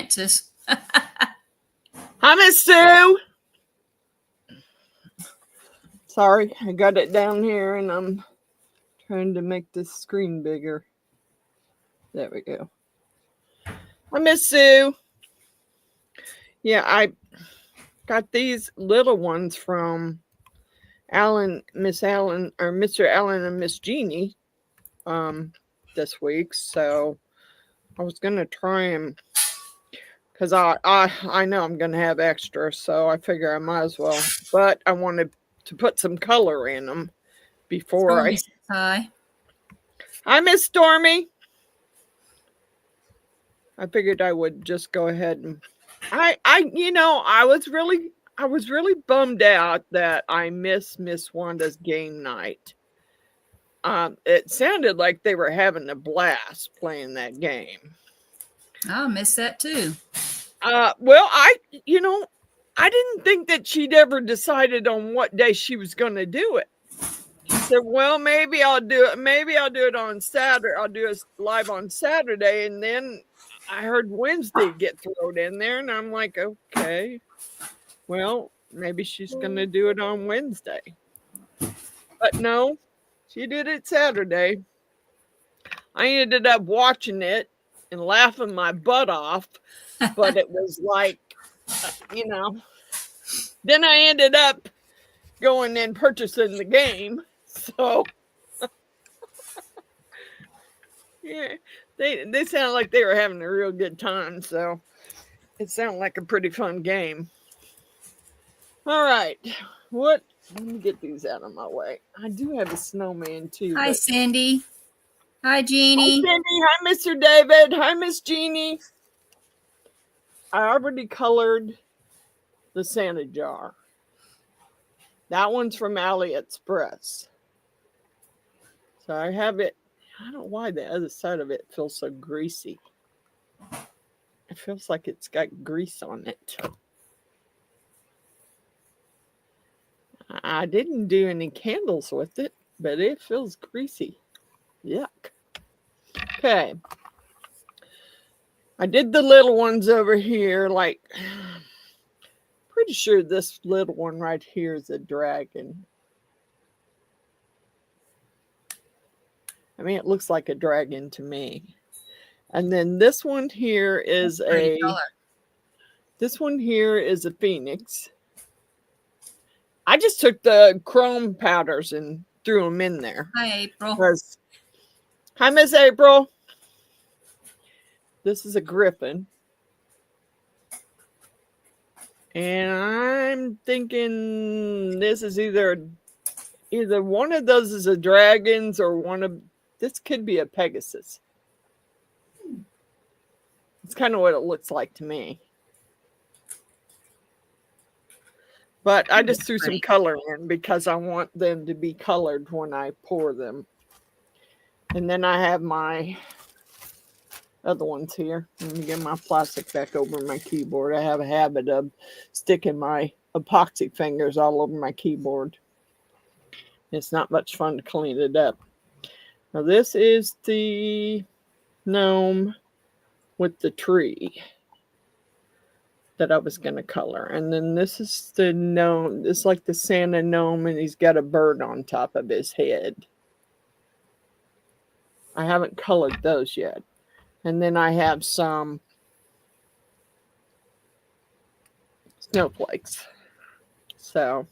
Francis. Hi, Miss Sue. Sorry, I got it down here and I'm trying to make this screen bigger. There we go. Hi, Miss Sue. Yeah, I got these little ones from Miss Allen, or Mr. Allen and Miss Jeannie this week. So I was gonna try them because I know I'm gonna have extra, so I figure I might as well. But I wanted to put some color in them before Hi. Hi, Miss Stormy. I figured I would just go ahead and I was really bummed out that I missed Miss Wanda's game night. It sounded like they were having a blast playing that game. I'll miss that too. Well, I didn't think that she'd ever decided on what day she was going to do it. She said, well, maybe I'll do it. Maybe I'll do it on Saturday. I'll do it live on Saturday. And then I heard Wednesday get thrown in there. And I'm like, okay, well, maybe she's going to do it on Wednesday. But no, she did it Saturday. I ended up watching it and laughing my butt off. But it was like, then I ended up going and purchasing the game. So, yeah, they sound like they were having a real good time. So, it sounded like a pretty fun game. All right. Let me get these out of my way. I do have a snowman too. Hi, Cindy. Hi, Jeannie. Hi, Cindy. Hi, Mr. David. Hi, Miss Jeannie. I already colored the Santa jar. That one's from AliExpress. So I have it. I don't know why the other side of it feels so greasy. It feels like it's got grease on it. I didn't do any candles with it, but it feels greasy. Yuck. Okay. I did the little ones over here, like, pretty sure this little one right here is a dragon. I mean, it looks like a dragon to me. And then this one here is this one here is a phoenix. I just took the chrome powders and threw them in there. Hi, April. Hi, Miss April. This is a griffin. And I'm thinking this is either one of those is a dragon's or this could be a Pegasus. It's kind of what it looks like to me. But I just threw some color in because I want them to be colored when I pour them. And then I have my other ones here. Let me get my plastic back over my keyboard. I have a habit of sticking my epoxy fingers all over my keyboard. It's not much fun to clean it up. Now this is the gnome with the tree that I was going to color. And then this is the gnome. It's like the Santa gnome, and he's got a bird on top of his head. I haven't colored those yet. And then I have some snowflakes. So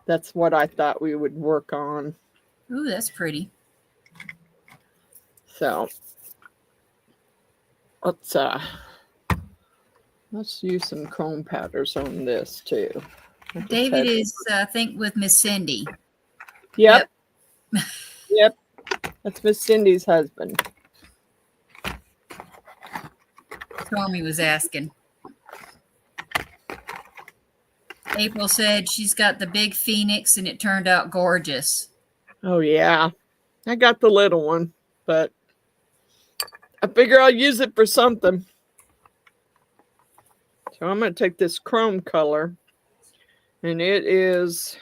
that's what I thought we would work on. Ooh, that's pretty. So let's use some chrome powders on this too. David is, I think, with Miss Cindy. Yep. Yep. That's Miss Cindy's husband. Stormy was asking. April said she's got the big phoenix and it turned out gorgeous. Oh, yeah. I got the little one, but I figure I'll use it for something. So I'm going to take this chrome color, and it is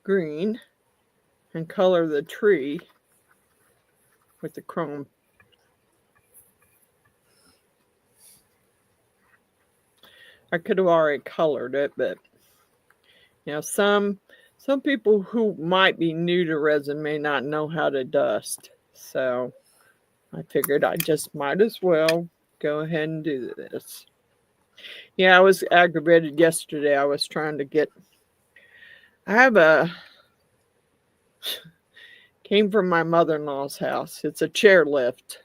green, and color the tree with the chrome. I could have already colored it, but some people who might be new to resin may not know how to dust. So I figured I just might as well go ahead and do this. Yeah, I was aggravated yesterday. I was trying to get, came from my mother-in-law's house. It's a chair lift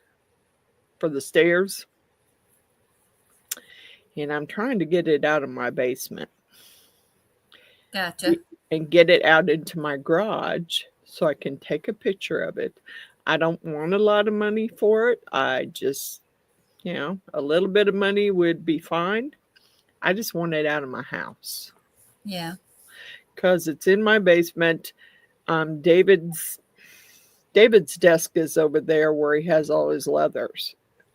for the stairs. And I'm trying to get it out of my basement. Gotcha. And get it out into my garage so I can take a picture of it. I don't want a lot of money for it. I just, a little bit of money would be fine. I just want it out of my house. Yeah. Because it's in my basement. David's desk is over there where he has all his leather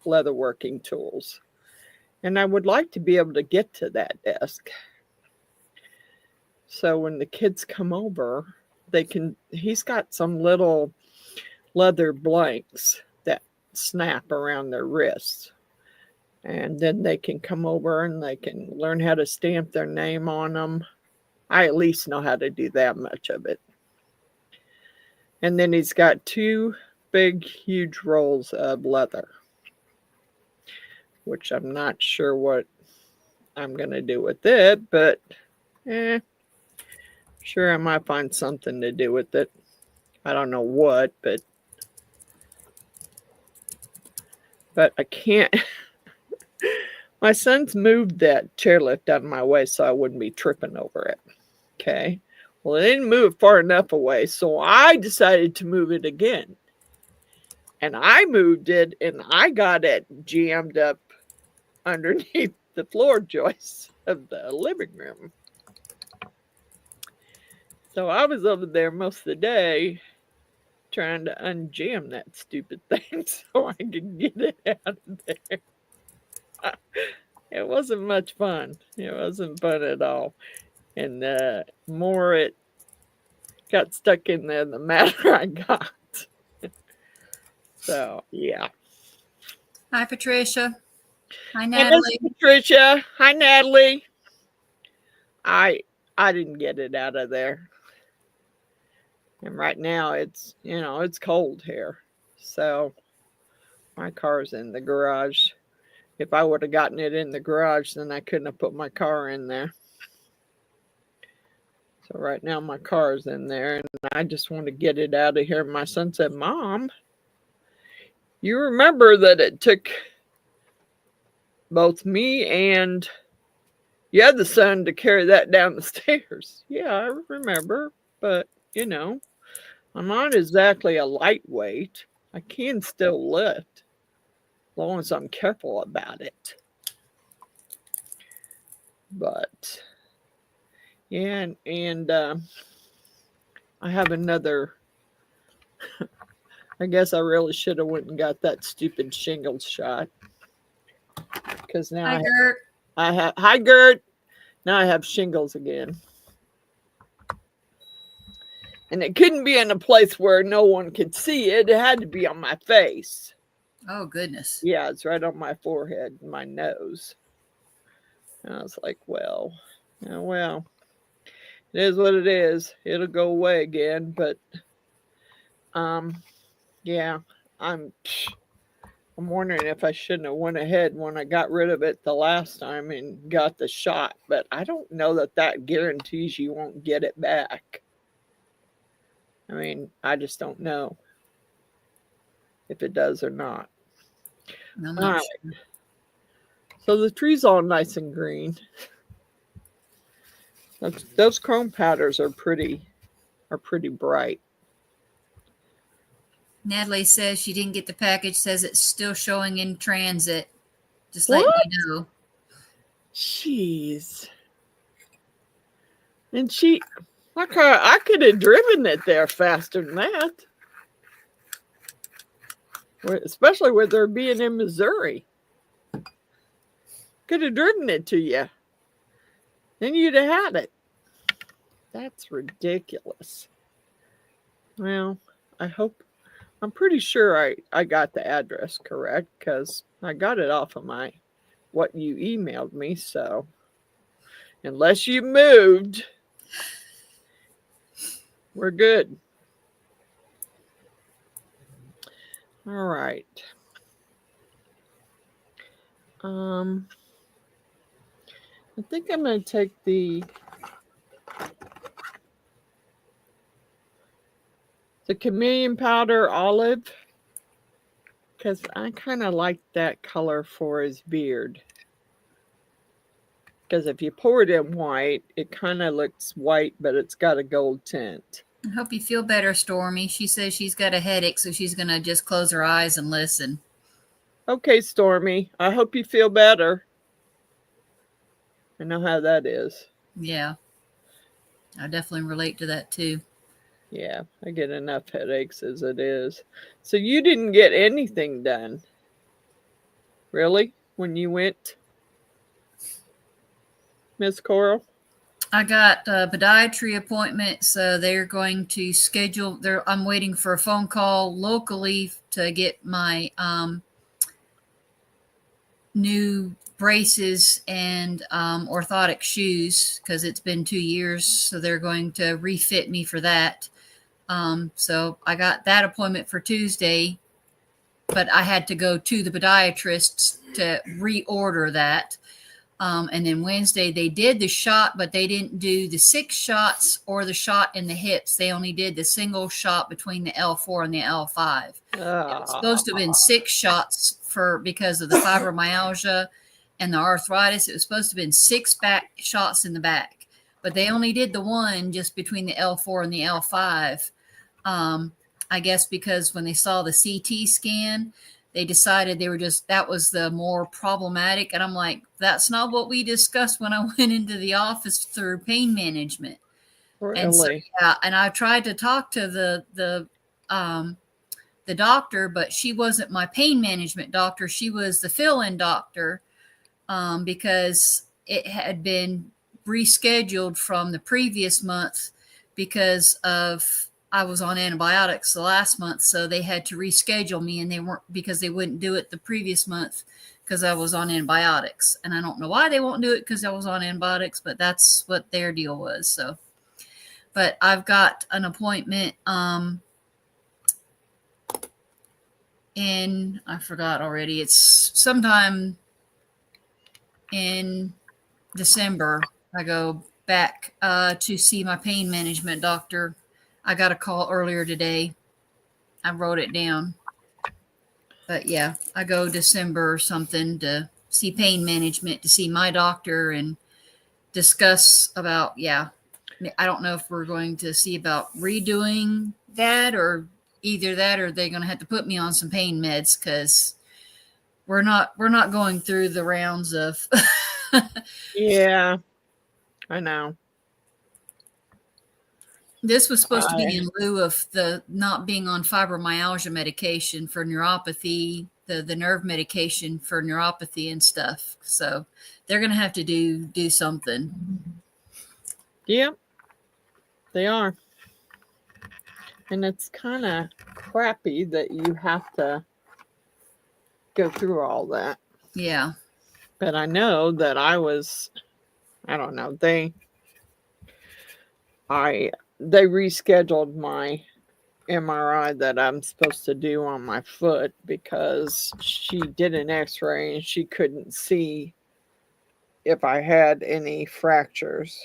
working tools. And I would like to be able to get to that desk. So when the kids come over, he's got some little leather blanks that snap around their wrists. And then they can come over and they can learn how to stamp their name on them. I at least know how to do that much of it. And then he's got 2 big, huge rolls of leather, which I'm not sure what I'm going to do with it, but sure, I might find something to do with it. I don't know what, but I can't. My son's moved that chairlift out of my way so I wouldn't be tripping over it. Okay. Well, it didn't move far enough away, so I decided to move it again. And I moved it, and I got it jammed up underneath the floor joists of the living room. So I was over there most of the day trying to unjam that stupid thing so I could get it out of there. It wasn't much fun. It wasn't fun at all. And the more it got stuck in there, the madder I got. So, yeah. Hi, Patricia. Hi, Natalie. Hey, Patricia. Hi, Natalie. I didn't get it out of there. And right now it's, it's cold here. So my car's in the garage. If I would have gotten it in the garage, then I couldn't have put my car in there. So right now my car's in there and I just want to get it out of here. My son said, Mom, you remember that it took both me and the other son to carry that down the stairs. Yeah, I remember. But, I'm not exactly a lightweight. I can still lift as long as I'm careful about it. But, yeah, and I have another. I guess I really should have went and got that stupid shingles shot. Because now Hi, Gert. Hi, Gert. Now I have shingles again. And it couldn't be in a place where no one could see it. It had to be on my face. Oh, goodness. Yeah, it's right on my forehead and my nose. And I was like, well, it is what it is. It'll go away again. But, yeah, I'm wondering if I shouldn't have went ahead when I got rid of it the last time and got the shot. But I don't know that guarantees you won't get it back. I mean, I just don't know if it does or not. I'm not sure. So the tree's all nice and green. Those chrome powders are pretty bright. Natalie says she didn't get the package, says it's still showing in transit. Just What? letting you know. Jeez. And I could have driven it there faster than that. Especially with her being in Missouri. Could have driven it to you. Then you'd have had it. That's ridiculous. Well, I'm pretty sure I got the address correct because I got it off of what you emailed me. So Unless you moved, we're good. All right. I think I'm going to take the Chameleon powder olive, because I kind of like that color for his beard. Because if you pour it in white, it kind of looks white, but it's got a gold tint. I hope you feel better, Stormy. She says she's got a headache, so she's going to just close her eyes and listen. Okay, Stormy. I hope you feel better. I know how that is. Yeah. I definitely relate to that too. Yeah, I get enough headaches as it is. So you didn't get anything done, really, when you went, Miss Coral? I got a podiatry appointment, so they're going to schedule. I'm waiting for a phone call locally to get my new braces and orthotic shoes, because it's been 2 years, so they're going to refit me for that. So I got that appointment for Tuesday, but I had to go to the podiatrist to reorder that. And then Wednesday they did the shot, but they didn't do the 6 shots or the shot in the hips. They only did the single shot between the L4 and the L5. It was supposed to have been 6 shots because of the fibromyalgia and the arthritis. It was supposed to have been 6 back shots in the back, but they only did the one just between the L4 and the L5. I guess because when they saw the CT scan, they decided that was the more problematic. And I'm like, that's not what we discussed when I went into the office through pain management. Really? And so, yeah, and I tried to talk to the doctor, but she wasn't my pain management doctor. She was the fill-in doctor, because it had been rescheduled from the previous month because I was on antibiotics the last month, so they had to reschedule me, and because they wouldn't do it the previous month because I was on antibiotics. And I don't know why they won't do it because I was on antibiotics, but that's what their deal was. So, but I've got an appointment I forgot already. It's sometime in December. I go back to see my pain management doctor. I got a call earlier today. I wrote it down. But yeah, I go December or something to see pain management, to see my doctor and discuss about, yeah. I don't know if we're going to see about redoing that, or either that or they're going to have to put me on some pain meds, because we're not going through the rounds of Yeah, I know. This was supposed to be in lieu of the not being on fibromyalgia medication for neuropathy, the nerve medication for neuropathy and stuff. So they're going to have to do something. Yep, they are. And it's kind of crappy that you have to go through all that. Yeah. But I know that I don't know, they rescheduled my MRI that I'm supposed to do on my foot because she did an x-ray and she couldn't see if I had any fractures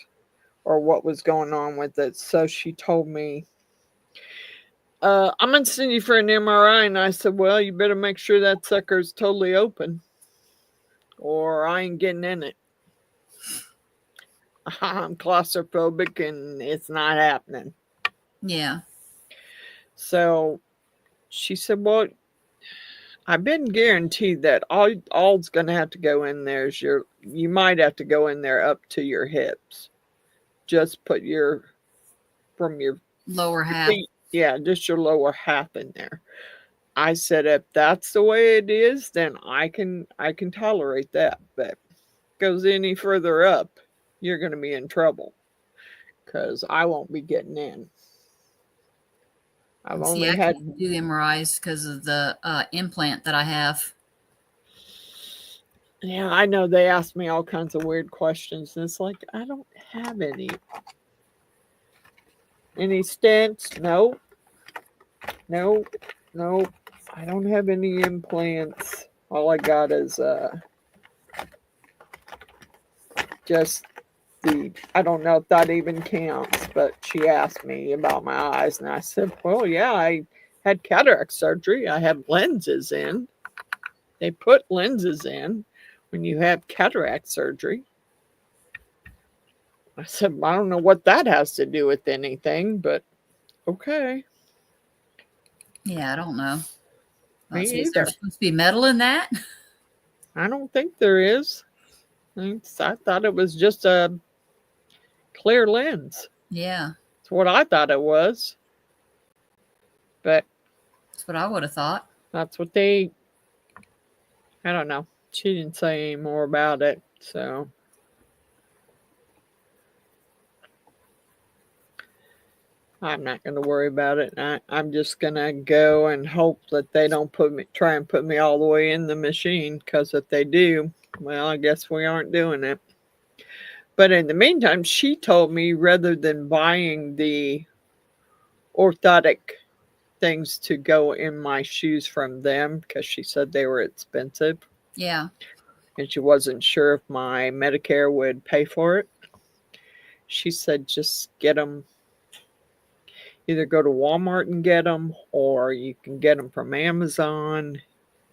or what was going on with it. So she told me, I'm going to send you for an MRI. And I said, well, you better make sure that sucker's totally open or I ain't getting in it. I'm claustrophobic and it's not happening. Yeah. So she said, well, I've been guaranteed that all's going to have to go in there is you might have to go in there up to your hips. Just put from your lower half. Feet, yeah, just your lower half in there. I said, if that's the way it is, then I can tolerate that. But if it goes any further up, you're going to be in trouble because I won't be getting in. I've only had to do MRIs because of the implant that I have. Yeah, I know they asked me all kinds of weird questions. And it's like, I don't have any. Any stents? No. No. No. I don't have any implants. All I got is just I don't know if that even counts, but she asked me about my eyes, and I said, well, yeah, I had cataract surgery. I had lenses in. They put lenses in when you have cataract surgery. I said, I don't know what that has to do with anything, but okay. Yeah, I don't know. Me Let's see, is there either. supposed to be metal in that? I don't think there is. I thought it was just a clear lens. Yeah. That's what I thought it was. But That's what I would have thought. that's what I don't know. She didn't say any more about it. So I'm not going to worry about it. I'm just going to go and hope that they don't try and put me all the way in the machine. Because if they do, well, I guess we aren't doing it. But in the meantime, she told me rather than buying the orthotic things to go in my shoes from them, because she said they were expensive. Yeah. And she wasn't sure if my Medicare would pay for it. She said just get them. Either go to Walmart and get them, or you can get them from Amazon.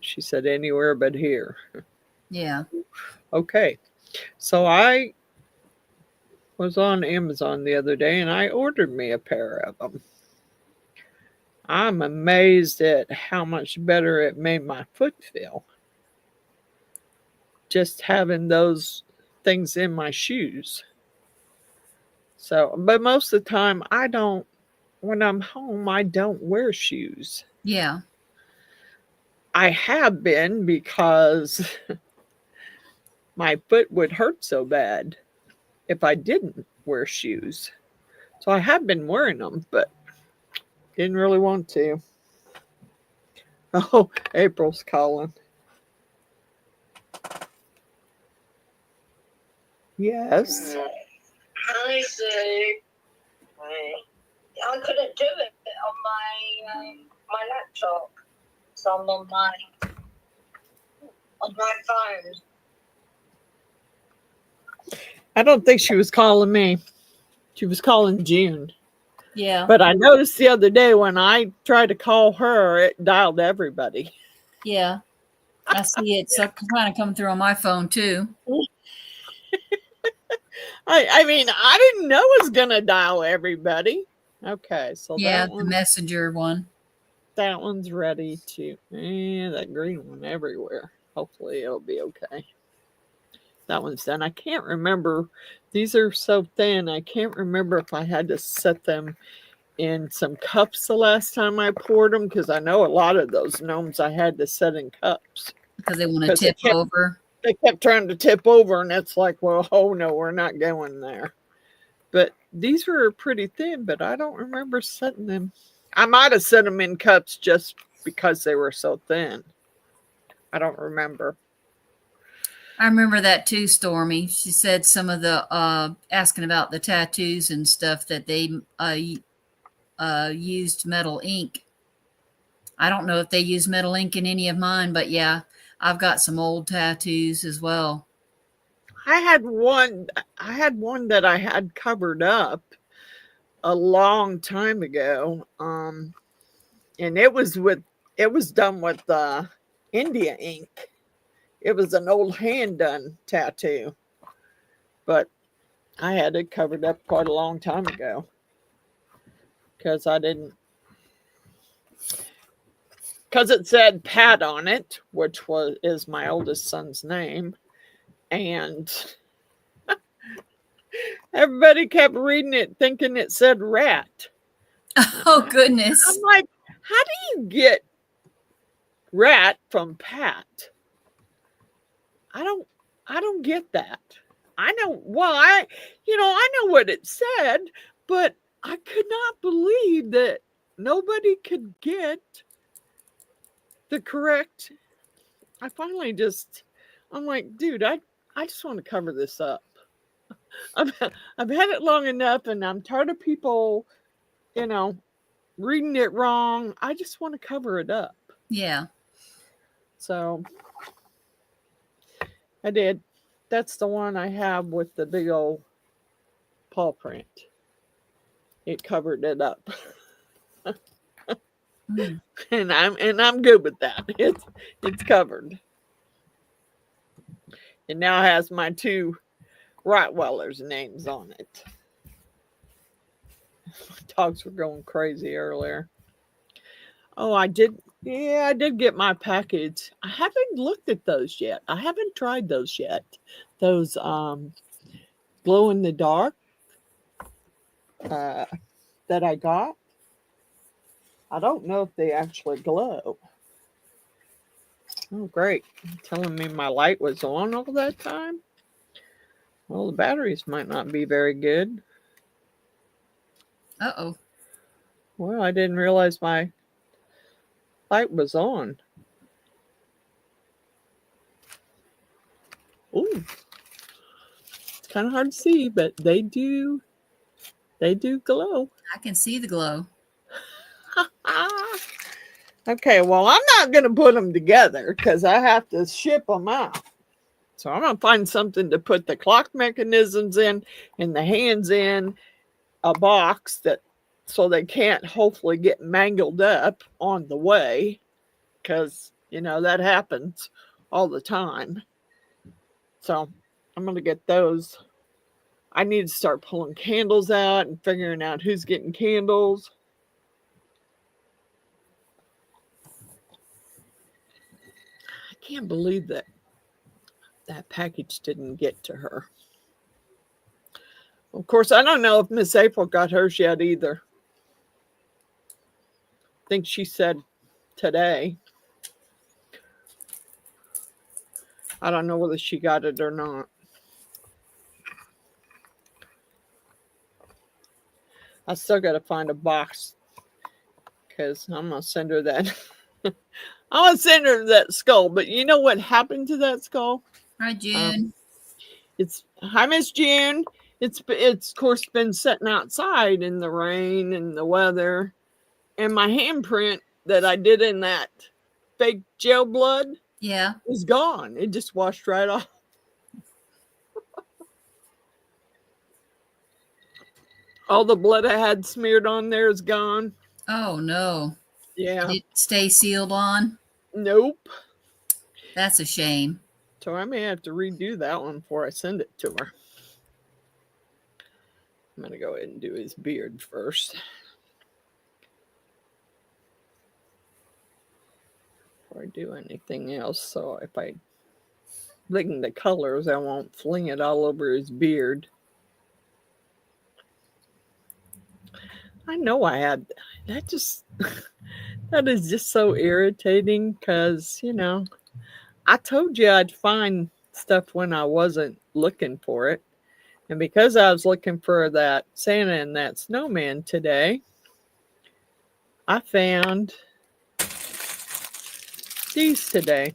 She said anywhere but here. Yeah. Okay. So I was on Amazon the other day and I ordered me a pair of them. I'm amazed at how much better it made my foot feel. Just having those things in my shoes. So, but most of the time when I'm home, I don't wear shoes. Yeah. I have been because my foot would hurt so bad if I didn't wear shoes. So I have been wearing them, but didn't really want to. Oh, April's calling. Yes. Hi, Sue. I couldn't do it on my laptop, so I'm on my phone. I don't think she was calling me. She was calling June. Yeah. But I noticed the other day when I tried to call her, it dialed everybody. Yeah. I see it's kind of coming through on my phone too. I mean, I didn't know it was going to dial everybody. Okay, so Yeah, the messenger one. That one's ready to, that green one everywhere. Hopefully it'll be okay. That one's done. I can't remember. These are so thin. I can't remember if I had to set them in some cups the last time I poured them, because I know a lot of those gnomes I had to set in cups. Because they want to tip over. They kept trying to tip over, and it's like, well, oh no, we're not going there. But these were pretty thin, but I don't remember setting them. I might have set them in cups just because they were so thin. I don't remember. I remember that too, Stormy. She said some of the asking about the tattoos and stuff that they used metal ink. I don't know if they use metal ink in any of mine, but yeah, I've got some old tattoos as well. I had one that I had covered up a long time ago. And it was done with India ink. It was an old hand done tattoo. But I had it covered up quite a long time ago. Because it said Pat on it, which is my oldest son's name. And everybody kept reading it thinking it said rat. Oh, goodness. I'm like, how do you get rat from Pat? I don't get that. I know what it said, but I could not believe that nobody could get the correct. I finally I'm like, dude, I just want to cover this up. I've had it long enough, and I'm tired of people, you know, reading it wrong. I just want to cover it up. Yeah. So I did. That's the one I have with the big old paw print. It covered it up. Mm. and I'm good with that. It's covered. It now has my 2 Rottweilers' names on it. My dogs were going crazy earlier. Oh, I did. Yeah, I did get my package. I haven't looked at those yet. I haven't tried those yet. Those glow in the dark that I got. I don't know if they actually glow. Oh, great. Telling me my light was on all that time? Well, the batteries might not be very good. Uh-oh. Well, I didn't realize my light was on. Ooh. It's kind of hard to see, but they do glow. I can see the glow. Okay, well, I'm not going to put them together because I have to ship them out. So I'm going to find something to put the clock mechanisms in and the hands in a box that so they can't hopefully get mangled up on the way because, you know, that happens all the time. So I'm going to get those. I need to start pulling candles out and figuring out who's getting candles. I can't believe that package didn't get to her. Of course, I don't know if Miss April got hers yet either. I think she said today. I don't know whether she got it or not. I still got to find a box because I'm going to send her that. I'm going to send her that skull. But you know what happened to that skull? Hi, June. Hi, Miss June. It's of course been sitting outside in the rain and the weather. And my handprint that I did in that fake gel blood is gone. It just washed right off. All the blood I had smeared on there is gone. Oh, no. Yeah. Did it stay sealed on? Nope. That's a shame. So I may have to redo that one before I send it to her. I'm going to go ahead and do his beard first. Before I do anything else. So if I bring the colors, I won't fling it all over his beard. I know I had that just that is just so irritating because, you know, I told you I'd find stuff when I wasn't looking for it. And because I was looking for that Santa and that snowman today, I found these today.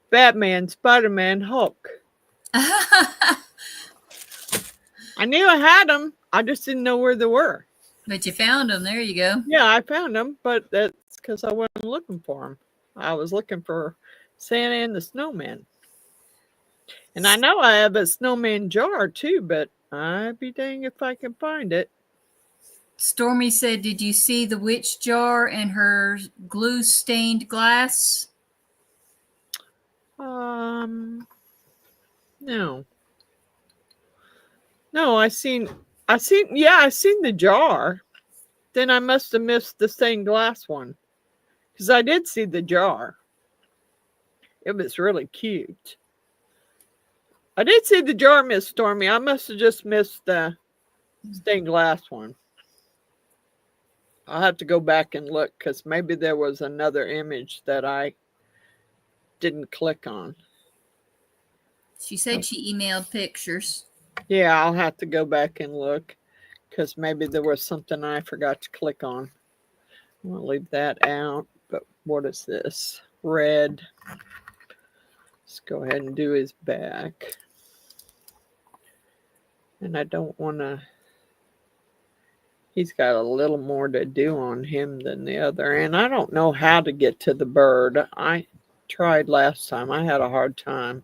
Batman, Spider-Man, Hulk. I knew I had them. I just didn't know where they were. But you found them. There you go. Yeah, I found them, but that's because I wasn't looking for them. I was looking for Santa and the snowman. And I know I have a snowman jar too, but I'd be dang if I can find it. Stormy said, did you see the witch jar and her glue stained glass? No. No, I seen the jar. Then I must have missed the stained glass one. Because I did see the jar. It was really cute. I did see the jar, Miss Stormy. I must have just missed the stained glass one. I'll have to go back and look because maybe there was another image that I didn't click on. She said she emailed pictures. Yeah, I'll have to go back and look because maybe there was something I forgot to click on. I'm going to leave that out. But what is this? Red. Let's go ahead and do his back. And I don't want to... He's got a little more to do on him than the other. And I don't know how to get to the bird. I tried last time. I had a hard time.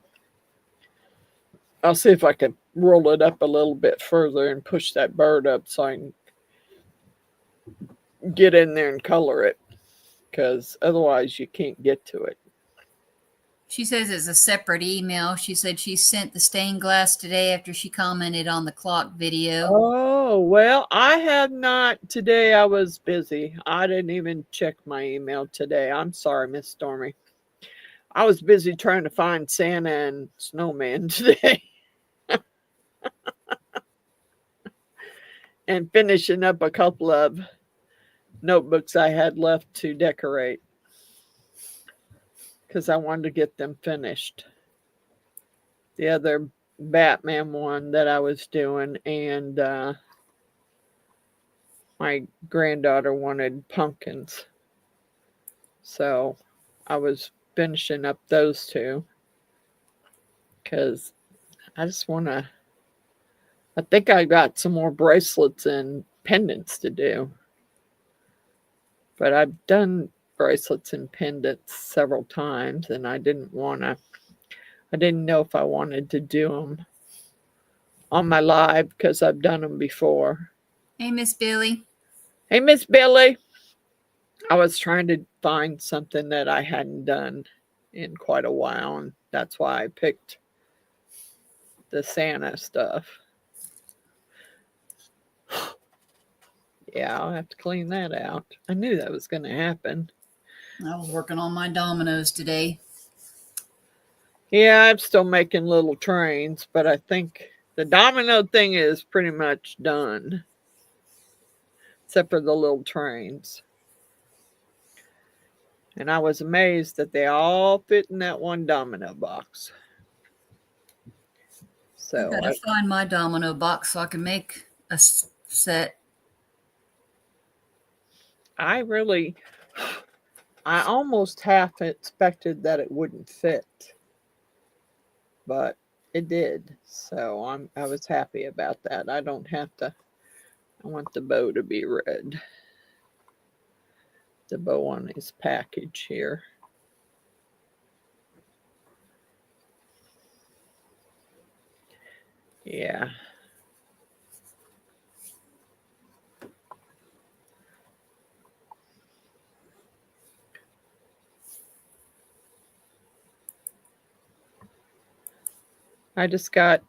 I'll see if I can roll it up a little bit further and push that bird up so I can get in there and color it. Because otherwise you can't get to it. She says it's a separate email. She said she sent the stained glass today after she commented on the clock video. Oh, well, I have not. Today I was busy. I didn't even check my email today. I'm sorry, Miss Stormy. I was busy trying to find Santa and Snowman today. And finishing up a couple of notebooks I had left to decorate. Because I wanted to get them finished. The other Batman one that I was doing, and my granddaughter wanted pumpkins. So I was finishing up those two. Because I just want to... I think I got some more bracelets and pendants to do. But I've done bracelets and pendants several times, and I didn't know if I wanted to do them on my live because I've done them before. Hey, Miss Billy. Hey, Miss Billy. I was trying to find something that I hadn't done in quite a while, and that's why I picked the Santa stuff. Yeah, I'll have to clean that out. I knew that was going to happen. I was working on my dominoes today. Yeah, I'm still making little trains, but I think the domino thing is pretty much done. Except for the little trains. And I was amazed that they all fit in that one domino box. So I gotta find my domino box so I can make a set. I almost half expected that it wouldn't fit, but it did. So I was happy about that. I don't have to. I want the bow to be red. The bow on his package here. Yeah. I just got,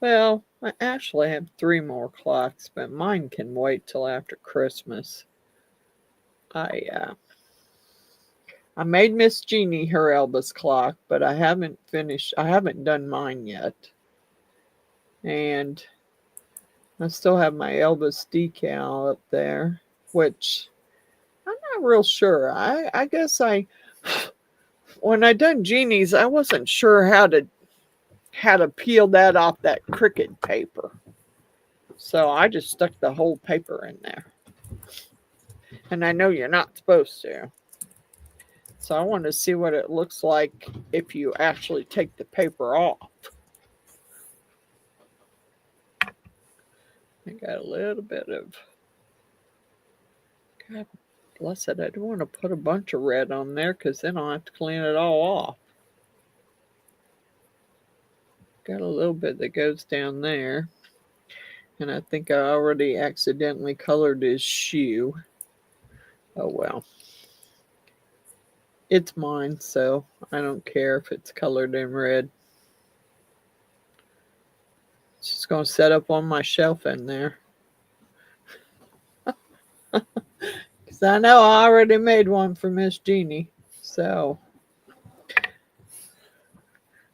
well, I actually have 3 more clocks, but mine can wait till after Christmas. I made Miss Jeannie her Elvis clock, but I haven't done mine yet. And I still have my Elvis decal up there, which I'm not real sure. I guess when I done Jeannie's, I wasn't sure how to peel that off that Cricut paper. So I just stuck the whole paper in there. And I know you're not supposed to. So I want to see what it looks like if you actually take the paper off. I got a little bit of... God bless it. I don't want to put a bunch of red on there because then I'll have to clean it all off. Got a little bit that goes down there. And I think I already accidentally colored his shoe. Oh well. It's mine, so I don't care if it's colored in red. It's just going to set up on my shelf in there. Because I know I already made one for Miss Jeannie. So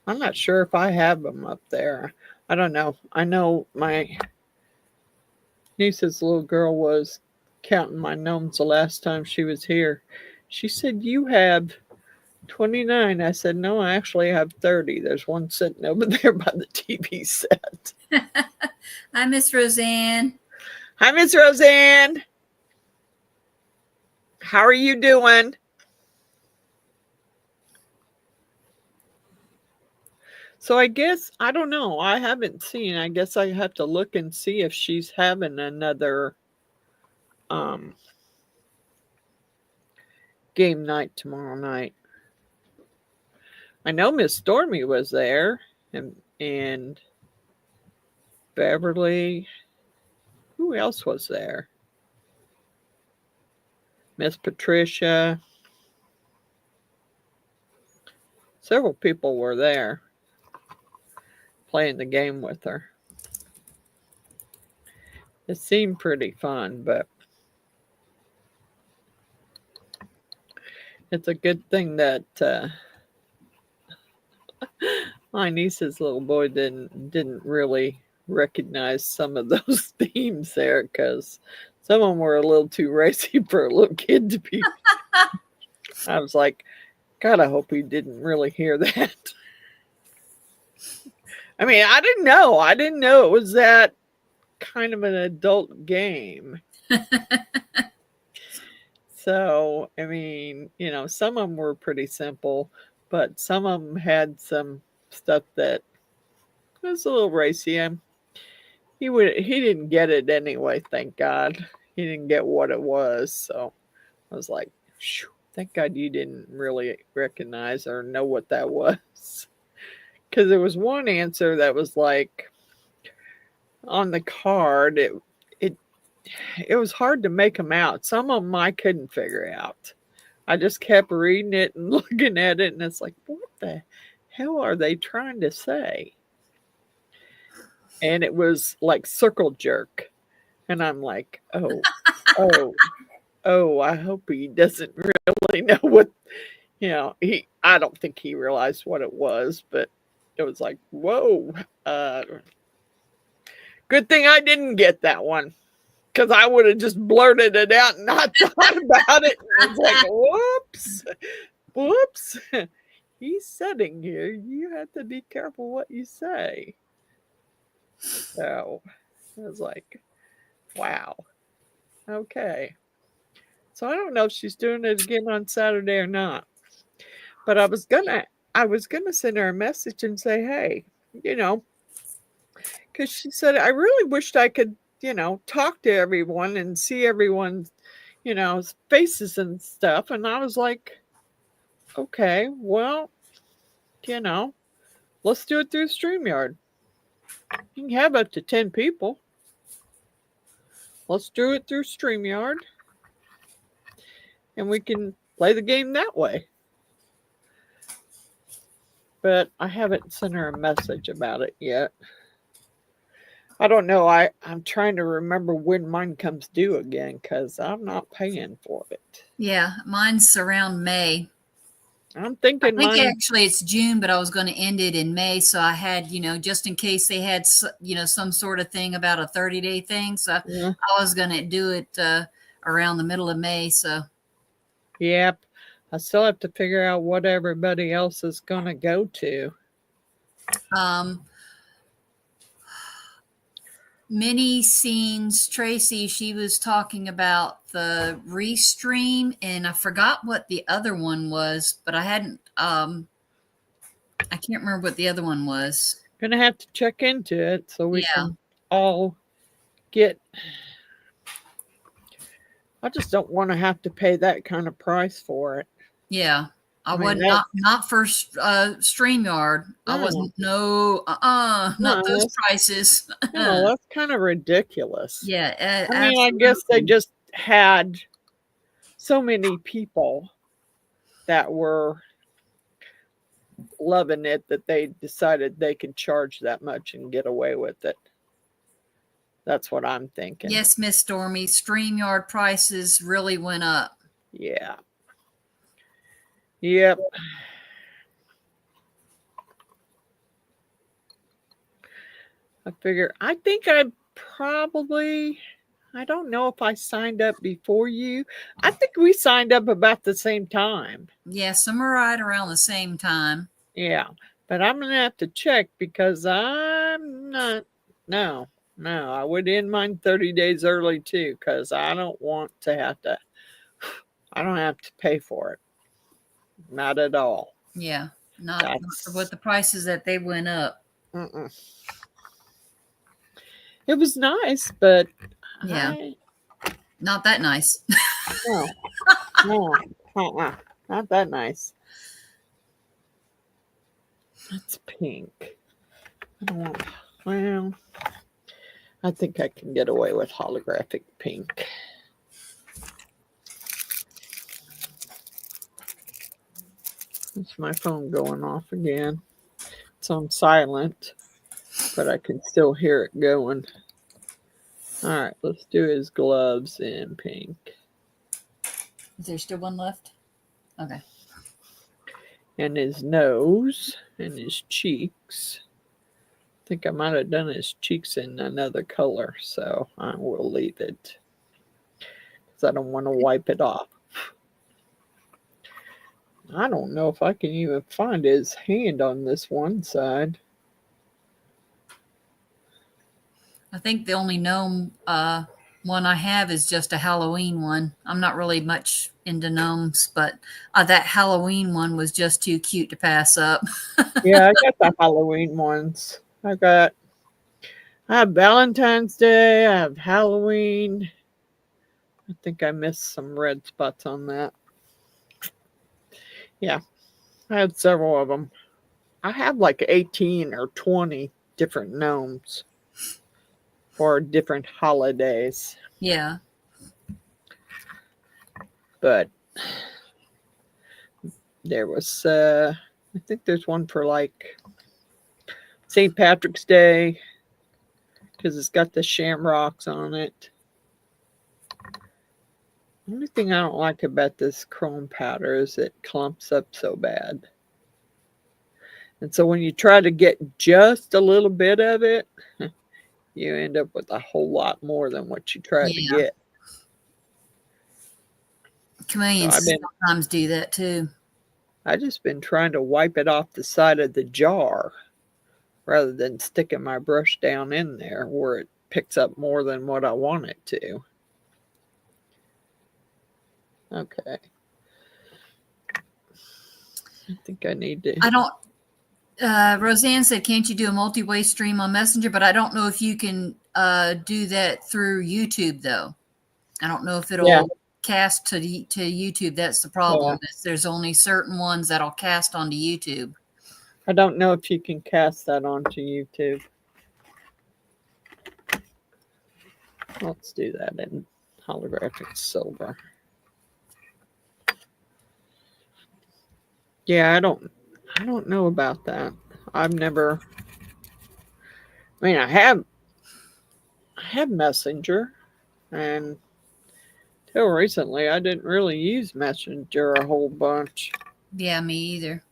I'm not sure if I have them up there. I don't know. I know my niece's little girl was counting my gnomes the last time she was here. She said, "You have 29. I said, "No, I actually have 30. There's one sitting over there by the TV set." Hi, Miss Roseanne. Hi, Miss Roseanne. How are you doing? So I guess, I don't know. I haven't seen. I guess I have to look and see if she's having another game night tomorrow night. I know Miss Stormy was there, and Beverly. Who else was there? Miss Patricia. Several people were there playing the game with her. It seemed pretty fun, but it's a good thing that my niece's little boy didn't really recognize some of those themes there, because some of them were a little too racy for a little kid to be. I was like, God, I hope he didn't really hear that. I mean, I didn't know. I didn't know it was that kind of an adult game. So, I mean, you know, some of them were pretty simple, but some of them had some stuff that was a little racy. He didn't get it anyway, thank God. He didn't get what it was. So I was like, thank God you didn't really recognize or know what that was. Because there was one answer that was like on the card, it was hard to make them out. Some of them I couldn't figure out. I just kept reading it and looking at it, and it's like, what the hell are they trying to say? And it was like circle jerk. And I'm like, oh, I hope he doesn't really know what, you know, I don't think he realized what it was, but it was like, whoa. Good thing I didn't get that one, because I would have just blurted it out and not thought about it. And it's like, whoops. He's sitting here. You have to be careful what you say. So I was like, wow. Okay. So I don't know if she's doing it again on Saturday or not. But I was gonna send her a message and say, hey, you know, because she said, I really wished I could, you know, talk to everyone and see everyone's, you know, faces and stuff. And I was like, okay, well, you know, let's do it through StreamYard. You can have up to 10 people. Let's do it through StreamYard. And we can play the game that way. But I haven't sent her a message about it yet. I don't know. I'm trying to remember when mine comes due again, because I'm not paying for it. Yeah, mine's around May. I'm thinking I think actually it's June, but I was going to end it in May. So I had, you know, just in case they had, you know, some sort of thing about a 30-day thing. So yeah. I was going to do it around the middle of May. So. Yep. I still have to figure out what everybody else is going to go to. Mini Scenes, Tracy, she was talking about the Restream, and I forgot what the other one was, but I hadn't, I can't remember what the other one was. Gonna have to check into it so we can all get. I just don't want to have to pay that kind of price for it. Yeah. I mean, not for StreamYard. I wasn't not those prices. No, that's kind of ridiculous. Yeah, I mean, I guess they just had so many people that were loving it that they decided they could charge that much and get away with it. That's what I'm thinking. Yes, Miss Stormy, StreamYard prices really went up. Yeah. Yep. I think I don't know if I signed up before you. I think we signed up about the same time. Yeah, some are right around the same time. Yeah, but I'm going to have to check, because I'm not, no, I would end mine 30 days early too, because I don't want to have to pay for it. Not at all. Yeah. Not with the prices that they went up. It was nice, but yeah, not that nice. no, not that nice. That's pink. I don't want. Well, I think I can get away with holographic pink. Is my phone going off again? It's on silent, but I can still hear it going. All right, let's do his gloves in pink. Is there still one left? Okay. And his nose and his cheeks. I think I might have done his cheeks in another color, so I will leave it because I don't want to wipe it off. I don't know if I can even find his hand on this one side. I think the only gnome one I have is just a Halloween one. I'm not really much into gnomes, but that Halloween one was just too cute to pass up. Yeah, I got the Halloween ones. I have Valentine's Day, I have Halloween. I think I missed some red spots on that. Yeah, I had several of them. I have like 18 or 20 different gnomes for different holidays. Yeah. But there was, I think there's one for like St. Patrick's Day because it's got the shamrocks on it. The only thing I don't like about this chrome powder is it clumps up so bad. And so when you try to get just a little bit of it, you end up with a whole lot more than what you tried to get. Chameleons sometimes do that too. I just been trying to wipe it off the side of the jar rather than sticking my brush down in there where it picks up more than what I want it to. Okay. I think I need to. I don't. Roseanne said, "Can't you do a multi-way stream on Messenger?" But I don't know if you can do that through YouTube, though. I don't know if it'll cast to YouTube. That's the problem. Is there's only certain ones that'll cast onto YouTube. I don't know if you can cast that onto YouTube. Let's do that in holographic silver. Yeah, I don't know about that. I've never. I mean, I have Messenger, and till recently, I didn't really use Messenger a whole bunch. Yeah, me either.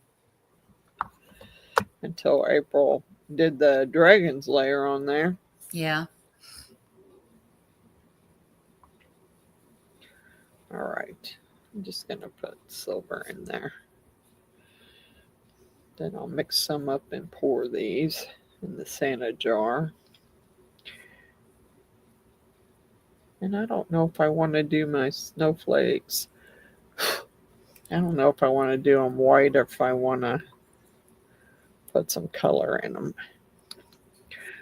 Until April did the Dragon's Lair on there. Yeah. All right. I'm just going to put silver in there. Then I'll mix some up and pour these in the Santa jar. And I don't know if I want to do my snowflakes. I don't know if I want to do them white or if I want to put some color in them.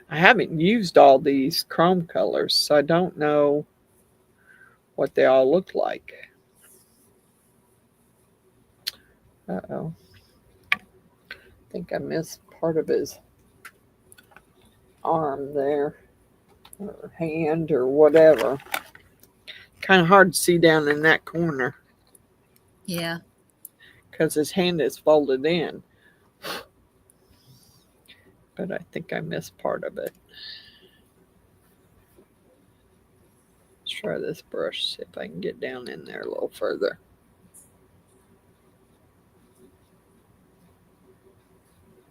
I haven't used all these chrome colors, so I don't know what they all look like. Uh-oh. I think I missed part of his arm there, or hand, or whatever. Kind of hard to see down in that corner. Yeah. Because his hand is folded in. But I think I missed part of it. Let's try this brush, see if I can get down in there a little further.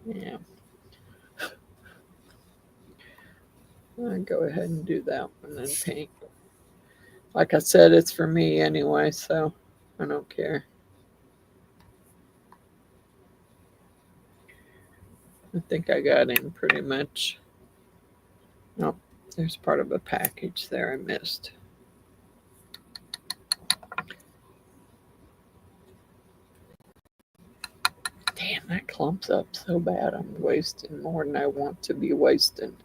Yeah. I'll go ahead and do that one in pink. Like I said, it's for me anyway, so I don't care. I think I got in pretty much. Nope, there's part of a package there I missed. Damn, that clumps up so bad. I'm wasting more than I want to be wasting.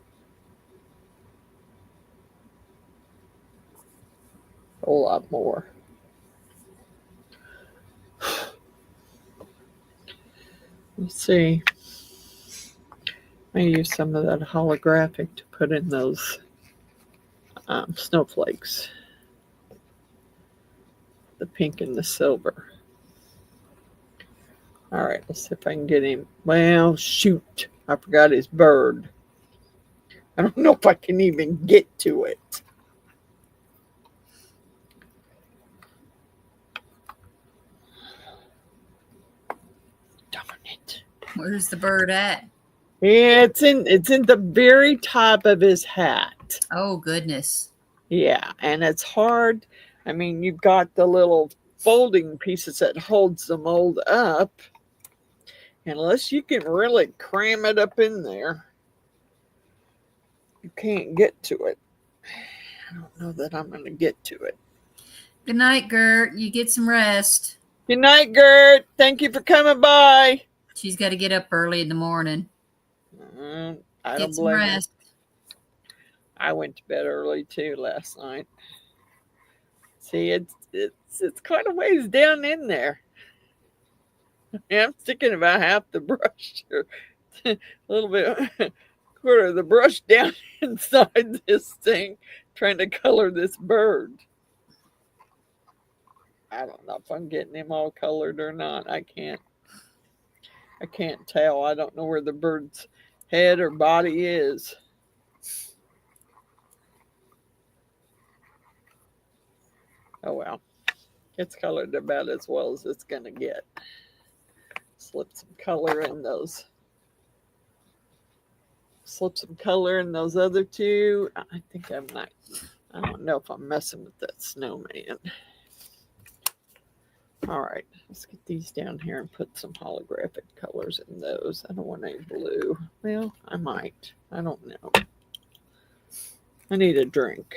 A whole lot more. Let's see. I use some of that holographic to put in those snowflakes. The pink and the silver. All right, let's see if I can get him. Well, shoot. I forgot his bird. I don't know if I can even get to it. Darn it. Where's the bird at? It's in the very top of his hat. Oh, goodness. Yeah, and it's hard. I mean, you've got the little folding pieces that holds the mold up. Unless you can really cram it up in there, you can't get to it. I don't know that I'm going to get to it. Good night, Gert. You get some rest. Good night, Gert. Thank you for coming by. She's got to get up early in the morning. I Get don't some blame her. rest. I went to bed early too last night. See, it's quite a ways down in there. Yeah, I'm sticking about half the brush, or a little bit, quarter of the brush down inside this thing, trying to color this bird. I don't know if I'm getting him all colored or not. I can't tell. I don't know where the bird's head or body is. Oh well, it's colored about as well as it's gonna get. Slip some color in those. Slip some color in those other two. I think I'm not. I don't know if I'm messing with that snowman. All right, let's get these down here and put some holographic colors in those. I don't want any blue. Well, I might. I don't know. I need a drink.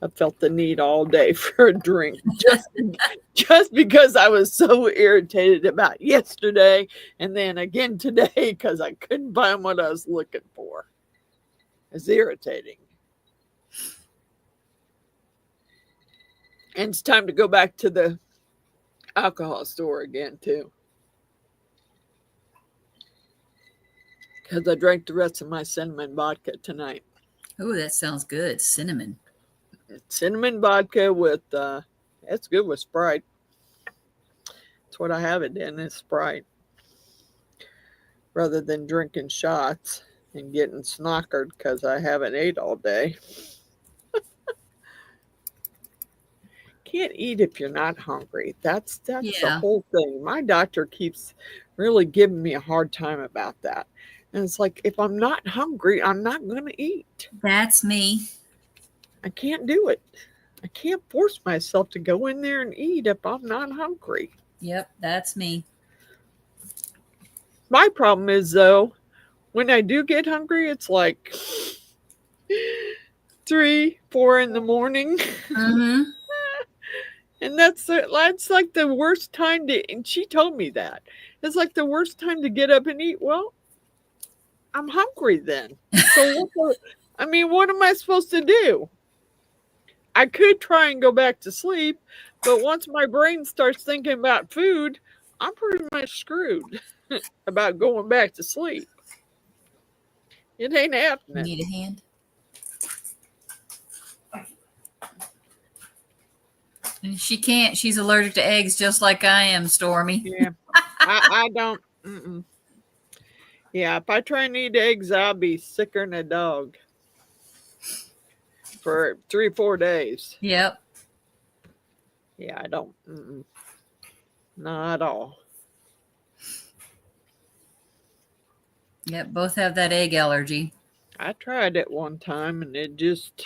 I felt the need all day for a drink just because I was so irritated about yesterday and then again today because I couldn't find what I was looking for. It's irritating. And it's time to go back to the alcohol store again, too. Because I drank the rest of my cinnamon vodka tonight. Oh, that sounds good. Cinnamon. Cinnamon vodka with, it's good with Sprite. That's what I have it in, is Sprite. Rather than drinking shots and getting snockered because I haven't ate all day. Can't eat if you're not hungry. That's the whole thing. My doctor keeps really giving me a hard time about that. And it's like, if I'm not hungry, I'm not going to eat. That's me. I can't do it. I can't force myself to go in there and eat if I'm not hungry. Yep, that's me. My problem is, though, when I do get hungry, it's like 3, 4 in the morning. Mm-hmm. And that's like the worst time to, and she told me that. It's like the worst time to get up and eat. Well, I'm hungry then. So what am I supposed to do? I could try and go back to sleep, but once my brain starts thinking about food, I'm pretty much screwed about going back to sleep. It ain't happening. Need a hand? She can't. She's allergic to eggs just like I am, Stormy. Yeah. I don't. Mm-mm. Yeah, if I try and eat eggs, I'll be sicker than a dog for 3 or 4 days. Yep. Yeah, I don't. Mm-mm. Not at all. Yep, both have that egg allergy. I tried it one time and it just,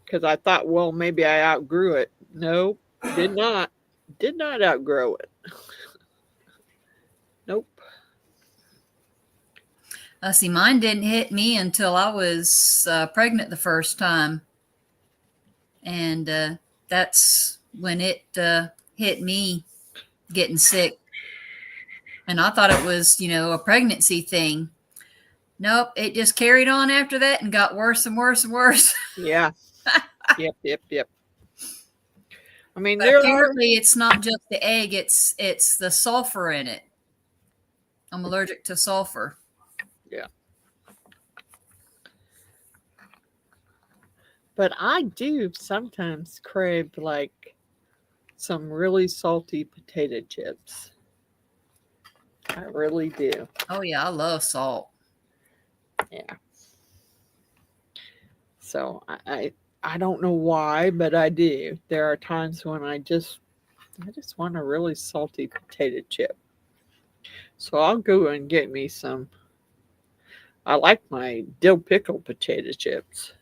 because I thought, well, maybe I outgrew it. No, did not. Did not outgrow it. Nope. See, mine didn't hit me until I was pregnant the first time. And that's when it hit me getting sick. And I thought it was, a pregnancy thing. Nope, it just carried on after that and got worse and worse and worse. Yeah. Yep. I mean, But there are. apparently it's not just the egg, it's the sulfur in it. I'm allergic to sulfur. Yeah. But I do sometimes crave like some really salty potato chips. I really do. Oh yeah, I love salt. Yeah. So I don't know why, but I do. There are times when I just want a really salty potato chip. So I'll go and get me some. I like my dill pickle potato chips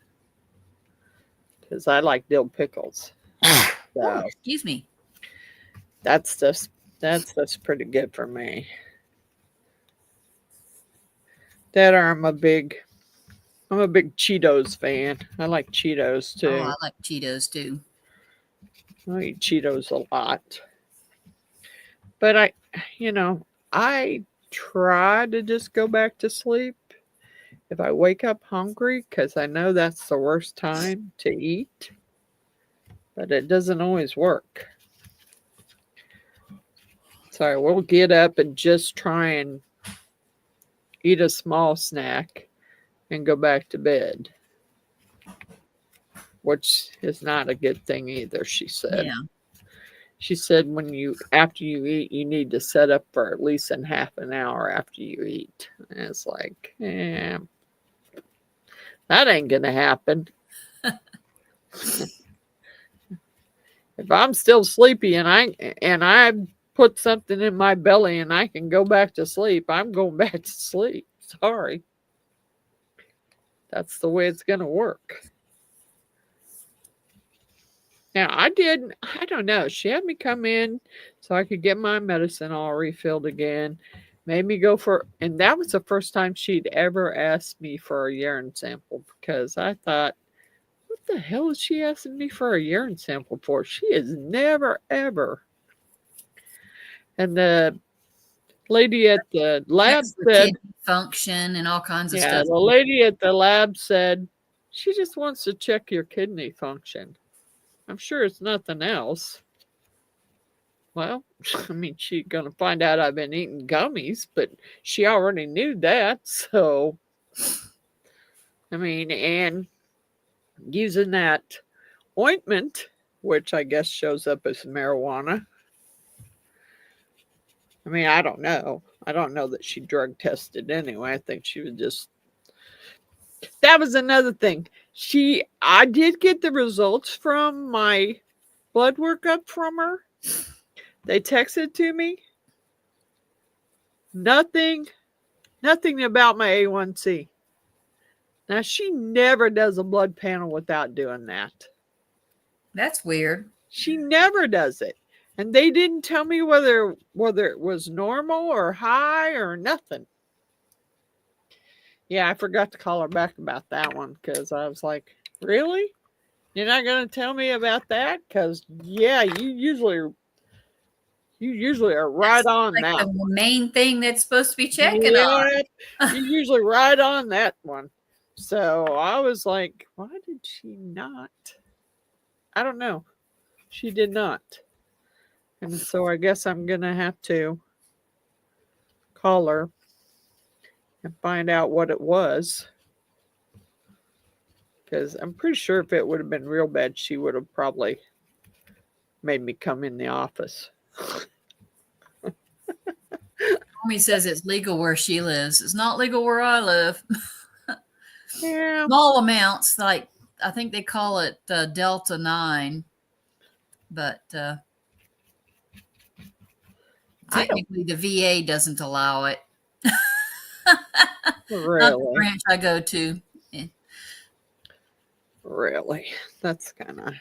because I like dill pickles. So Excuse me. that's pretty good for me. I'm a big Cheetos fan. I like Cheetos too. Oh, I like Cheetos too. I eat Cheetos a lot. But I try to just go back to sleep if I wake up hungry because I know that's the worst time to eat. But it doesn't always work. So I will get up and just try and eat a small snack and go back to bed, which is not a good thing either, she said. Yeah. She said after you eat, you need to set up for at least in half an hour after you eat. And it's like, that ain't gonna happen. If I'm still sleepy and I put something in my belly and I can go back to sleep, I'm going back to sleep. Sorry. That's the way it's gonna work. Now, I don't know. She had me come in so I could get my medicine all refilled again. Made me go and that was the first time she'd ever asked me for a urine sample because I thought, what the hell is she asking me for a urine sample for? She is never, ever. And the lady at the lab said, function and all kinds of stuff. Yeah, the lady at the lab said, she just wants to check your kidney function. I'm sure it's nothing else. Well, I mean, she's going to find out I've been eating gummies, but she already knew that. So, I mean, and using that ointment, which I guess shows up as marijuana. I mean, I don't know. I don't know that she drug tested anyway. I think she was just. That was another thing. I did get the results from my blood workup from her. They texted to me. Nothing about my A1C. Now, she never does a blood panel without doing that. That's weird. She never does it. And they didn't tell me whether it was normal or high or nothing. Yeah, I forgot to call her back about that one because I was like, really? You're not going to tell me about that? Because, yeah, you usually are right on like that. The main thing that's supposed to be checking on. You're usually right on that one. So I was like, why did she not? I don't know. She did not. And so I guess I'm going to have to call her and find out what it was. Because I'm pretty sure if it would have been real bad, she would have probably made me come in the office. Mommy says it's legal where she lives. It's not legal where I live. Yeah. Small amounts, like I think they call it Delta 9. But technically the VA doesn't allow it. Really? Not the branch I go to. Yeah. Really? That's kind of...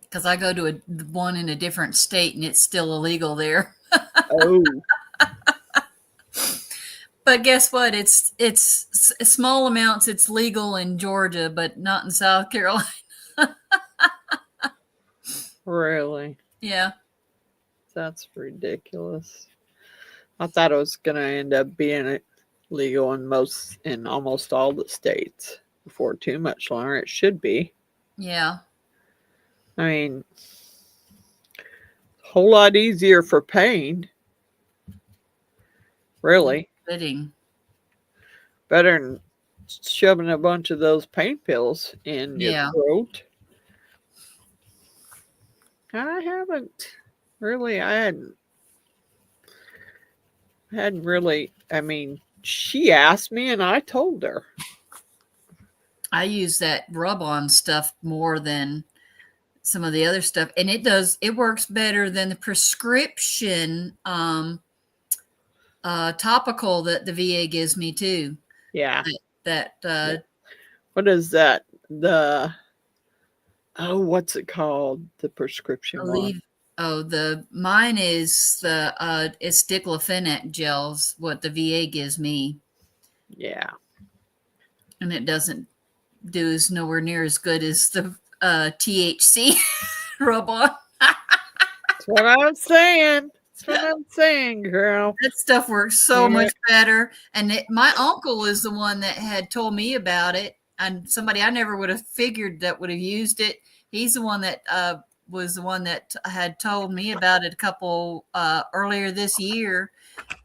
Because I go to one in a different state and it's still illegal there. Oh. But guess what? It's small amounts. It's legal in Georgia, but not in South Carolina. Really? Yeah. That's ridiculous. I thought it was going to end up being legal in almost all the states before too much longer. It should be. Yeah. I mean, a whole lot easier for pain. Really. Fitting. Better than shoving a bunch of those pain pills in your throat. I haven't really. I hadn't really. I mean, she asked me and I told her. I use that rub-on stuff more than some of the other stuff, and it works better than the prescription topical that the VA gives me too. Yeah. That what is that? What's it called? The prescription one. Mine is it's diclofenac gels, what the VA gives me. Yeah. And it doesn't do is nowhere near as good as the THC rub-on. That's what I was saying. That's what I'm saying, girl. That stuff works so much better. And my uncle is the one that had told me about it, and somebody I never would have figured that would have used it. He's the one that was the one that had told me about it a couple earlier this year.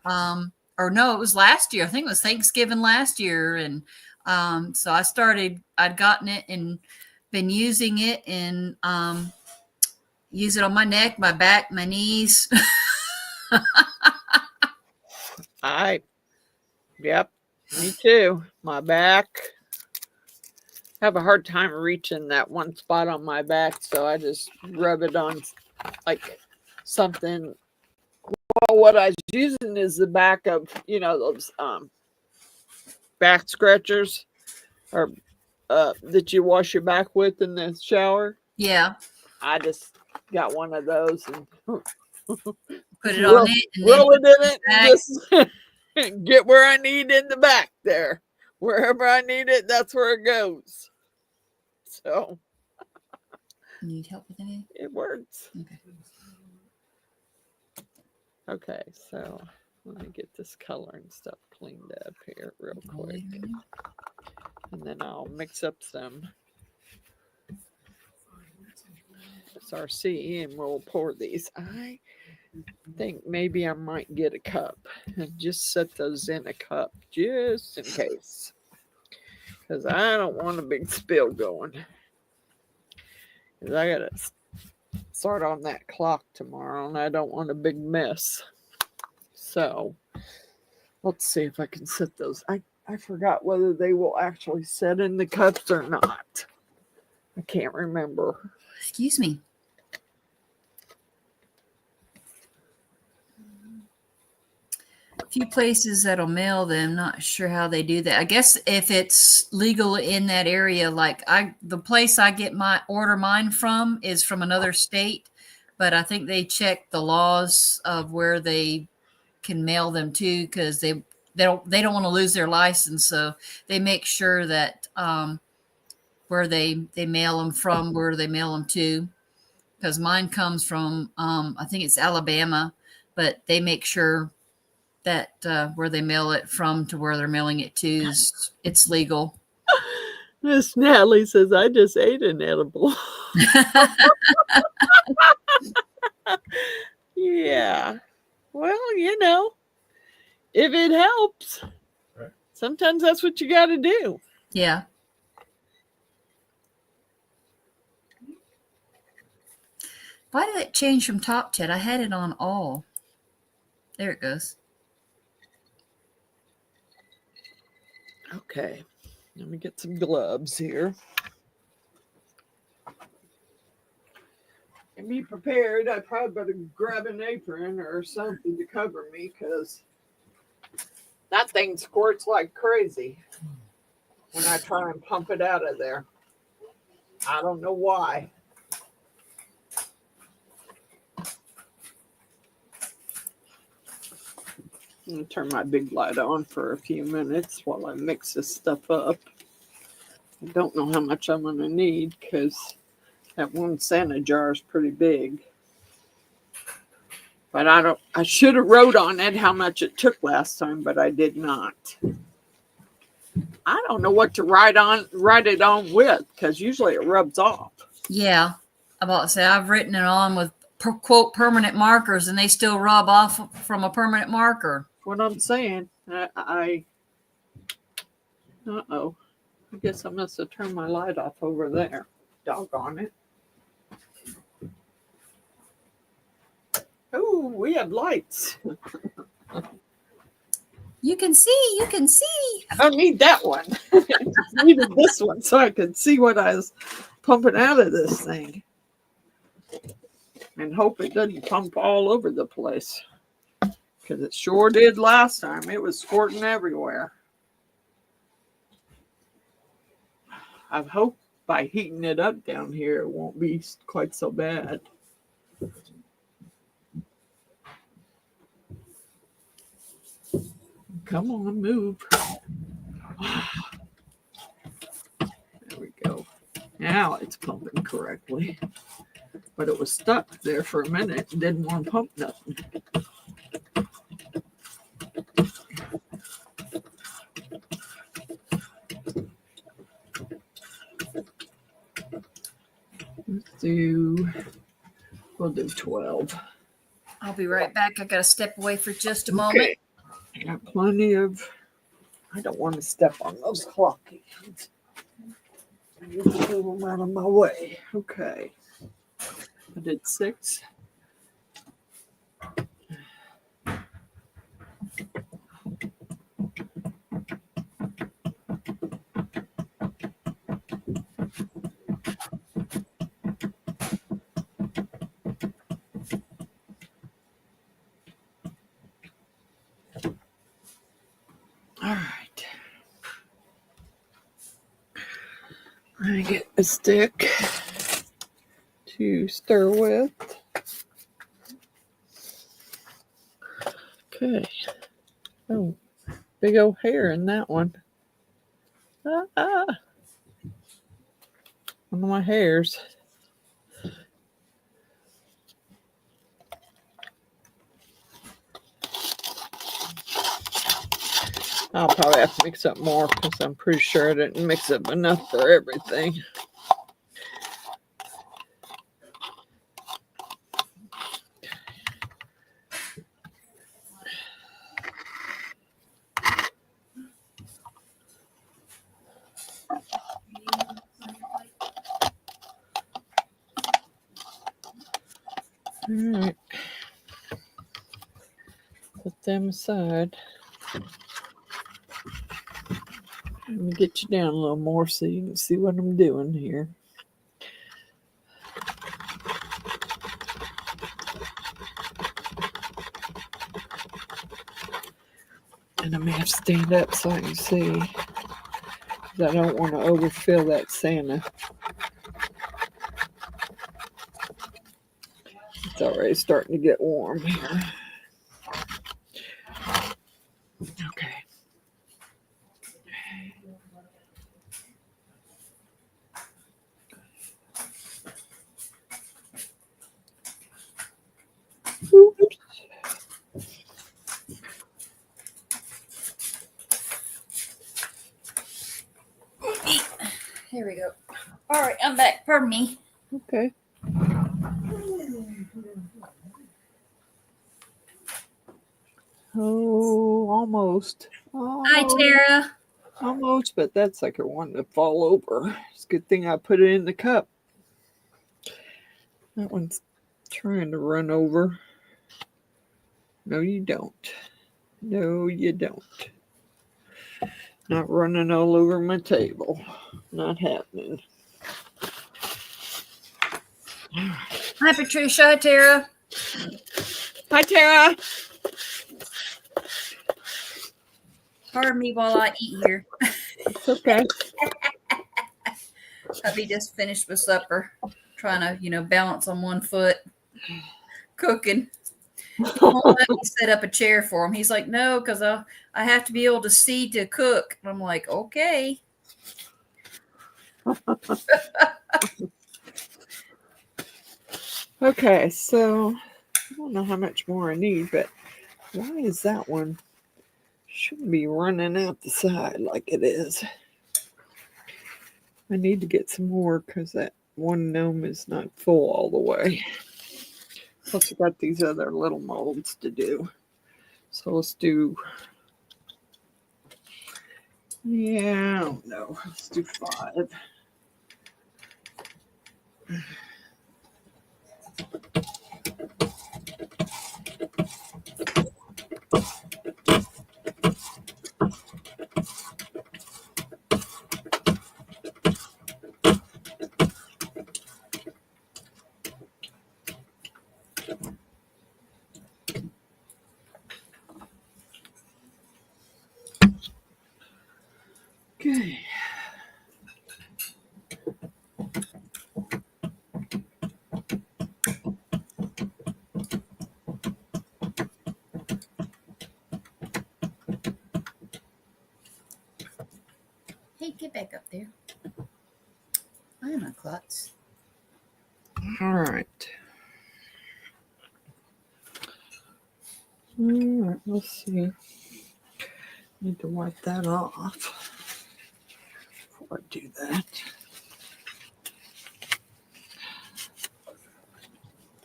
Or no, it was last year. I think it was Thanksgiving last year. And so I'd gotten it and been using it, and use it on my neck, my back, my knees. Yep, me too. My back. I have a hard time reaching that one spot on my back, so I just rub it on like something. Well, what I was using is the back of, those back scratchers or that you wash your back with in the shower. Yeah. I just got one of those and put it on it and roll it in it and just get where I need in the back there. Wherever I need it, that's where it goes. So need help with anything? It works. Okay. Okay, so let me get this coloring stuff cleaned up here real quick. And then I'll mix up some SRC and we'll pour these. I think maybe I might get a cup and just set those in a cup just in case. Because I don't want a big spill going. Because I got to start on that clock tomorrow and I don't want a big mess. So let's see if I can set those. I forgot whether they will actually set in the cups or not. I can't remember. Excuse me. A few places that'll mail them, not sure how they do that. I guess if it's legal in that area, like the place I get order mine from is from another state, but I think they check the laws of where they can mail them to, because they don't want to lose their license, so they make sure that where they mail them from, where they mail them to, because mine comes from I think it's Alabama, but they make sure that where they mail it from to where they're mailing it to it's legal. Miss Natalie says, I just ate an edible. Yeah. Well, if it helps, right. Sometimes that's what you got to do. Yeah. Why did it change from top chat? I had it on all. There it goes. Okay. Let me get some gloves here. And be prepared. I probably better grab an apron or something to cover me, because that thing squirts like crazy when I try and pump it out of there. I don't know why. I'm going to turn my big light on for a few minutes while I mix this stuff up. I don't know how much I'm going to need, because that one Santa jar is pretty big. But I should have wrote on it how much it took last time, but I did not. I don't know what to write it on with, because usually it rubs off. Yeah. I'm about to say I've written it on with quote permanent markers and they still rub off from a permanent marker. What I'm saying. Uh-oh. I guess I must have turned my light off over there. Doggone it. Oh, we have lights. You can see. I don't need that one. I needed this one so I could see what I was pumping out of this thing. And hope it doesn't pump all over the place. Because it sure did last time. It was squirting everywhere. I hope by heating it up down here, it won't be quite so bad. Come on, move. There we go. Now it's pumping correctly. But it was stuck there for a minute and didn't want to pump nothing. We'll do 12. I'll be right back. I got to step away for just a moment. Okay. I got plenty of, I don't want to step on those clock hands. I need to move them out of my way. Okay. I did 6. All right. I get a stick to stir with. Okay. Oh, big old hair in that one. One of my hairs. I'll probably have to mix up more because I'm pretty sure I didn't mix up enough for everything. All right. Put them aside. Let me get you down a little more so you can see what I'm doing here. And I may have to stand up so I can see. Because I don't want to overfill that Santa. It's already starting to get warm here. Okay. Oops. Here we go. All right, I'm back. Pardon me. Okay. Oh, almost. Hi, Tara. Almost, but that's like a one to fall over. It's a good thing I put it in the cup. That one's trying to run over. No, you don't. No, you don't. Not running all over my table. Not happening. Hi, Patricia. Hi, Tara. Hi, Tara. Pardon me while I eat here. It's okay. Hubby just finished with supper, trying to, balance on one foot, cooking. He won't let me set up a chair for him. He's like, no, because I have to be able to see to cook. And I'm like, okay. Okay, so don't know how much more I need, but why is that one? Shouldn't be running out the side like it is. I need to get some more because that one gnome is not full all the way. Plus I got these other little molds to do. So let's do, yeah, I don't know. Let's do 5. Okay. Hey, get back up there. I'm a klutz. All right. All right, let's see. Need to wipe that off before I do that.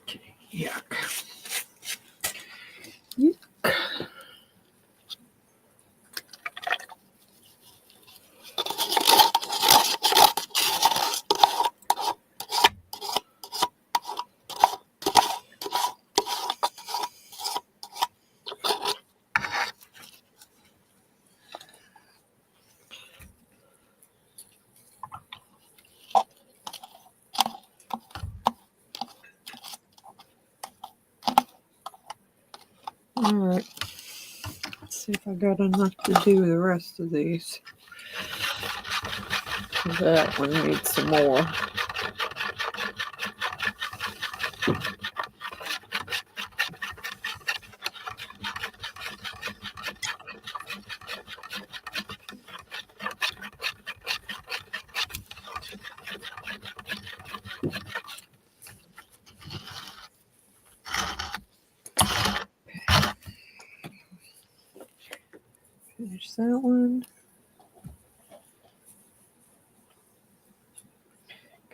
Okay, yuck. Yuck. All right. Let's see if I got enough to do the rest of these. That one needs some more. Finish that one.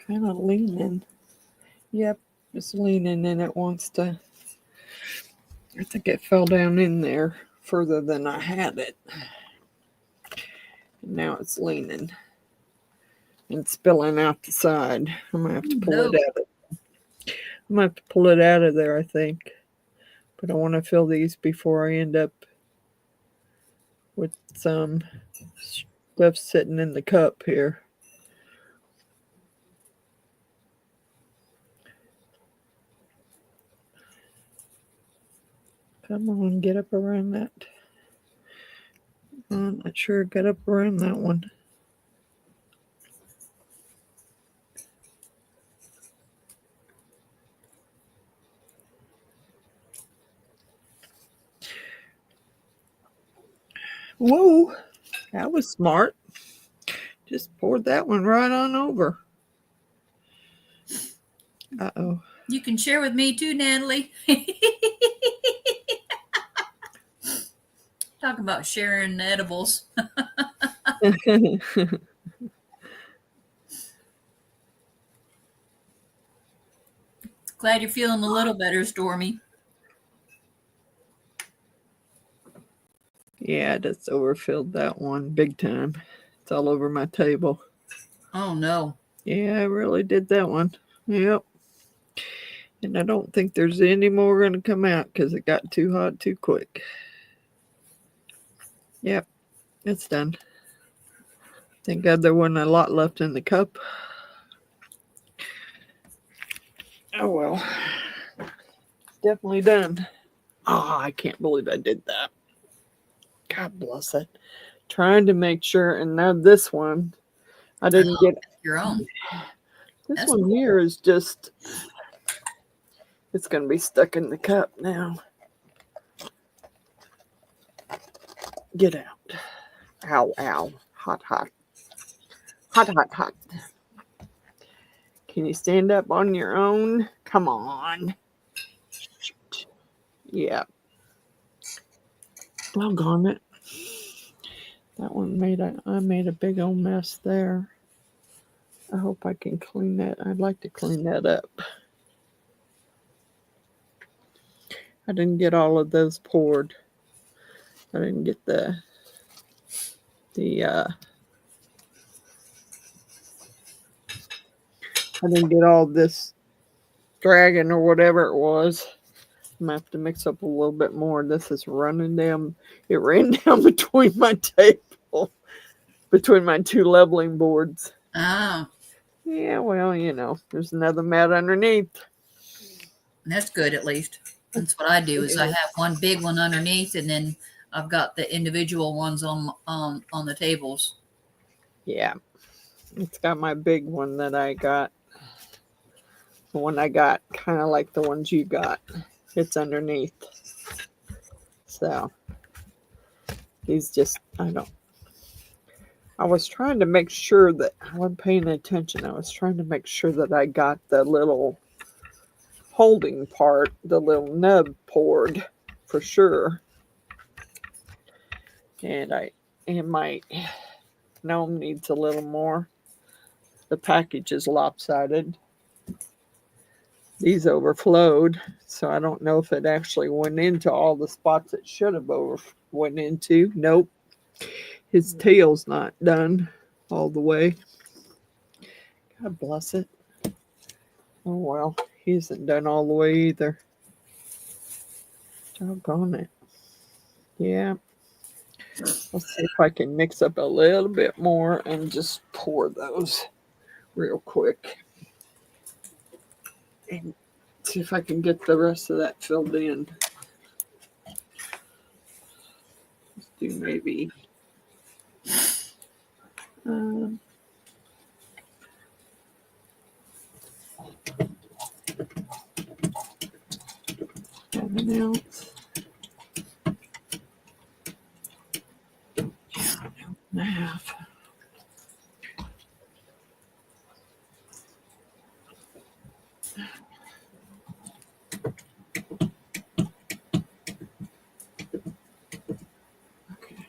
Kind of leaning. Yep, it's leaning and it wants to. I think it fell down in there further than I had it. And now it's leaning and spilling out the side. I'm gonna have to pull it out. I'm gonna have to pull it out of there, I think. But I want to fill these before I end up with some stuff sitting in the cup here. Come on, get up around that. I'm not sure, get up around that one. Whoa, that was smart. Just poured that one right on over. Uh-oh. You can share with me too, Natalie. Talk about sharing edibles. Glad you're feeling a little better, Stormy. Yeah, I just overfilled that one big time. It's all over my table. Oh, no. Yeah, I really did that one. Yep. And I don't think there's any more going to come out because it got too hot too quick. Yep, it's done. Thank God there wasn't a lot left in the cup. Oh well. Definitely done. Oh, I can't believe I did that. God bless it. Trying to make sure, and now this one, I didn't get your own. This That's one cool. here is just, it's going to be stuck in the cup now. Get out. Ow, ow. Hot, hot. Hot, hot, hot. Can you stand up on your own? Come on. Shoot. Yeah. Doggone it. That one I made a big old mess there. I hope I can clean that. I'd like to clean that up. I didn't get all of those poured. I didn't get the I didn't get all this dragon or whatever it was. I'm gonna have to mix up a little bit more. This is running down. It ran down between my table, between my two leveling boards. Oh, Yeah, well, you know, there's another mat underneath. that's good at least. That's what I do. Is I have one big one underneath, and then I've got the individual ones on the tables. Yeah, it's got my big one that I got. The one I got, kind of like the ones you got. It's underneath. So he's just, I was trying to make sure that I wasn't paying attention. I was trying to make sure that I got the little holding part, the little nub poured for sure. And my gnome needs a little more. The package is lopsided. These overflowed, so I don't know if it actually went into all the spots it should have went into. Nope. His tail's not done all the way. God bless it. Oh well, he isn't done all the way either. Doggone it. Yeah. Let's see if I can mix up a little bit more and just pour those real quick. And see if I can get the rest of that filled in. Let's do maybe an ounce. And a half. Okay,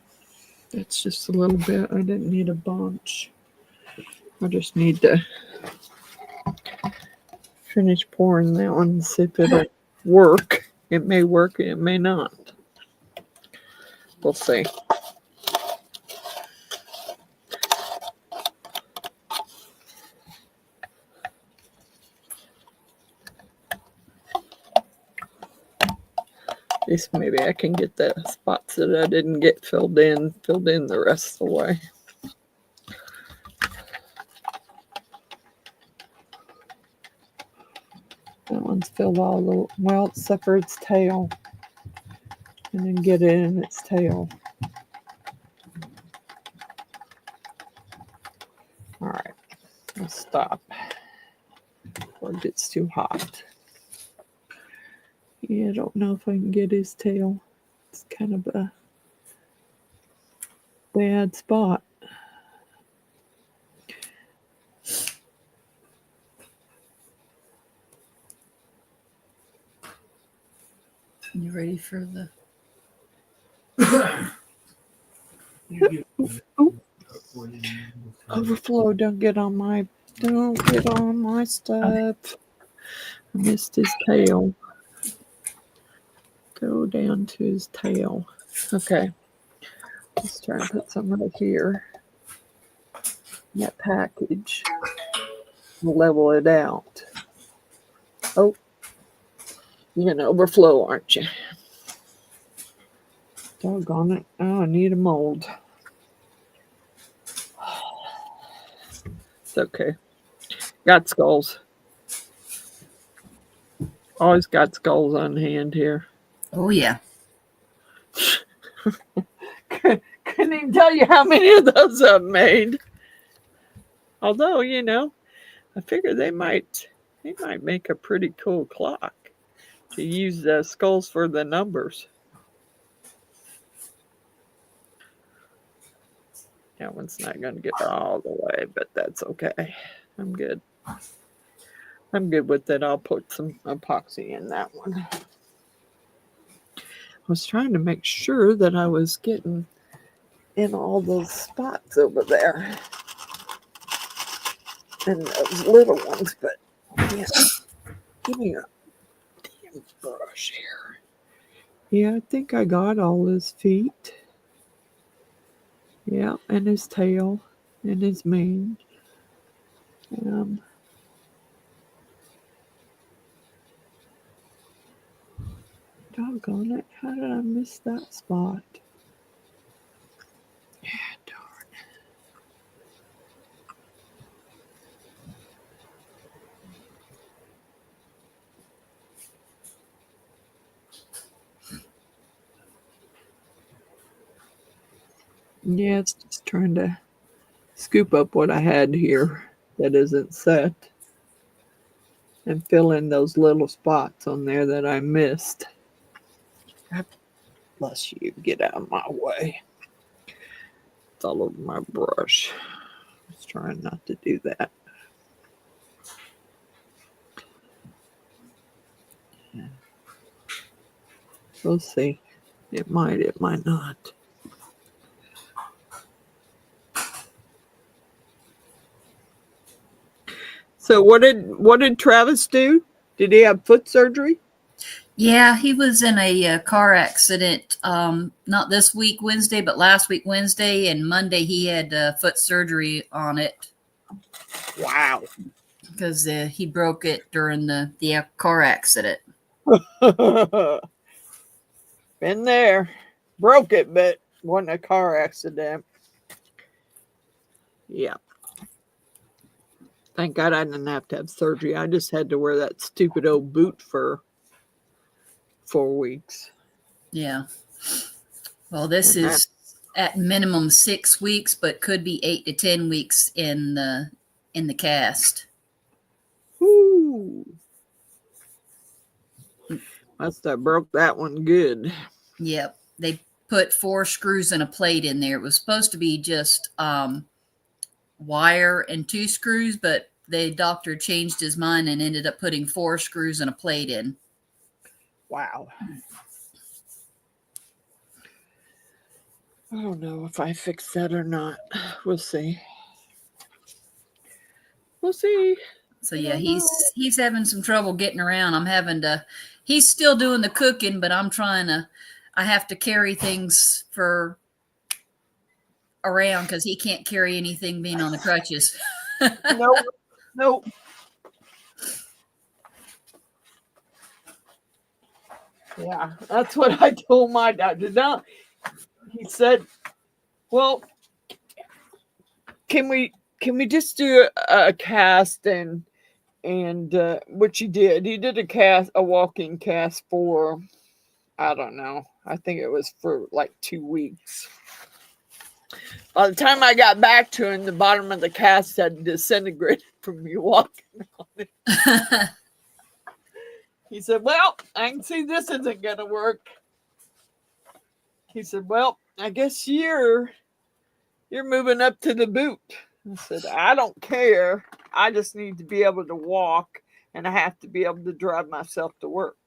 that's just a little bit. I didn't need a bunch. I just need to finish pouring that one and see if it'll work. It may work, it may not. We'll see. At least maybe I can get the spots that I didn't get filled in the rest of the way. That one's filled all the well, except for its tail. And then get it in its tail. All right, I'll stop before it gets too hot. Yeah, I don't know if I can get his tail. It's kind of a bad spot. You ready for the? Overflow! Don't get on my stuff. I missed his tail. Go down to his tail. Okay. Let's try and put some right here. That package. We'll level it out. Oh, you're going to overflow, aren't you? Doggone it. Oh, I need a mold. It's okay. Got skulls. Always got skulls on hand here. Oh yeah. Couldn't even tell you how many of those I've made. Although, you know, I figure they might make a pretty cool clock to use the skulls for the numbers. That one's not going to get all the way, but that's okay. I'm good. I'm good with it. I'll put some epoxy in that one. was trying to make sure that I was getting in all those spots over there and those little ones, but yeah, give me a damn brush here. Yeah, I think I got all his feet. Yeah, and his tail and his mane. Doggone it, how did I miss that spot? Yeah, darn. Yeah, it's just trying to scoop up what I had here that isn't set and fill in those little spots on there that I missed. Bless you, get out of my way. It's all over my brush. I was trying not to do that. Yeah. We'll see. It might not. So what did Travis do? Did he have foot surgery? Yeah, he was in a car accident, not this week Wednesday, but last week Wednesday, and Monday he had foot surgery on it. Wow. Because he broke it during the car accident. Been there. Broke it, but wasn't a car accident. Yeah. Thank God I didn't have to have surgery. I just had to wear that stupid old boot for 4 weeks. Yeah. Well, this is at minimum 6 weeks, but could be 8 to 10 weeks in the cast. Woo. Must have broke that one good. Yep. They put 4 screws and a plate in there. It was supposed to be just wire and 2 screws, but the doctor changed his mind and ended up putting 4 screws and a plate in. Wow. I don't know if I fix that or not. We'll see. We'll see. So yeah, he's having some trouble getting around. I'm having to. He's still doing the cooking, but I have to carry things for around because he can't carry anything being on the crutches. Nope. Yeah, that's what I told my doctor. Now, he said, "Well, can we just do a cast and which he did. He did a walking cast for, I don't know. I think it was for like 2 weeks. By the time I got back to him, the bottom of the cast had disintegrated from me walking on it. He said, "Well, I can see this isn't going to work." He said, "Well, I guess you're moving up to the boot." I said, "I don't care. I just need to be able to walk, and I have to be able to drive myself to work."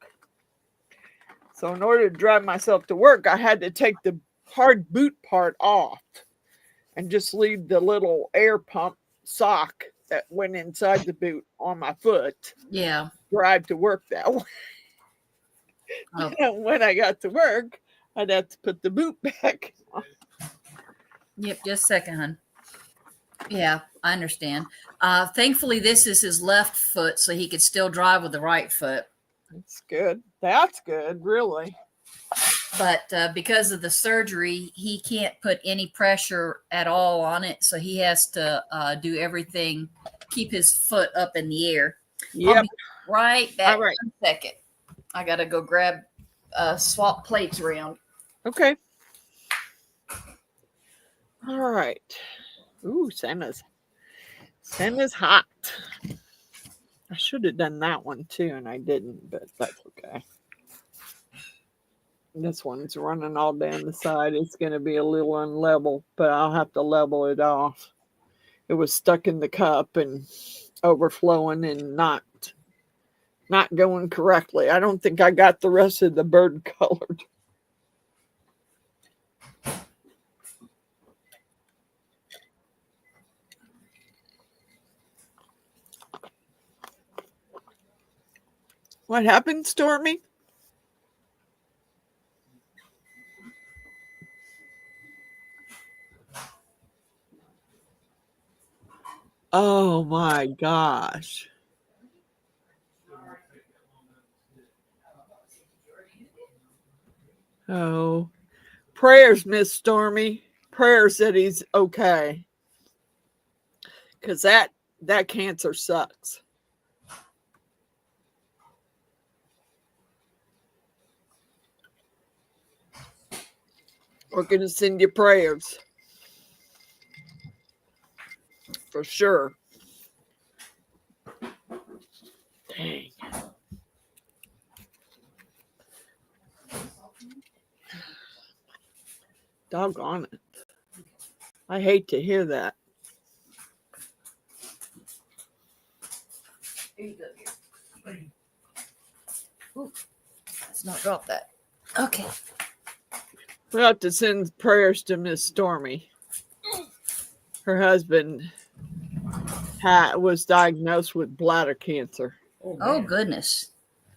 So in order to drive myself to work, I had to take the hard boot part off and just leave the little air pump sock that went inside the boot on my foot. Yeah. Drive to work that way. Oh. And when I got to work, I'd have to put the boot back on. Yep, just a second, hon. Yeah, I understand. Thankfully, this is his left foot, so he could still drive with the right foot. That's good. That's good, really. But because of the surgery, he can't put any pressure at all on it, so he has to do everything, keep his foot up in the air. Yep. I'll be right back. All right. 1 second. I got to go grab swap plates around. Okay. All right. Ooh, Santa's hot. I should have done that one too, and I didn't, but that's okay. This one's running all down the side. It's going to be a little unlevel, but I'll have to level it off. It was stuck in the cup and overflowing and not going correctly. I don't think I got the rest of the bird colored. What happened, Stormy? Oh my gosh. Oh, prayers, Miss Stormy. Prayers that he's okay. Because that cancer sucks. We're going to send you prayers. For sure. Dang. Doggone it. I hate to hear that. Ooh, let's not drop that. Okay. We have to send prayers to Miss Stormy. Her husband was diagnosed with bladder cancer. Oh, goodness.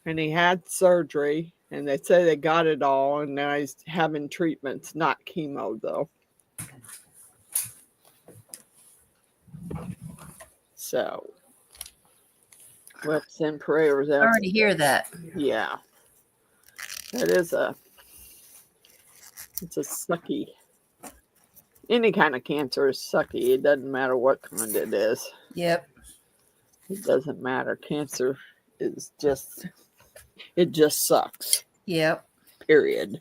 And he had surgery, and they say they got it all, and now he's having treatments, not chemo, though. So, we'll send prayers out. I already hear that. Yeah. It's a sucky. Any kind of cancer is sucky. It doesn't matter what kind it is. Yep. It doesn't matter. Cancer is just, it just sucks. Yep. Period.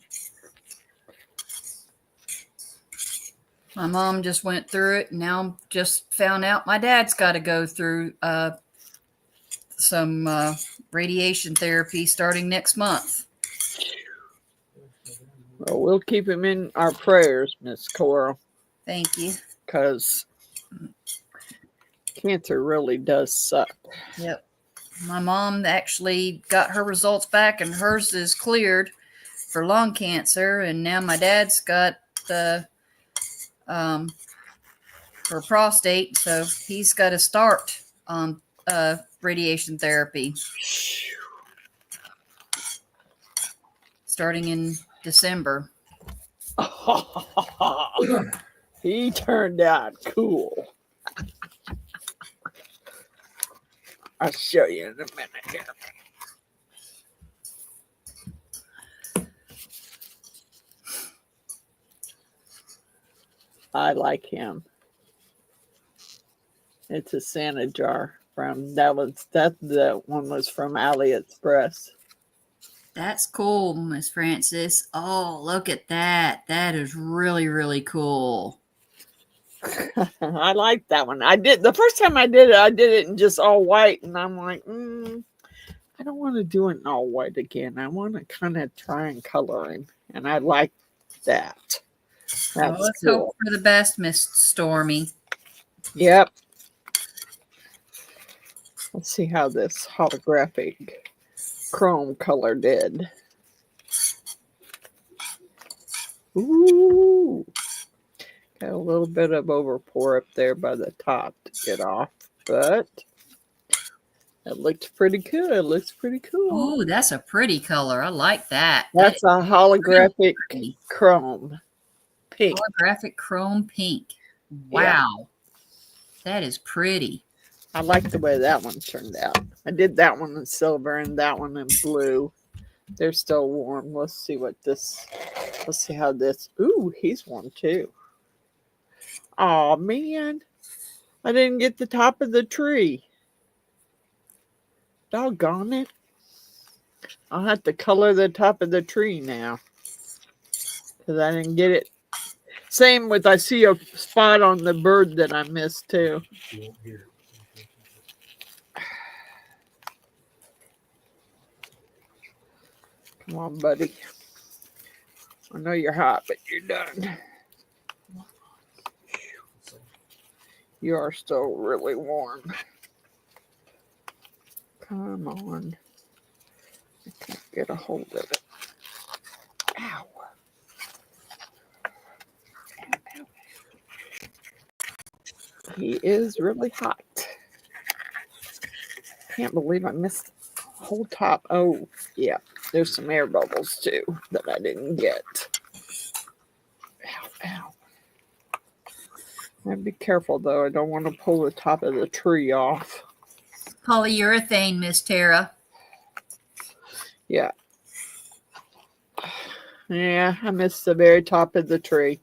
My mom just went through it, and now just found out my dad's got to go through some radiation therapy starting next month. Well, we'll keep him in our prayers, Miss Coral. Thank you. Because cancer really does suck. Yep. My mom actually got her results back, and hers is cleared for lung cancer, and now my dad's got the for prostate, so he's got to start on radiation therapy starting in December. He turned out cool. I'll show you in a minute here. I like him. It's a Santa jar from that one was from AliExpress. That's cool, Miss Frances. Oh, look at that. That is really, really cool. I like that one. I did the first time I did it in just all white, and I'm like, I don't want to do it in all white again. I want to kind of try and coloring, and I like that. That's Let's cool. hope for the best, Miss Stormy. Yep. Let's see how this holographic chrome color did. Ooh. Got a little bit of overpour up there by the top to get off, but it looks pretty good. It looks pretty cool. Oh, that's a pretty color. I like that. That's a holographic chrome pink. Holographic chrome pink. Wow. Yeah. That is pretty. I like the way that one turned out. I did that one in silver and that one in blue. They're still warm. Let's see how this. Ooh, he's warm too. Oh man, I didn't get the top of the tree. Doggone it. I'll have to color the top of the tree now because I didn't get it. Same with, I see a spot on the bird that I missed too. Come on, buddy. I know you're hot, but you're done. You are still really warm. Come on. I can't get a hold of it. Ow. He is really hot. Can't believe I missed it. whole top. Oh, yeah. There's some air bubbles too that I didn't get. Ow, ow. I'd be careful though. I don't want to pull the top of the tree off. Polyurethane, Miss Tara. Yeah. Yeah, I missed the very top of the tree.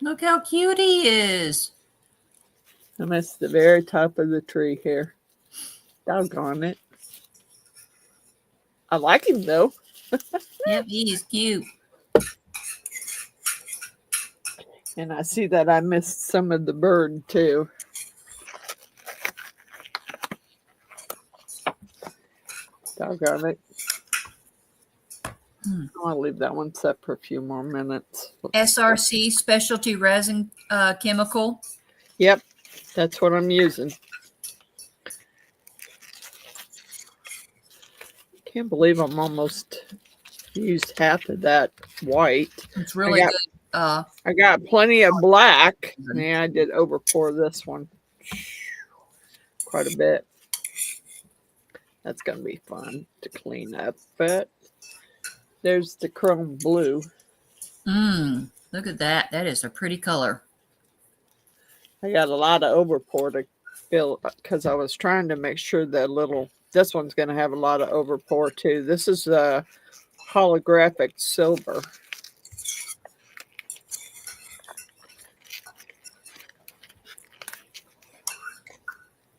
Look how cute he is. I missed the very top of the tree here. Doggone it. I like him though. Yep, he is cute. And I see that I missed some of the bird too. Doggone it. I'll leave that one set for a few more minutes. SRC Specialty Resin Chemical. Yep, that's what I'm using. Can't believe I'm almost used half of that white. It's really good. I got plenty of black. Yeah, I did over pour this one quite a bit. That's going to be fun to clean up. But there's the chrome blue. Look at that. That is a pretty color. I got a lot of over pour to fill because I was trying to make sure that this one's going to have a lot of over pour too. This is a holographic silver.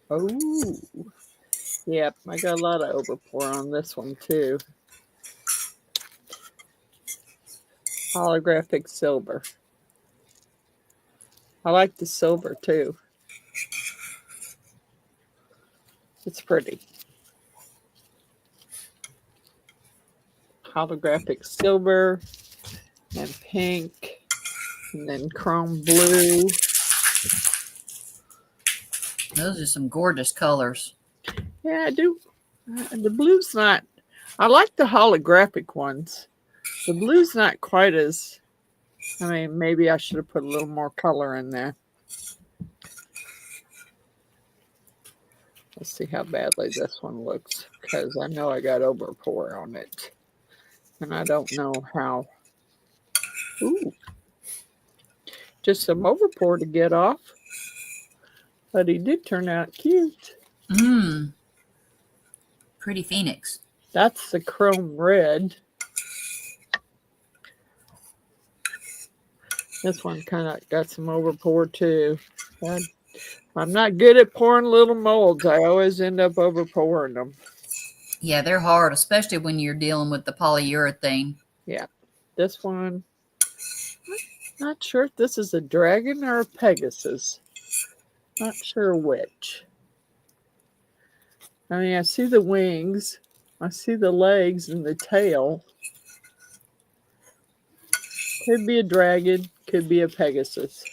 Oh, yep. I got a lot of over pour on this one too. Holographic silver. I like the silver too. It's pretty. Holographic silver and pink and then chrome blue. Those are some gorgeous colors. Yeah, I do. The blue's not, I like the holographic ones. The blue's not quite as, I mean, maybe I should have put a little more color in there. Let's see how badly this one looks, because I know I got over pour on it. And I don't know how. Ooh. Just some over pour to get off. But he did turn out cute. Pretty Phoenix. That's the chrome red. This one kind of got some over pour too. I'm not good at pouring little molds. I always end up over pouring them. Yeah, they're hard, especially when you're dealing with the polyurethane. Yeah. This one, not sure if this is a dragon or a Pegasus. Not sure which. I mean, I see the wings. I see the legs and the tail. Could be a dragon. Could be a Pegasus.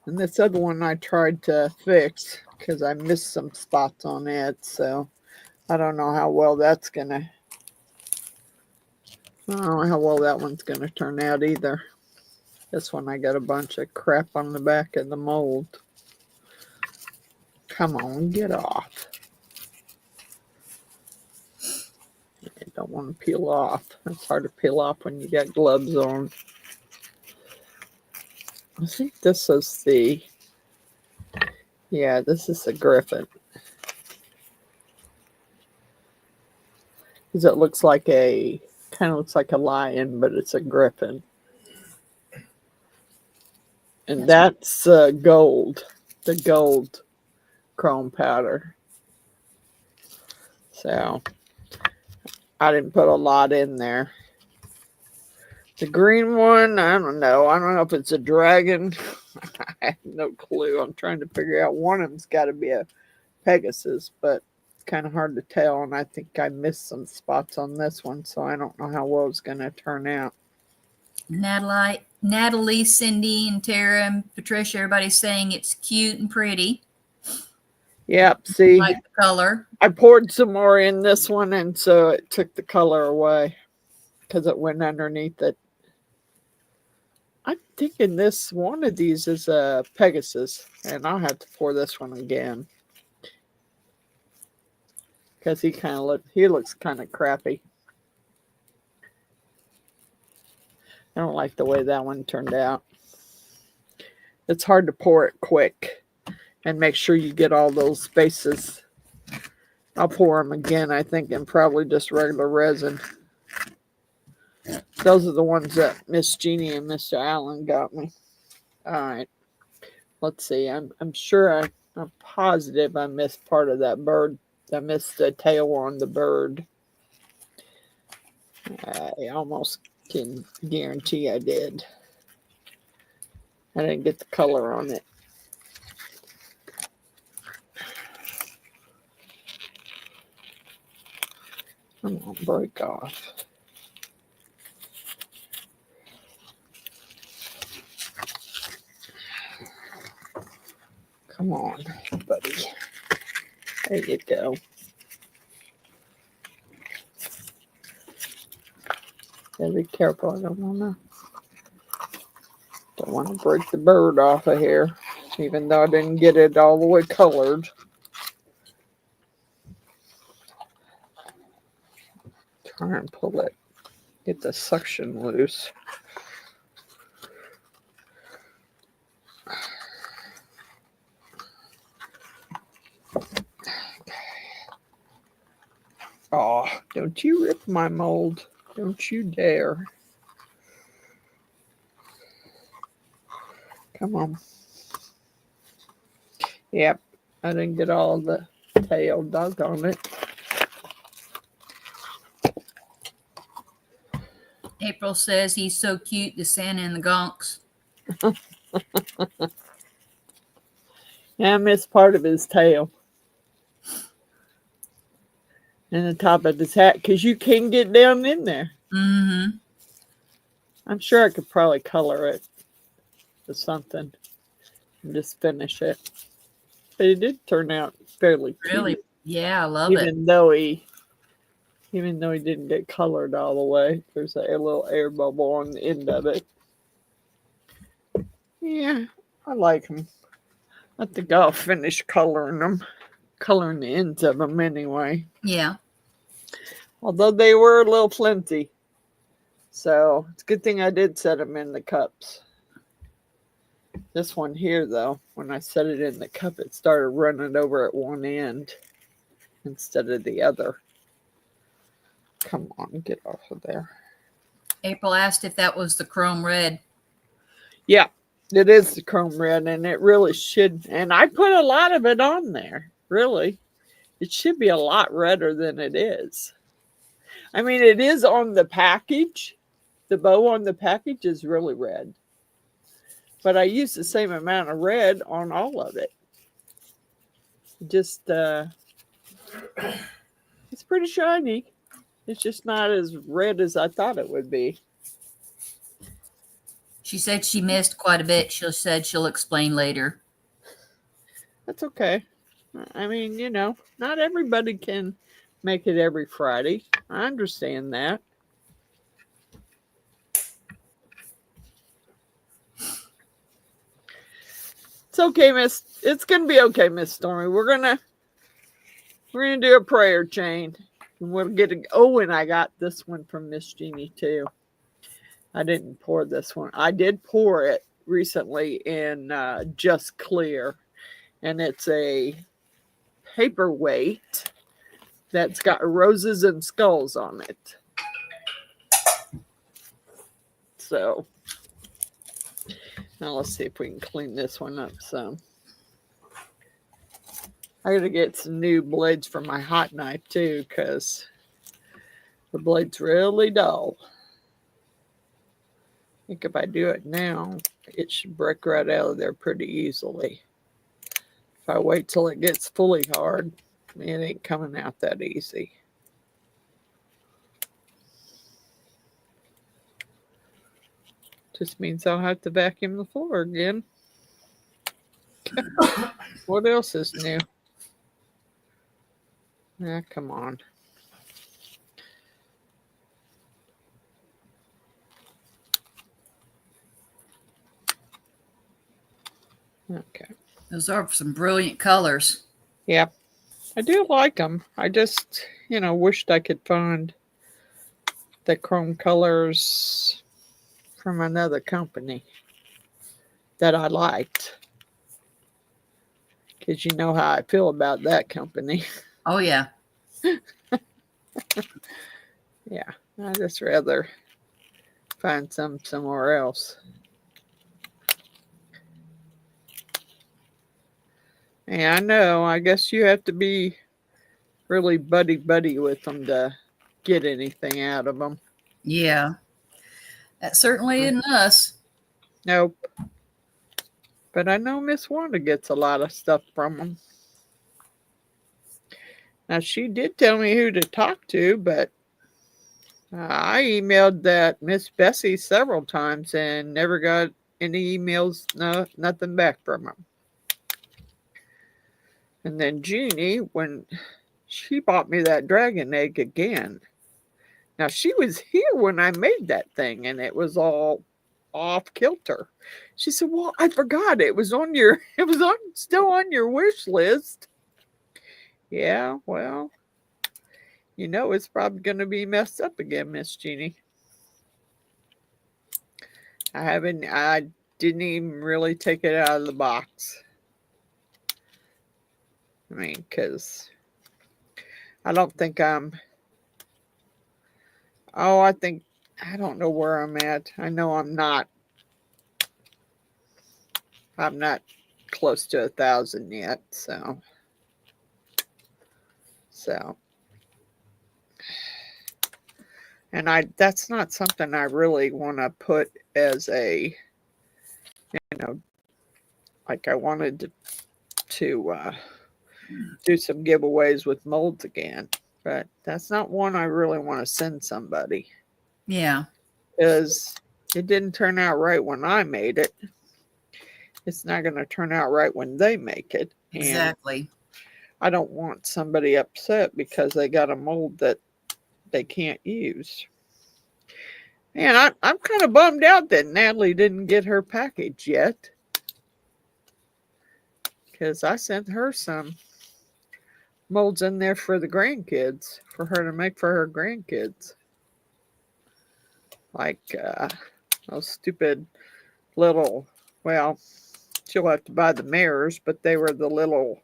And this other one I tried to fix because I missed some spots on it. So I don't know how well that's going to. I don't know how well that one's going to turn out either. This one I got a bunch of crap on the back of the mold. Come on, get off. I don't want to peel off. It's hard to peel off when you got gloves on. I think this is yeah, this is the griffin. Because it looks like kind of looks like a lion, but it's a griffin. And that's gold, the gold chrome powder. So I didn't put a lot in there. The green one, I don't know. I don't know if it's a dragon. I have no clue. I'm trying to figure out. One of them's got to be a Pegasus, but it's kind of hard to tell. And I think I missed some spots on this one, so I don't know how well it's going to turn out. Natalie, Cindy, and Tara, and Patricia, everybody's saying it's cute and pretty. Yep, see, like the color. I poured some more in this one, and so it took the color away because it went underneath it. I'm thinking this one of these is a Pegasus, and I'll have to pour this one again. because he looks kind of crappy. I don't like the way that one turned out. It's hard to pour it quick and make sure you get all those spaces. I'll pour them again, I think, in probably just regular resin. Those are the ones that Miss Jeannie and Mr. Allen got me. All right. Let's see. I'm positive I missed part of that bird. I missed the tail on the bird. I almost can guarantee I did. I didn't get the color on it. Come on, break off. Come on, buddy. There you go. Gotta be careful. I don't want to break the bird off of here, even though I didn't get it all the way colored. Try and pull it. Get the suction loose. Oh, don't you rip my mold. Don't you dare. Come on. Yep, I didn't get all the tail dug on it. April says he's so cute, the Santa and the Gonks. Yeah, I missed part of his tail. And the top of his hat, because you can get down in there. Mm-hmm. I'm sure I could probably color it or something and just finish it. But it did turn out fairly Really? cute. Yeah, I love Even it. though he didn't get colored all the way. There's a little air bubble on the end of it. Yeah, I like them. I think I'll finish coloring them. Coloring the ends of them anyway. Yeah. Although they were a little plenty. So it's a good thing I did set them in the cups. This one here, though, when I set it in the cup, it started running over at one end instead of the other. Come on, get off of there. April asked if that was the chrome red. Yeah, it is the chrome red, and it really should. And I put a lot of it on there, really. It should be a lot redder than it is. I mean, it is on the package. The bow on the package is really red. But I used the same amount of red on all of it. Just, it's pretty shiny. It's just not as red as I thought it would be. She said she missed quite a bit. She said she'll explain later. That's okay. I mean, not everybody can make it every Friday. I understand that. It's okay, Miss. It's gonna be okay, Miss Stormy. We're gonna do a prayer chain. And we'll get a. Oh, and I got this one from Miss Jeannie too. I didn't pour this one. I did pour it recently in Just Clear, and it's a paperweight that's got roses and skulls on it. So now let's see if we can clean this one up some. I gotta get some new blades for my hot knife too, because the blade's really dull. I think if I do it now, it should break right out of there pretty easily. If I wait till it gets fully hard, it ain't coming out that easy. Just means I'll have to vacuum the floor again. What else is new? Ah, come on. Okay. Those are some brilliant colors. Yep. I do like them. I just, wished I could find the chrome colors from another company that I liked. Because you know how I feel about that company. Oh, yeah. Yeah, I just rather find some somewhere else. Yeah, I know. I guess you have to be really buddy with them to get anything out of them. Yeah. That certainly isn't us. Nope. But I know Miss Wanda gets a lot of stuff from them. Now, she did tell me who to talk to, but I emailed that Miss Bessie several times and never got any emails, nothing back from them. And then Jeannie, when she bought me that dragon egg again. Now, she was here when I made that thing, and it was all off kilter. She said, well, I forgot it was still on your wish list. Yeah, well, it's probably going to be messed up again, Miss Jeannie. I didn't even really take it out of the box. I mean, because I don't think I don't know where I'm at. I know I'm not close to 1,000 yet, so and that's not something I really want to put as a, like I wanted to do some giveaways with molds again, but that's not one I really want to send somebody. Yeah. Because it didn't turn out right when I made it. It's not going to turn out right when they make it. Exactly. And I don't want somebody upset because they got a mold that they can't use. And I'm kind of bummed out that Natalie didn't get her package yet. Because I sent her some molds in there for the grandkids, for her to make for her grandkids. Like those stupid little, well, she'll have to buy the mirrors, but they were the little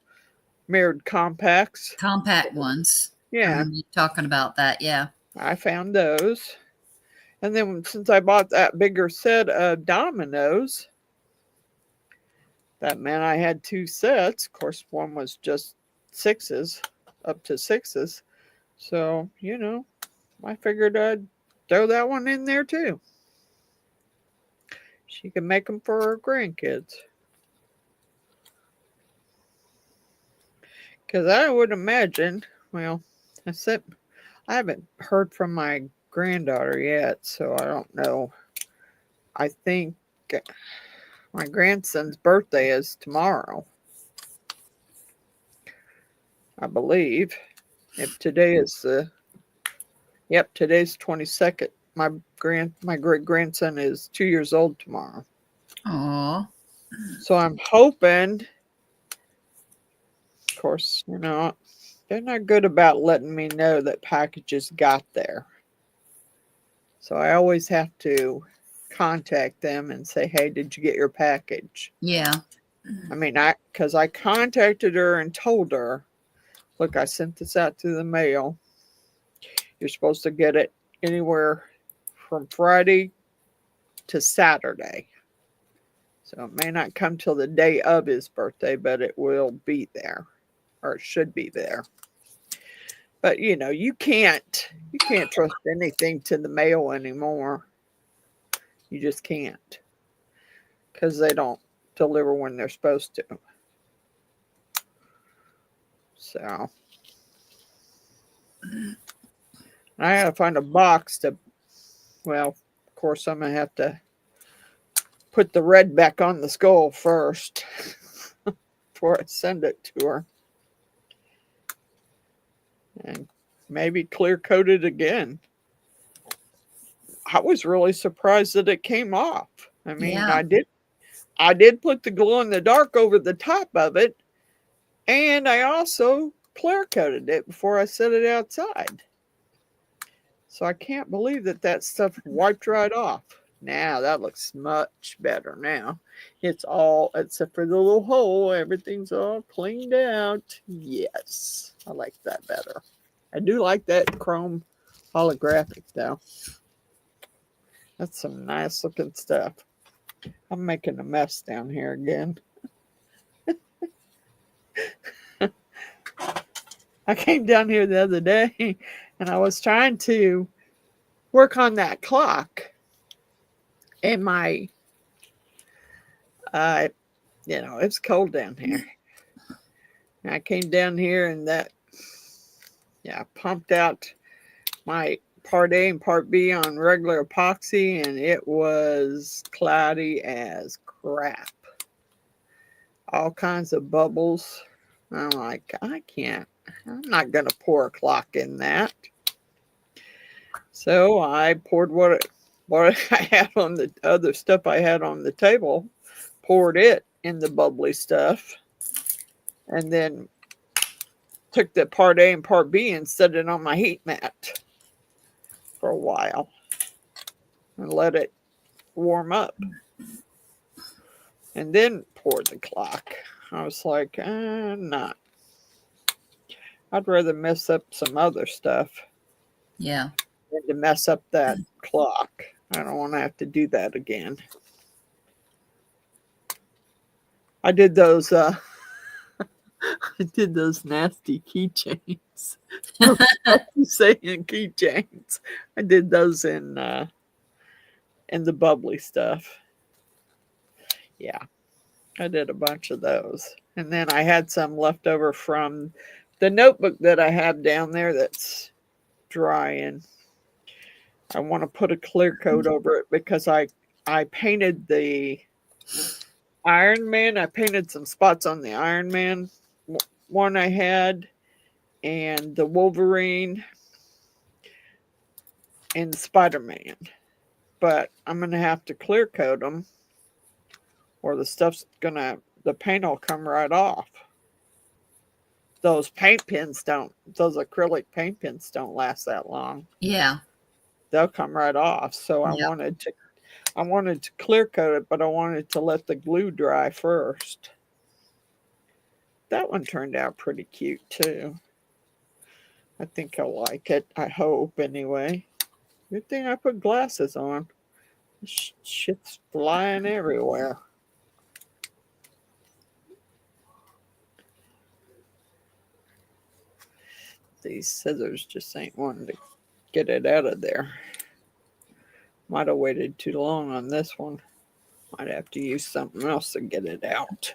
mirrored compacts. Compact ones. Yeah. Talking about that, yeah. I found those. And then since I bought that bigger set of dominoes, that meant I had 2 sets. Of course, one was just 6s, up to 6s. So, I figured I'd throw that one in there too. She can make them for her grandkids. Because I would imagine, well, I haven't heard from my granddaughter yet, so I don't know. I think my grandson's birthday is tomorrow, I believe. If today is today's 22nd. My great grandson is 2 years old tomorrow. Aww. So I'm hoping, of course, they're not good about letting me know that packages got there. So I always have to contact them and say, hey, did you get your package? Yeah. I mean, because I contacted her and told her, look, I sent this out to the mail. You're supposed to get it anywhere from Friday to Saturday. So it may not come till the day of his birthday, but it will be there, or it should be there. But you can't trust anything to the mail anymore. You just can't, because they don't deliver when they're supposed to. So I gotta find a box to, well, of course I'm gonna have to put the red back on the skull first before I send it to her. And maybe clear coat it again. I was really surprised that it came off. I mean, Yeah. I did put the glow in the dark over the top of it, and I also clear coated it before I set it outside. So I can't believe that stuff wiped right off. Now that looks much better now. It's all, except for the little hole, everything's all cleaned out. Yes, I like that better. I do like that chrome holographic though. That's some nice looking stuff. I'm making a mess down here again. I came down here the other day and I was trying to work on that clock. And my, it's cold down here. And I came down here and pumped out my part A and part B on regular epoxy, and it was cloudy as crap. All kinds of bubbles. I'm like, I'm not going to pour a clock in that. So I poured what I had on the other stuff I had on the table, poured it in the bubbly stuff, and then took the part A and part B and set it on my heat mat for a while and let it warm up. And then poured the clock. I was like, not. I'd rather mess up some other stuff. Yeah. Than to mess up that clock. I don't want to have to do that again. I did those nasty keychains. Saying keychains. I did those in the bubbly stuff. Yeah. I did a bunch of those. And then I had some left over from the notebook that I have down there that's drying. I want to put a clear coat over it because I painted the Iron Man. I painted some spots on the Iron Man one I had, and the Wolverine and Spider-Man. But I'm going to have to clear coat them or the paint will come right off. Those acrylic paint pens don't last that long. Yeah. They'll come right off. So I wanted to clear coat it, but I wanted to let the glue dry first. That one turned out pretty cute too. I think I'll like it. I hope anyway. Good thing I put glasses on. Shit's flying everywhere. These scissors just ain't wanting to get it out of there. Might have waited too long on this one. Might have to use something else to get it out.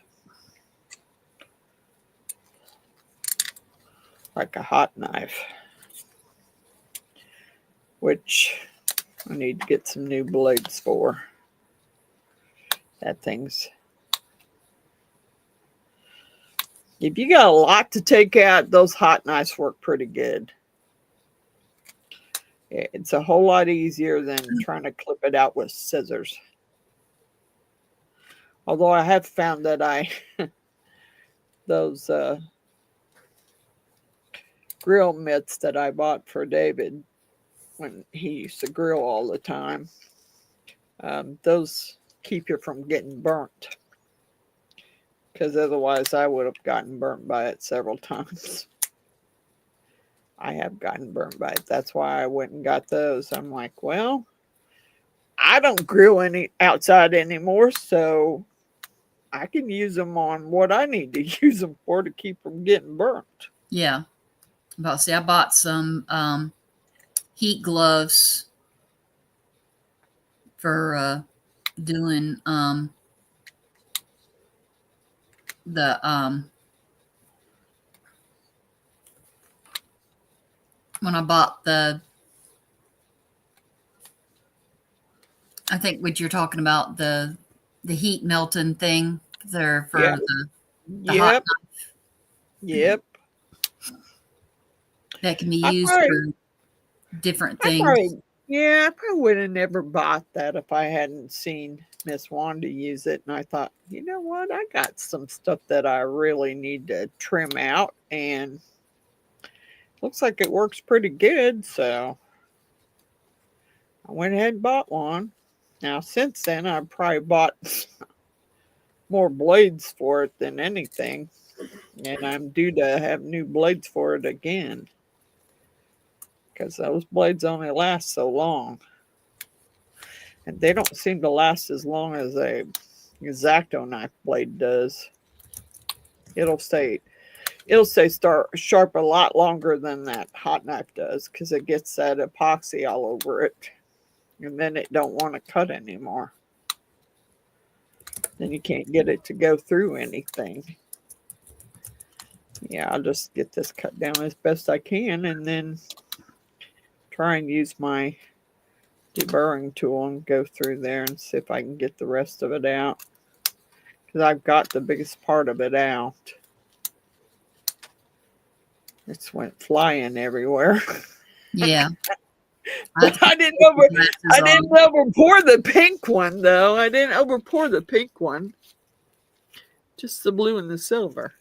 Like a hot knife. Which I need to get some new blades for. That thing's... If you got a lot to take out, those hot knives work pretty good. It's a whole lot easier than trying to clip it out with scissors. Although I have found that those grill mitts that I bought for David when he used to grill all the time, those keep you from getting burnt. Because otherwise I would have gotten burnt by it several times. I have gotten burnt by it. That's why I went and got those. I'm like, well, I don't grill any outside anymore, so I can use them on what I need to use them for to keep from getting burnt. Yeah. I bought some heat gloves for doing when I bought I think what you're talking about, the heat melting thing there for the hot knife. Yep. That can be used for different things. I probably would have never bought that if I hadn't seen Miss Wanda use it. And I thought, you know what? I got some stuff that I really need to trim out. And looks like it works pretty good, so I went ahead and bought one. Now, since then, I've probably bought more blades for it than anything, and I'm due to have new blades for it again because those blades only last so long, and they don't seem to last as long as a X-Acto knife blade does. It'll stay sharp a lot longer than that hot knife does because it gets that epoxy all over it, and then it don't want to cut anymore. Then you can't get it to go through anything. Yeah, I'll just get this cut down as best I can and then try and use my deburring tool and go through there and see if I can get the rest of it out. Because I've got the biggest part of it out. It went flying everywhere. Yeah. I didn't over pour the pink one though. I didn't over pour the pink one. Just the blue and the silver.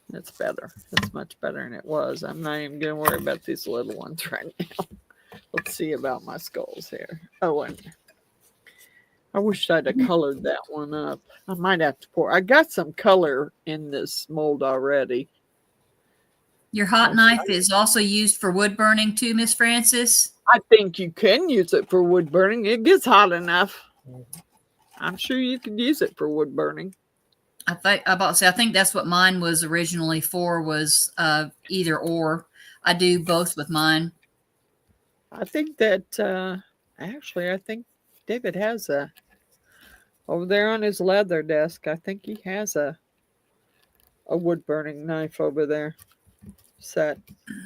That's better. That's much better than it was. I'm not even gonna worry about these little ones right now. Let's see about my skulls here. Oh, and I wish I'd have colored that one up. I might have to pour. I got some color in this mold already. Your hot knife is also used for wood burning too, Miss Frances? I think you can use it for wood burning. It gets hot enough. I'm sure you could use it for wood burning. I think that's what mine was originally for, was either or. I do both with mine. I think that actually, I think David has over there on his leather desk. I think he has a wood burning knife over there set,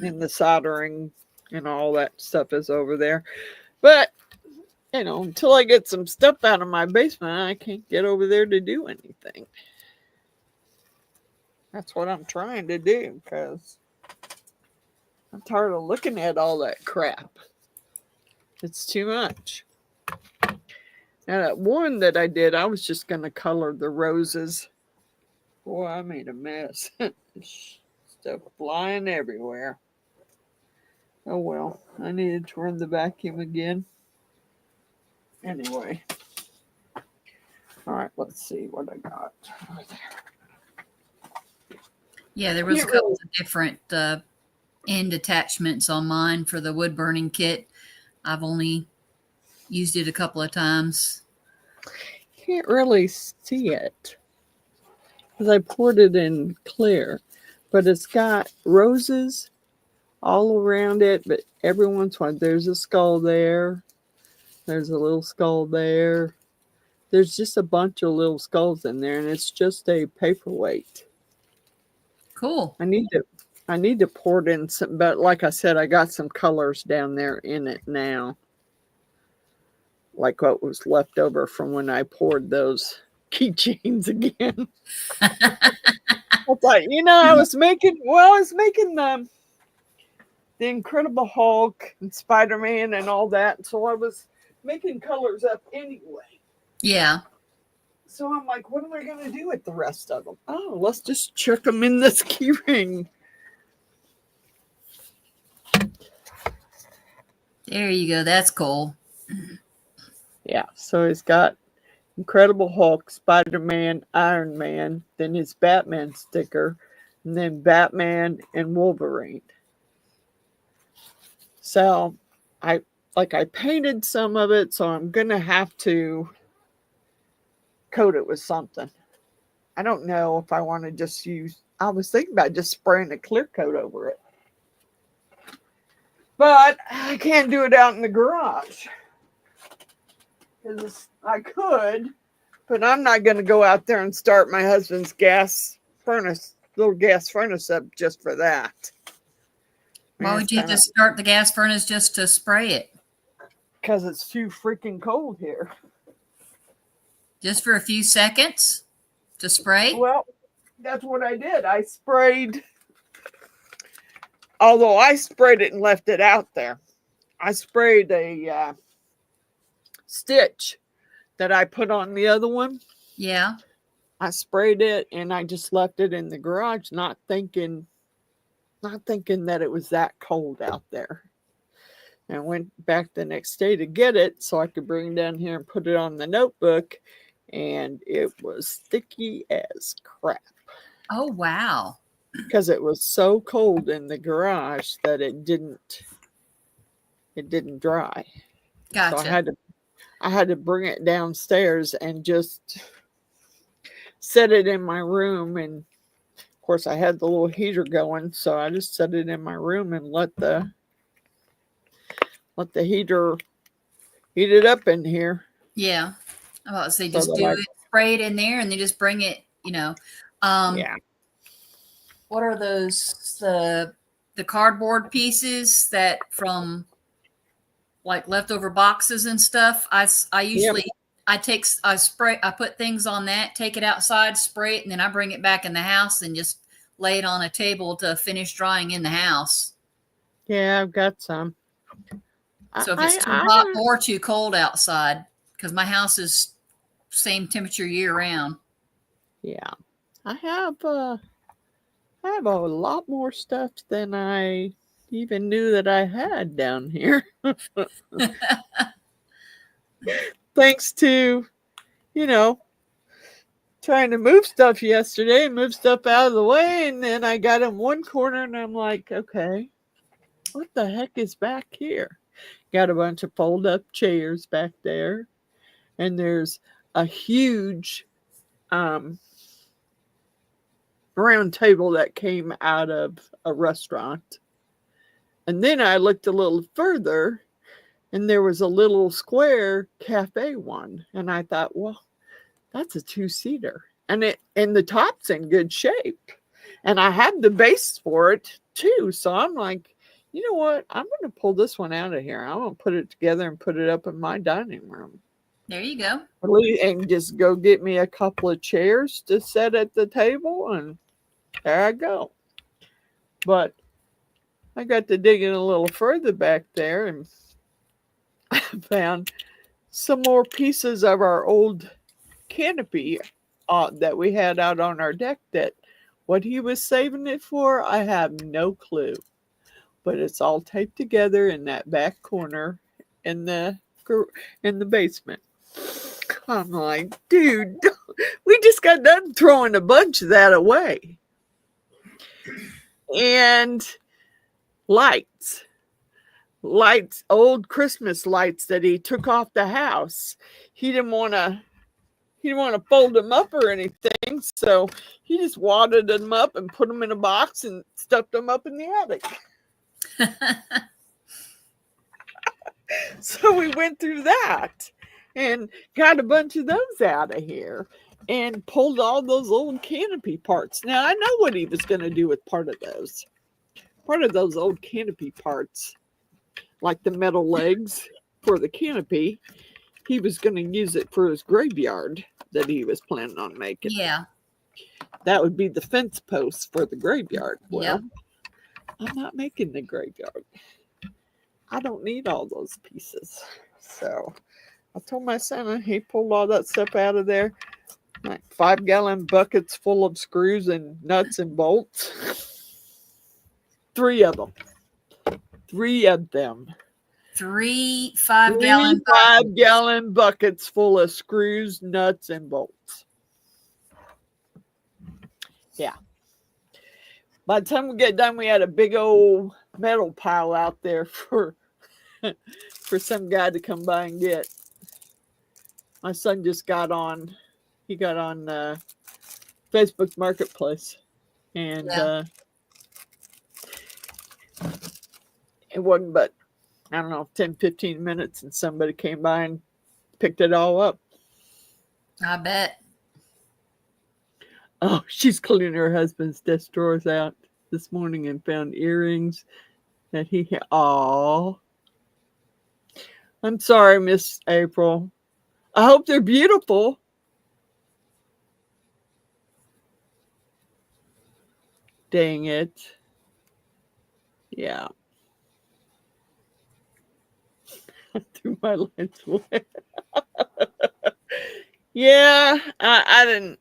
and the soldering and all that stuff is over there. But you know, until I get some stuff out of my basement, I can't get over there to do anything. That's what I'm trying to do because I'm tired of looking at all that crap. It's too much. Now that one that I did, I was just going to color the roses. Boy, I made a mess. Stuff flying everywhere. Oh well, I needed to run the vacuum again. Anyway. All right, let's see what I got over there. Yeah, there was a couple of different end attachments on mine for the wood burning kit. I've only used it a couple of times. Can't really see it because I poured it in clear, but it's got roses all around it. But every once in a while, there's a skull there. There's a little skull there. There's just a bunch of little skulls in there, and it's just a paperweight. Cool. I need to pour it in some, but like I said, I got some colors down there in it now. Like what was left over from when I poured those keychains again. I thought, I was making the Incredible Hulk and Spider-Man and all that. So I was making colors up anyway. Yeah. So I'm like, what am I going to do with the rest of them? Oh, let's just chuck them in this key ring. There you go. That's cool. Yeah, so he's got Incredible Hulk, Spider-Man, Iron Man, then his Batman sticker, and then Batman and Wolverine. So I painted some of it, so I'm going to have to coat it with something. I don't know if I want to just I was thinking about just spraying a clear coat over it. But I can't do it out in the garage. Because I could, but I'm not going to go out there and start my husband's little gas furnace up just for that. Why would you have to start the gas furnace just to spray it? Because it's too freaking cold here. Just for a few seconds to spray? Well, that's what I did. Although I sprayed it and left it out there. I sprayed a stitch that I put on the other one. Yeah. I sprayed it and I just left it in the garage, not thinking not thinking that it was that cold out there. And I went back the next day to get it so I could bring it down here and put it on the notebook. And it was sticky as crap. Oh, wow. Because it was so cold in the garage that it didn't dry. Gotcha. So I had to bring it downstairs and just set it in my room. And of course I had the little heater going, so I just set it in my room and let the heater heat it up in here. Yeah. I was about to say, So just do it, spray it in there, and then just bring it, yeah. What are those, the cardboard pieces that from like leftover boxes and stuff? I usually, I put things on that, take it outside, spray it, and then I bring it back in the house and just lay it on a table to finish drying in the house. Yeah, I've got some. So if it's too hot or too cold outside, because my house is same temperature year round. Yeah, I have a lot more stuff than I even knew that I had down here. Thanks to, trying to move stuff yesterday, move stuff out of the way, and then I got in one corner and I'm like, okay, what the heck is back here? Got a bunch of fold-up chairs back there, and there's a huge round table that came out of a restaurant. And then I looked a little further, and there was a little square cafe one, and I thought, well, that's a 2-seater, and the top's in good shape, and I have the base for it too. So I'm like, you know what? I'm going to pull this one out of here. I'm going to put it together and put it up in my dining room. There you go. And just go get me a couple of chairs to set at the table, and there I go. But I got to digging a little further back there, and I found some more pieces of our old canopy that we had out on our deck. That what he was saving it for, I have no clue. But it's all taped together in that back corner in the basement. I'm like, dude, we just got done throwing a bunch of that away. And lights, old Christmas lights that he took off the house. He didn't want to fold them up or anything, so he just wadded them up and put them in a box and stuffed them up in the attic. So we went through that and got a bunch of those out of here and pulled all those old canopy parts. Now I know what he was going to do with part of those old canopy parts, like the metal legs for the canopy. He was going to use it for his graveyard that he was planning on making. Yeah. That would be the fence posts for the graveyard. Well, yep. I'm not making the graveyard. I don't need all those pieces. So I told my son, he pulled all that stuff out of there, like 5-gallon buckets full of screws and nuts and bolts. 3 of them. 3 of them. 3 5-gallon 5-gallon buckets full of screws, nuts, and bolts. Yeah. By the time we get done, we had a big old metal pile out there for some guy to come by and get. My son just got on. He got on Facebook Marketplace, and it wasn't but, I don't know, 10-15 minutes, and somebody came by and picked it all up. I bet. Oh, she's cleaning her husband's desk drawers out this morning and found earrings that he had. Oh, I'm sorry, Miss April. I hope they're beautiful. Dang it. Yeah. I threw my lunch away. Yeah, I didn't.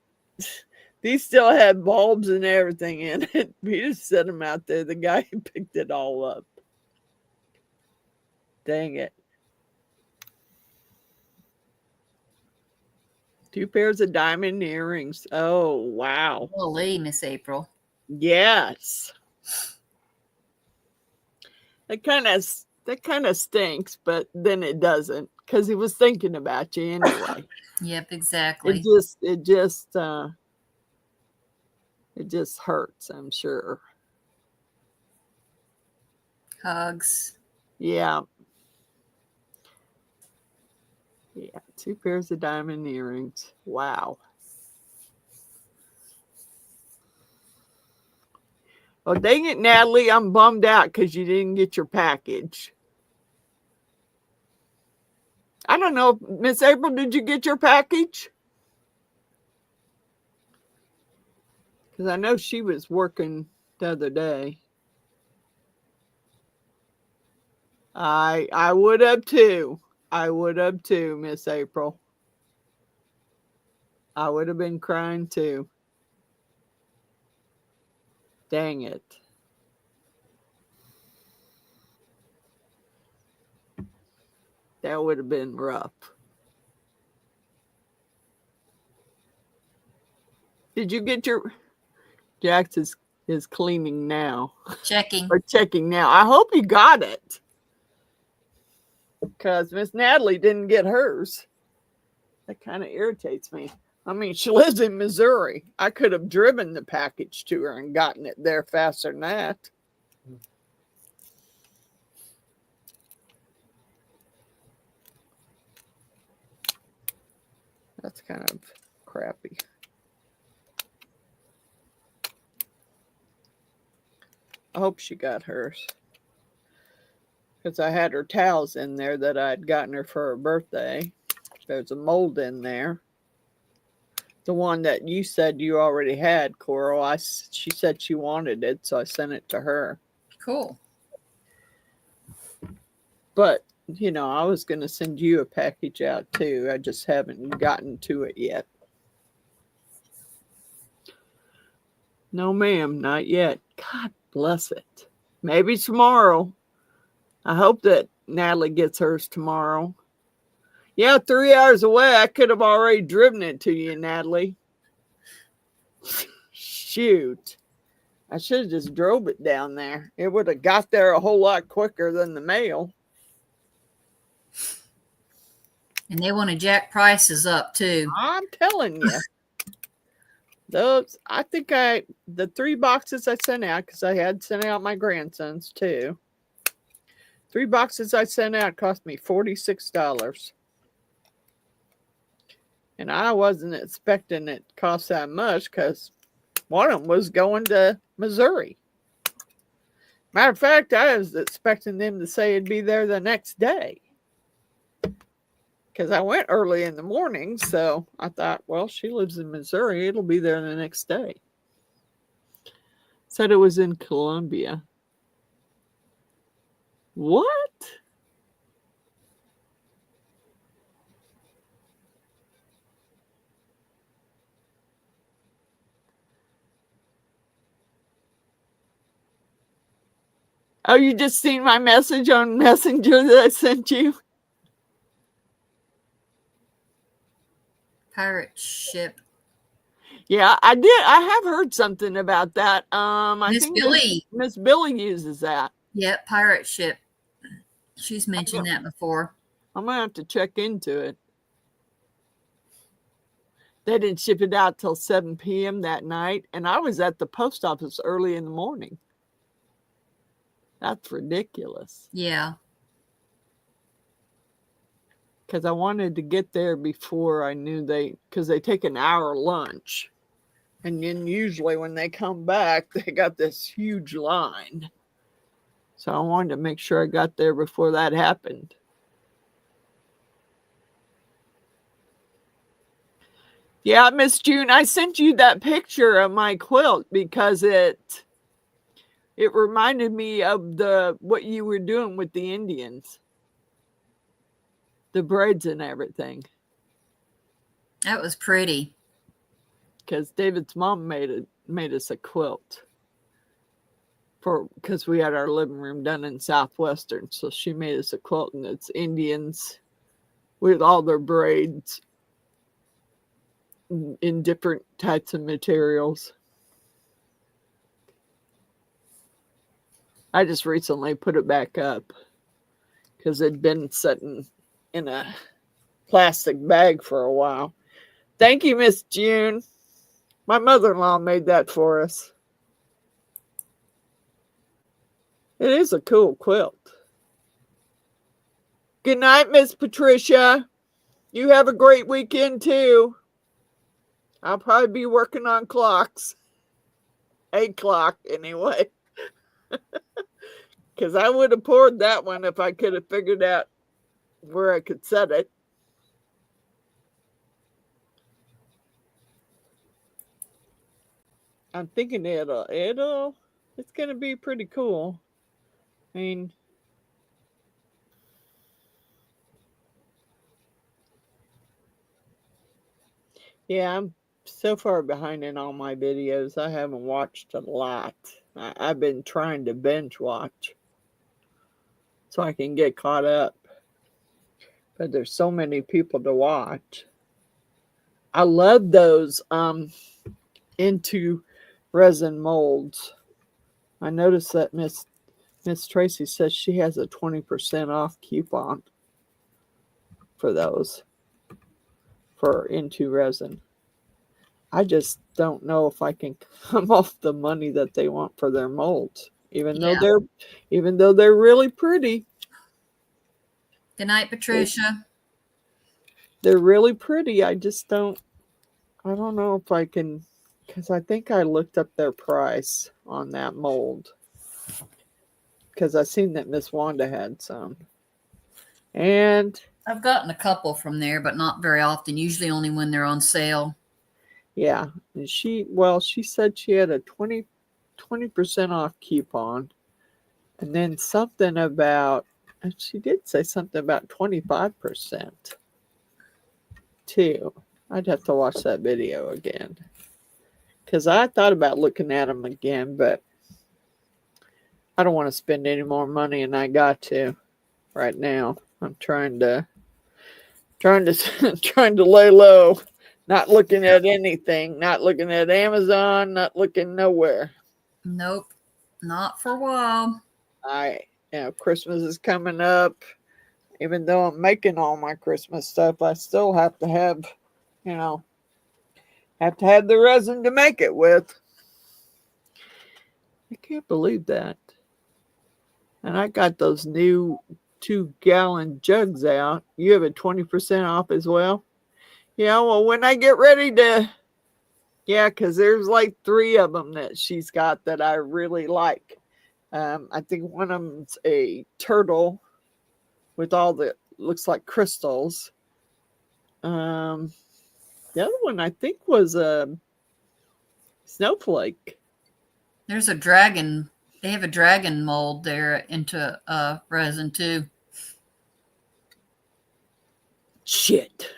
He still had bulbs and everything in it. He just set them out there. The guy picked it all up. Dang it. 2 pairs of diamond earrings. Oh, wow. Holy, Miss April. Yes. That kind of stinks, but then it doesn't, because he was thinking about you anyway. Yep, exactly. It just hurts, I'm sure. Hugs. Yeah. Yeah, 2 pairs of diamond earrings. Wow. Oh, dang it, Natalie. I'm bummed out because you didn't get your package. I don't know. Miss April, did you get your package? Because I know she was working the other day. I would have too. I would have too, Miss April. I would have been crying too. Dang it. That would have been rough. Did you get your... Jax is cleaning now. Checking. Or checking now. I hope you got it. Because Miss Natalie didn't get hers. That kind of irritates me. I mean, she lives in Missouri. I could have driven the package to her and gotten it there faster than that. That's kind of crappy. I hope she got hers. Because I had her towels in there that I had gotten her for her birthday. There's a mold in there. The one that you said you already had, Coral. She said she wanted it, so I sent it to her. Cool. But, you know, I was going to send you a package out too. I just haven't gotten to it yet. No, ma'am, not yet. God bless it. Maybe tomorrow. I hope that Natalie gets hers tomorrow. Yeah, 3 hours away. I could have already driven it to you, Natalie. Shoot. I should have just drove it down there. It would have got there a whole lot quicker than the mail. And they want to jack prices up too. I'm telling you. I think the 3 boxes I sent out, because I had sent out my grandsons too. 3 boxes I sent out cost me $46. And I wasn't expecting it to cost that much because one of them was going to Missouri. Matter of fact, I was expecting them to say it'd be there the next day. Because I went early in the morning, so I thought, well, she lives in Missouri. It'll be there the next day. Said it was in Columbia. What? Oh, you just seen my message on Messenger that I sent you? Pirate ship. Yeah, I did. I have heard something about that. I Miss think Billy. Miss Billy uses that. Yep, pirate ship. She's mentioned that before. I'm gonna have to check into it. They didn't ship it out till 7 p.m. that night, and I was at the post office early in the morning. That's ridiculous. Yeah. Because I wanted to get there before I knew because they take an hour lunch. And then usually when they come back, they got this huge line. So I wanted to make sure I got there before that happened. Yeah, Miss June, I sent you that picture of my quilt because it reminded me of what you were doing with the Indians. The braids and everything. That was pretty. because David's mom made us a quilt because we had our living room done in Southwestern. So she made us a quilt, and it's Indians with all their braids in different types of materials. I just recently put it back up because it'd been sitting in a plastic bag for a while. Thank you, Miss June. My mother-in-law made that for us. It is a cool quilt. Good night, Miss Patricia. You have a great weekend too. I'll probably be working on clocks. 8 o'clock anyway. Because I would have poured that one if I could have figured out where I could set it. I'm thinking it's going to be pretty cool. I mean, yeah, I'm so far behind in all my videos. I haven't watched a lot. I've been trying to binge watch so I can get caught up. But there's so many people to watch. I love those into resin molds. I noticed that Miss Tracy says she has a 20% off coupon for those for into resin. I just don't know if I can come off the money that they want for their molds, even though they're really pretty. Good night, Patricia. They're really pretty. I don't know if I can, because I think I looked up their price on that mold. Because I seen that Miss Wanda had some. And I've gotten a couple from there, but not very often. Usually only when they're on sale. yeah, and she said she had a 20% off coupon. And then something about, and she did say something about 25% too. I'd have to watch that video again. Because I thought about looking at them again, but I don't want to spend any more money, and I got to right now. I'm trying to lay low, not looking at anything, not looking at Amazon, not looking nowhere. Nope, not for a while. Christmas is coming up. Even though I'm making all my Christmas stuff, I still have to have the resin to make it with. I can't believe that. And I got those new 2-gallon jugs out. You have a 20% off as well? Yeah, well, when I get ready to, because there's like 3 of them that she's got that I really like. I think one of them's a turtle with all the, looks like crystals. The other one I think was a snowflake. There's a dragon. They have a dragon mold there into resin too. Shit.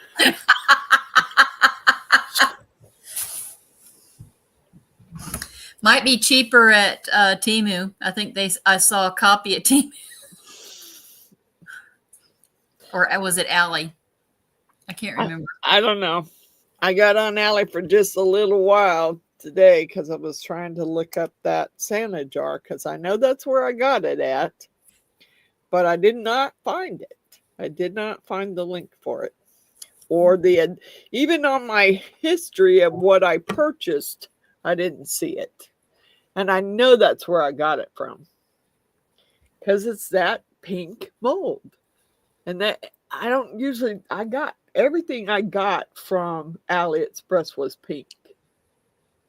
Might be cheaper at Temu. I think I saw a copy at Temu. Or was it Alley? I can't remember. I don't know. I got on Alley for just a little while today because I was trying to look up that Santa jar because I know that's where I got it at. But I did not find it. I did not find the link for it. Or even on my history of what I purchased, I didn't see it. And I know that's where I got it from. Because it's that pink mold. And that I got everything I got from AliExpress was pink.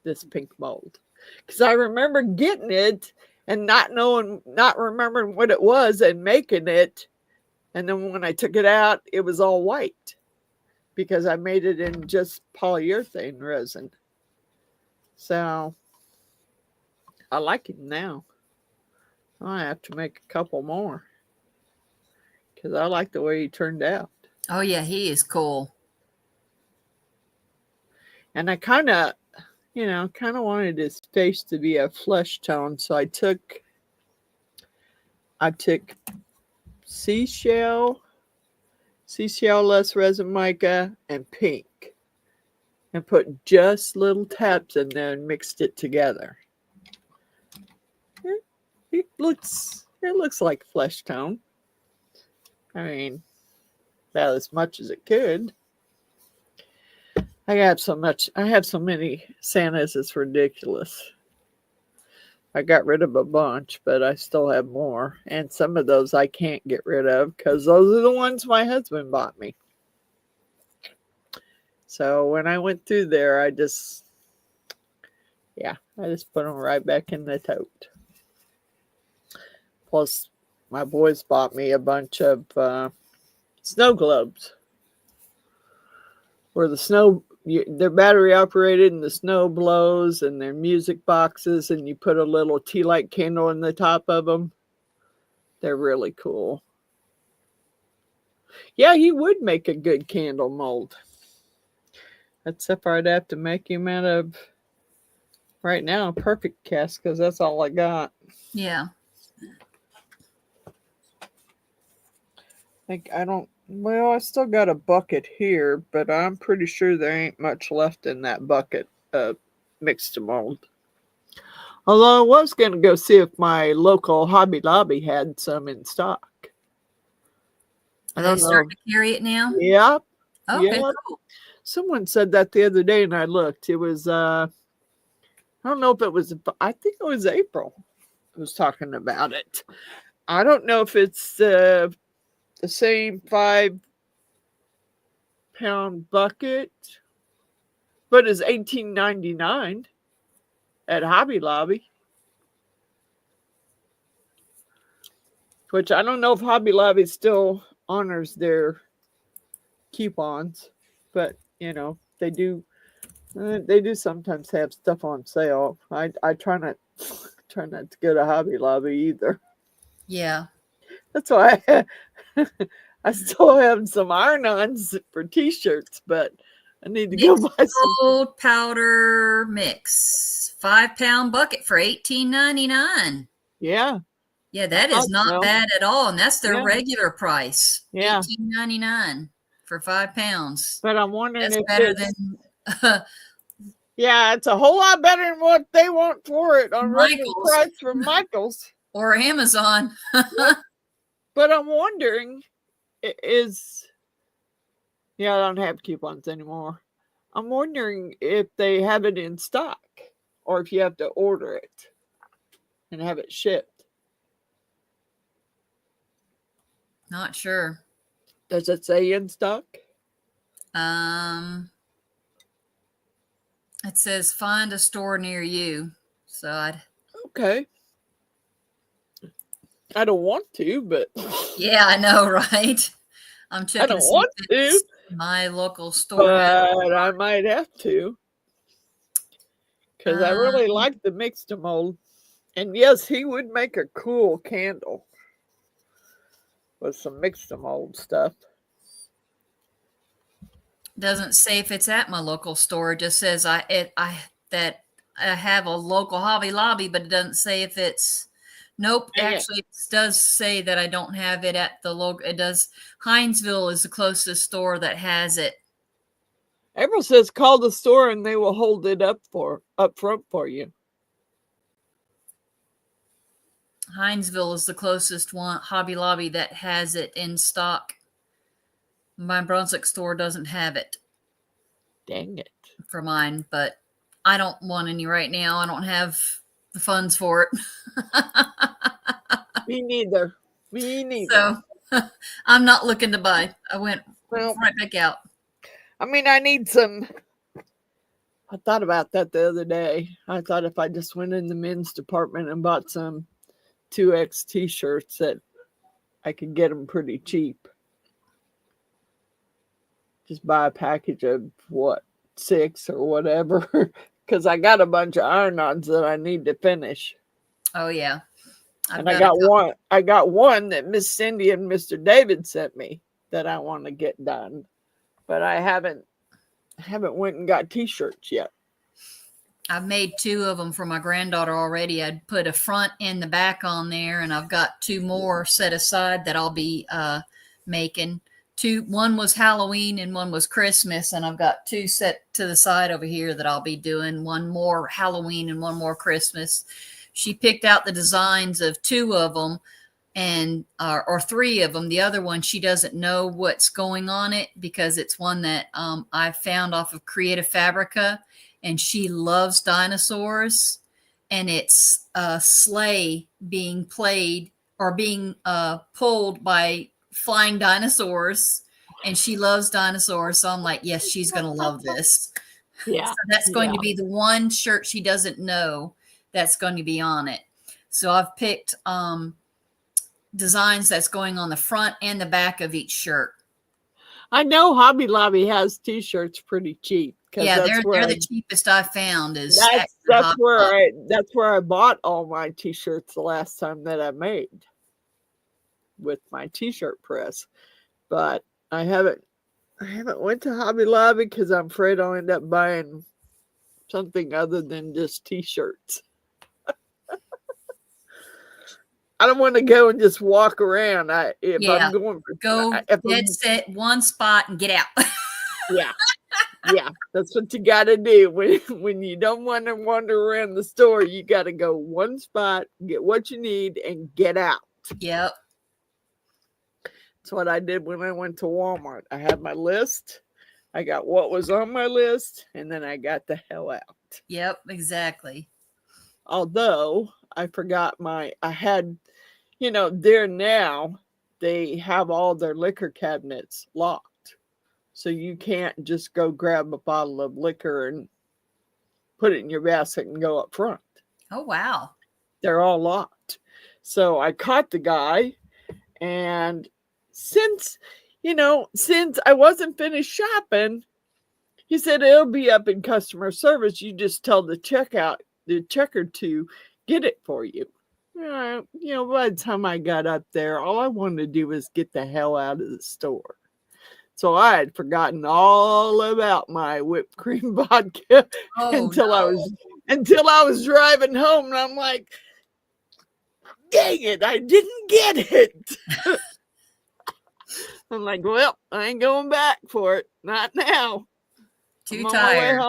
This pink mold. Because I remember getting it and not remembering what it was and making it. And then when I took it out, it was all white. Because I made it in just polyurethane resin. So I like it now. I have to make a couple more. Because I like the way he turned out. Oh, yeah, he is cool. And I kind of, you know, kind of wanted his face to be a flesh tone. So I took seashell less resin mica, and pink, and put just little taps in there and mixed it together. It looks like flesh tone. I mean, about as much as it could. I have so many Santas, it's ridiculous. I got rid of a bunch, but I still have more. And some of those I can't get rid of because those are the ones my husband bought me. So when I went through there, I just put them right back in the tote. Plus, my boys bought me a bunch of snow globes where they're battery operated and the snow blows, and they're music boxes, and you put a little tea light candle in the top of them. They're really cool. Yeah, he would make a good candle mold. Except for I'd have to make him out of, right now, perfect cast, because that's all I got. Yeah. I still got a bucket here, but I'm pretty sure there ain't much left in that bucket of mixed mold. Although I was going to go see if my local Hobby Lobby had some in stock. Are they starting to carry it now? Yep. Okay, Yep. cool. Someone said that the other day, and I looked. It was, I don't know if it was, I think it was April who was talking about it. I don't know if it's the same 5-pound bucket, but it's $18.99 at Hobby Lobby. Which I don't know if Hobby Lobby still honors their coupons, but you know they do. They do sometimes have stuff on sale. I try not to go to Hobby Lobby either. Yeah. That's why I still have some iron-ons for t-shirts, but I need to go buy some gold powder mix, 5-pound bucket for $18.99. Yeah. Yeah, that is not bad at all, and that's their Yeah. regular price. Yeah. $18.99 for 5 pounds. But I'm wondering That's if better it's, than yeah, it's a whole lot better than what they want for it on regular Michael's. price from Michael's. Or Amazon. But I'm wondering, yeah, I don't have coupons anymore. I'm wondering if they have it in stock or if you have to order it and have it shipped. Not sure. Does it say in stock? It says find a store near you. So I'd. Okay. I don't want to, but. Yeah, I know, right? I'm checking. I don't want to. My local store. But I might have to. Because I really like the mixed mold. And yes, he would make a cool candle with some mixed mold stuff. Doesn't say if it's at my local store. It just says that I have a local Hobby Lobby, but it doesn't say if it's. Nope. Actually, it does say that I don't have it at the local. It does. Hinesville is the closest store that has it. April says call the store and they will hold it up front for you. Hinesville is the closest one, Hobby Lobby, that has it in stock. My Brunswick store doesn't have it. Dang it. For mine, but I don't want any right now. I don't have the funds for it. Me neither. So I'm not looking to buy. I went right back out. I mean, I need some. I thought about that the other day. I thought if I just went in the men's department and bought some 2X t-shirts that I could get them pretty cheap. Just buy a package of 6 or whatever. Because I got a bunch of iron-ons that I need to finish. Oh yeah. I got one that Miss Cindy and Mr. David sent me that I want to get done. But I haven't went and got t-shirts yet. I've made 2 of them for my granddaughter already. I'd put a front and the back on there, and I've got 2 more set aside that I'll be making. One was Halloween and one was Christmas, and I've got 2 set to the side over here that I'll be doing. One more Halloween and one more Christmas. She picked out the designs of 2 of them, and or 3 of them. The other one, she doesn't know what's going on it because it's one that I found off of Creative Fabrica, and she loves dinosaurs, and it's a sleigh being played or being pulled by flying dinosaurs, and she loves dinosaurs. So I'm like, yes, she's going to love this. Yeah. So that's going to be the one shirt she doesn't know that's going to be on it. So I've picked designs that's going on the front and the back of each shirt. I know Hobby Lobby has t-shirts pretty cheap. Yeah, they're the cheapest I found. That's where I bought all my t-shirts the last time that I made with my t-shirt press. But I haven't went to Hobby Lobby because I'm afraid I'll end up buying something other than just t-shirts. I don't want to go and just walk around. I'm going for dead set one spot and get out. Yeah, that's what you got to do when you don't want to wander around the store. You got to go one spot, get what you need, and get out. Yep. That's what I did when I went to Walmart. I had my list. I got what was on my list, and then I got the hell out. Yep, exactly. Although I forgot I had, there now they have all their liquor cabinets locked. So you can't just go grab a bottle of liquor and put it in your basket and go up front. Oh, wow. They're all locked. So I caught the guy, and since I wasn't finished shopping, he said it'll be up in customer service. You just tell the checker to get it for you. By the time I got up there, all I wanted to do was get the hell out of the store. So I had forgotten all about my whipped cream vodka until I was driving home, and I'm like, dang it, I didn't get it. I'm like, well, I ain't going back for it. Not now. Too tired.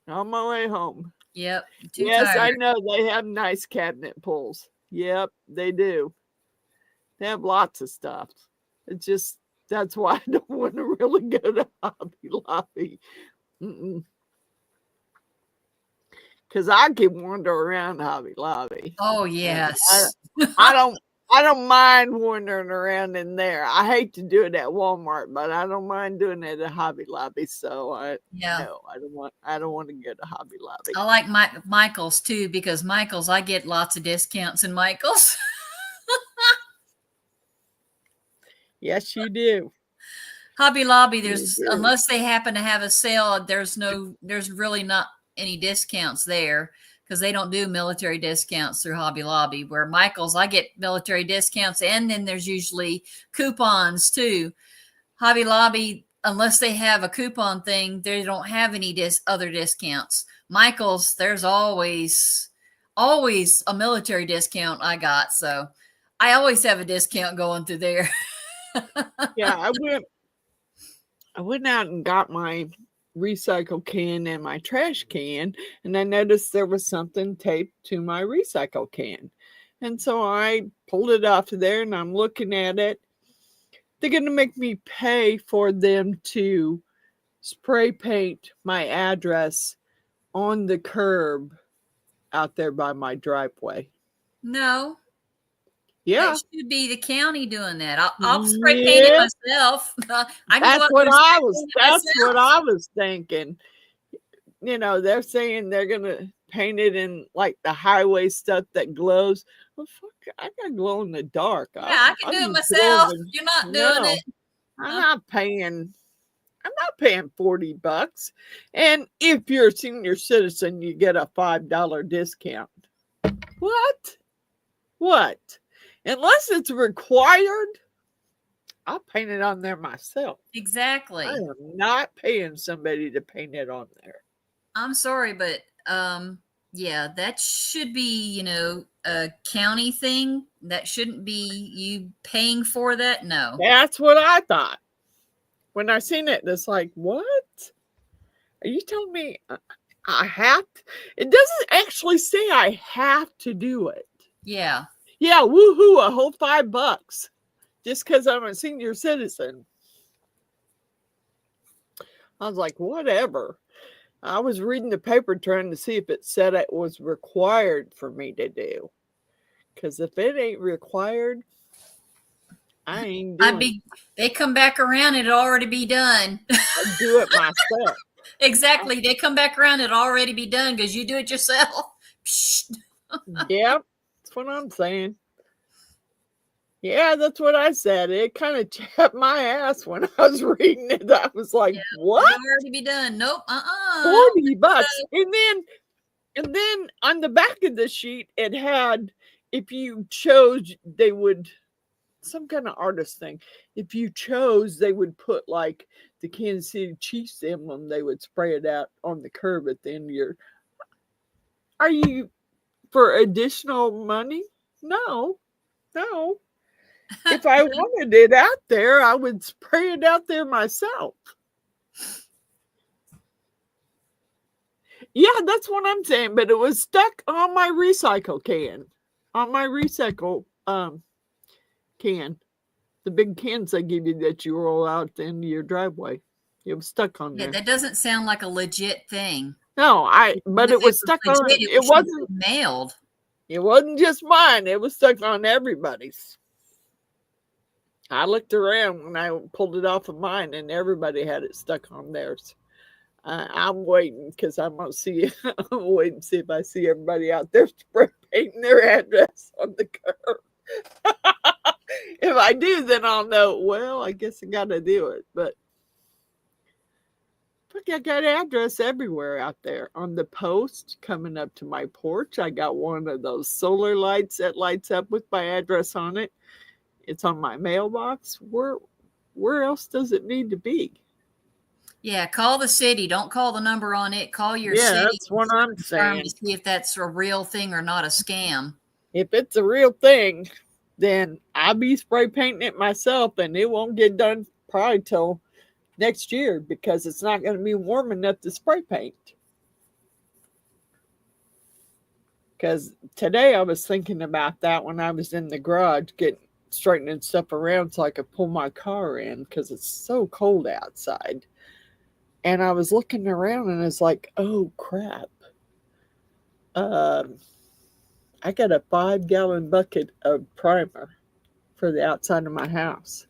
On my way home. Yep. Yes, tired. I know they have nice cabinet pulls. Yep, they do. They have lots of stuff. It's just, that's why I don't want to really go to Hobby Lobby. Because I can wander around Hobby Lobby. Oh, yes. I don't mind wandering around in there. I hate to do it at Walmart, but I don't mind doing it at Hobby Lobby. So I don't want to go to Hobby Lobby. I like Michael's too, because Michael's, I get lots of discounts in Michael's. Yes, you do. Hobby Lobby, unless they happen to have a sale, there's really not any discounts there, because they don't do military discounts through Hobby Lobby. Where Michael's, I get military discounts, and then there's usually coupons too. Hobby Lobby, unless they have a coupon thing, they don't have any other discounts. Michael's, there's always a military discount I got, so I always have a discount going through there. Yeah, I went out and got my recycle can and my trash can, and I noticed there was something taped to my recycle can. And so I pulled it off of there, and I'm looking at it. They're going to make me pay for them to spray paint my address on the curb out there by my driveway. No. Yeah. It should be the county doing that. I'll spray paint it myself. That's what I was thinking. They're saying they're going to paint it in like the highway stuff that glows. Well, fuck, I got glow in the dark. Yeah, I can do it myself. You're not doing it. I'm not paying $40. And if you're a senior citizen, you get a $5 discount. What? Unless it's required, I'll paint it on there myself. Exactly. I am not paying somebody to paint it on there. I'm sorry, but yeah, that should be, a county thing. That shouldn't be you paying for that. No. That's what I thought. When I seen it, it's like, what? Are you telling me I have to? It doesn't actually say I have to do it. Yeah. Yeah, woohoo, a whole $5 just because I'm a senior citizen. I was like, whatever. I was reading the paper trying to see if it said it was required for me to do. Because if it ain't required, I ain't doing it. They come back around, it'd already be done. I'd do it myself. Exactly. They come back around, it'd already be done because you do it yourself. Yep, that's what I'm saying. Yeah, that's what I said. It kind of chapped my ass when I was reading it. I was like, what? It'd already be done. Nope. $40. And then on the back of the sheet, it had, if you chose, they would, some kind of artist thing. If you chose, they would put like the Kansas City Chiefs emblem. They would spray it out on the curb at the end of your. Are you for additional money? No. If I wanted it out there, I would spray it out there myself. Yeah, that's what I'm saying. But it was stuck on my recycle can. On my recycle can. The big cans they give you that you roll out at the end of your driveway. It was stuck on there. Yeah, that doesn't sound like a legit thing. No, but it was stuck on it. It wasn't mailed. It wasn't just mine. It was stuck on everybody's. I looked around when I pulled it off of mine, and everybody had it stuck on theirs. I'm waiting because I'm gonna see. I'm waiting to see if I see everybody out there spray painting their address on the curb. If I do, then I'll know. Well, I guess I gotta do it. But look, I got address everywhere out there. On the post coming up to my porch, I got one of those solar lights that lights up with my address on it. It's on my mailbox. Where else does it need to be? Yeah, call the city. Don't call the number on it. Call your city. Yeah, that's what I'm saying. To see if that's a real thing or not a scam. If it's a real thing, then I'll be spray painting it myself, and it won't get done probably till next year because it's not going to be warm enough to spray paint. Because today I was thinking about that when I was in the garage straightening stuff around so I could pull my car in because it's so cold outside. And I was looking around and it's like, oh crap. I got a 5-gallon bucket of primer for the outside of my house.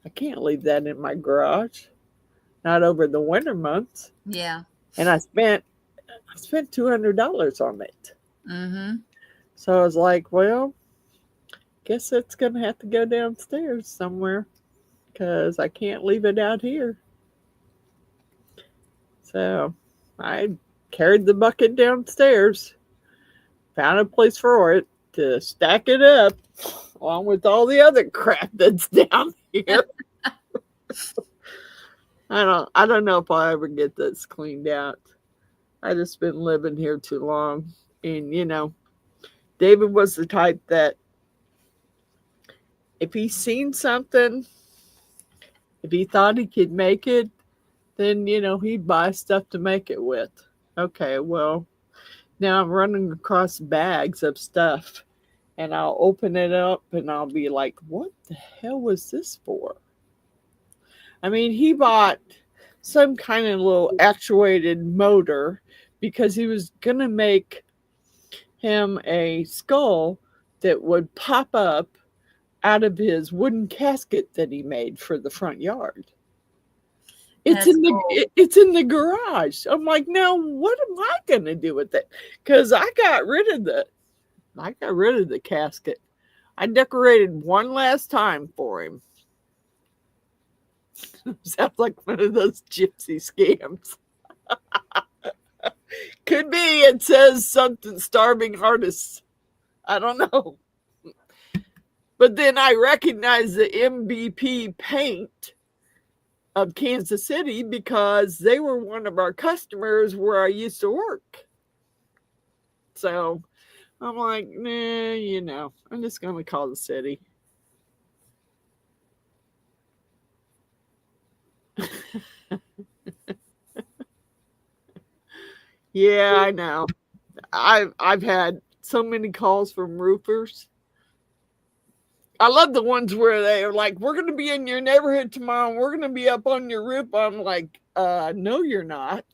I can't leave that in my garage. Not over the winter months. Yeah. And I spent $200 on it. Mm-hmm. So I was like, well, guess it's going to have to go downstairs somewhere because I can't leave it out here. So I carried the bucket downstairs, found a place for it to stack it up along with all the other crap that's down here. I don't know if I'll ever get this cleaned out. I just been living here too long. And, David was the type that if he seen something, if he thought he could make it, then, he'd buy stuff to make it with. Okay, well, now I'm running across bags of stuff, and I'll open it up, and I'll be like, what the hell was this for? I mean, he bought some kind of little actuated motor because he was going to make him a skull that would pop up out of his wooden casket that he made for the front yard. It's in the garage. I'm like, now what am I going to do with it? Because I got rid of the casket. I decorated one last time for him. Sounds like one of those gypsy scams. Could be. It says something starving artists. I don't know. But then I recognize the MVP paint of Kansas City because they were one of our customers where I used to work. So I'm like, nah, I'm just going to call the city. Yeah, I know. I've had so many calls from roofers. I love the ones where they're like, we're going to be in your neighborhood tomorrow. And we're going to be up on your roof. I'm like, no, you're not.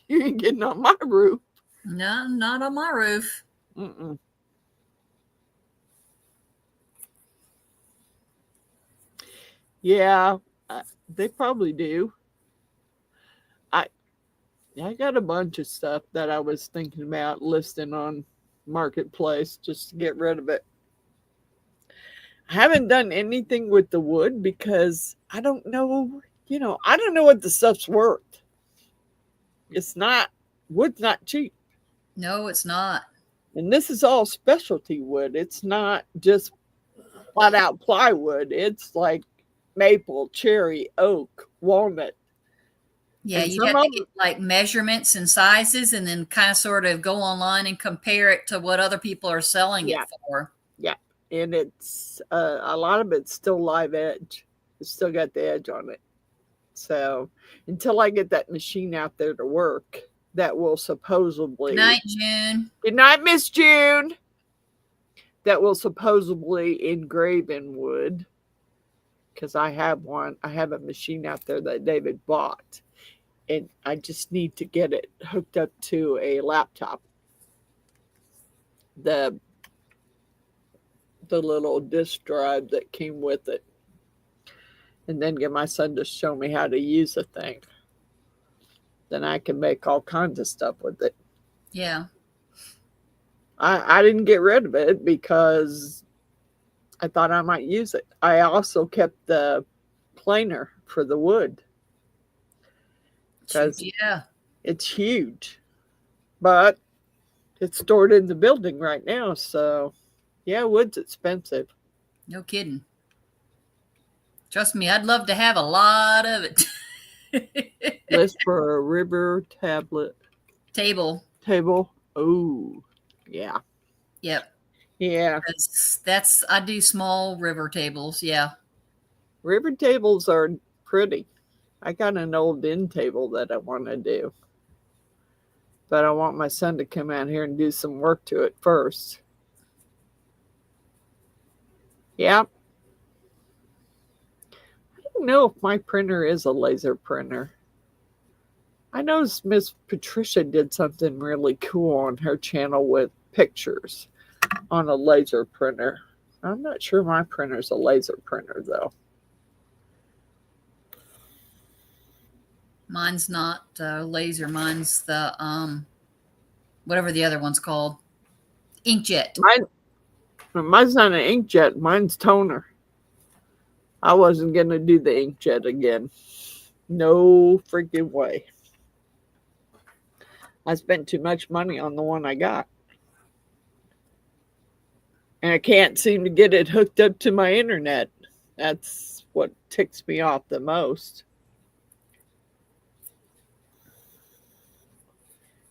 You ain't getting on my roof. No, not on my roof. Mm-mm. Yeah, they probably do. I got a bunch of stuff that I was thinking about listing on Marketplace just to get rid of it. I haven't done anything with the wood because I don't know, I don't know what the stuff's worth. Wood's not cheap. No, it's not. And this is all specialty wood. It's not just flat out plywood. It's like maple, cherry, oak, walnut. Yeah, And you have to get like measurements and sizes and then kind of sort of go online and compare it to what other people are selling it for. Yeah. And it's a lot of it's still live edge. It's still got the edge on it. So until I get that machine out there to work, that will supposedly. Good night, June. Good night, Miss June. That will supposedly engrave in wood. Because I have one. I have a machine out there that David bought. And I just need to get it hooked up to a laptop. The little disk drive that came with it. And then get my son to show me how to use the thing. Then I can make all kinds of stuff with it. Yeah. I didn't get rid of it because I thought I might use it. I also kept the planer for the wood. Because it's huge. But it's stored in the building right now. So, yeah, wood's expensive. No kidding. Trust me, I'd love to have a lot of it. List for a river tablet. Table. Oh, yeah. Yep. Yeah. I do small river tables. Yeah. River tables are pretty. I got an old end table that I want to do. But I want my son to come out here and do some work to it first. Yeah. I don't know if my printer is a laser printer. I know Miss Patricia did something really cool on her channel with pictures on a laser printer. I'm not sure my printer's a laser printer, though. Mine's not laser. Mine's the whatever the other one's called, inkjet. Mine's not an inkjet. Mine's toner. I wasn't gonna do the inkjet again. No freaking way. I spent too much money on the one I got, and I can't seem to get it hooked up to my internet. That's what ticks me off the most.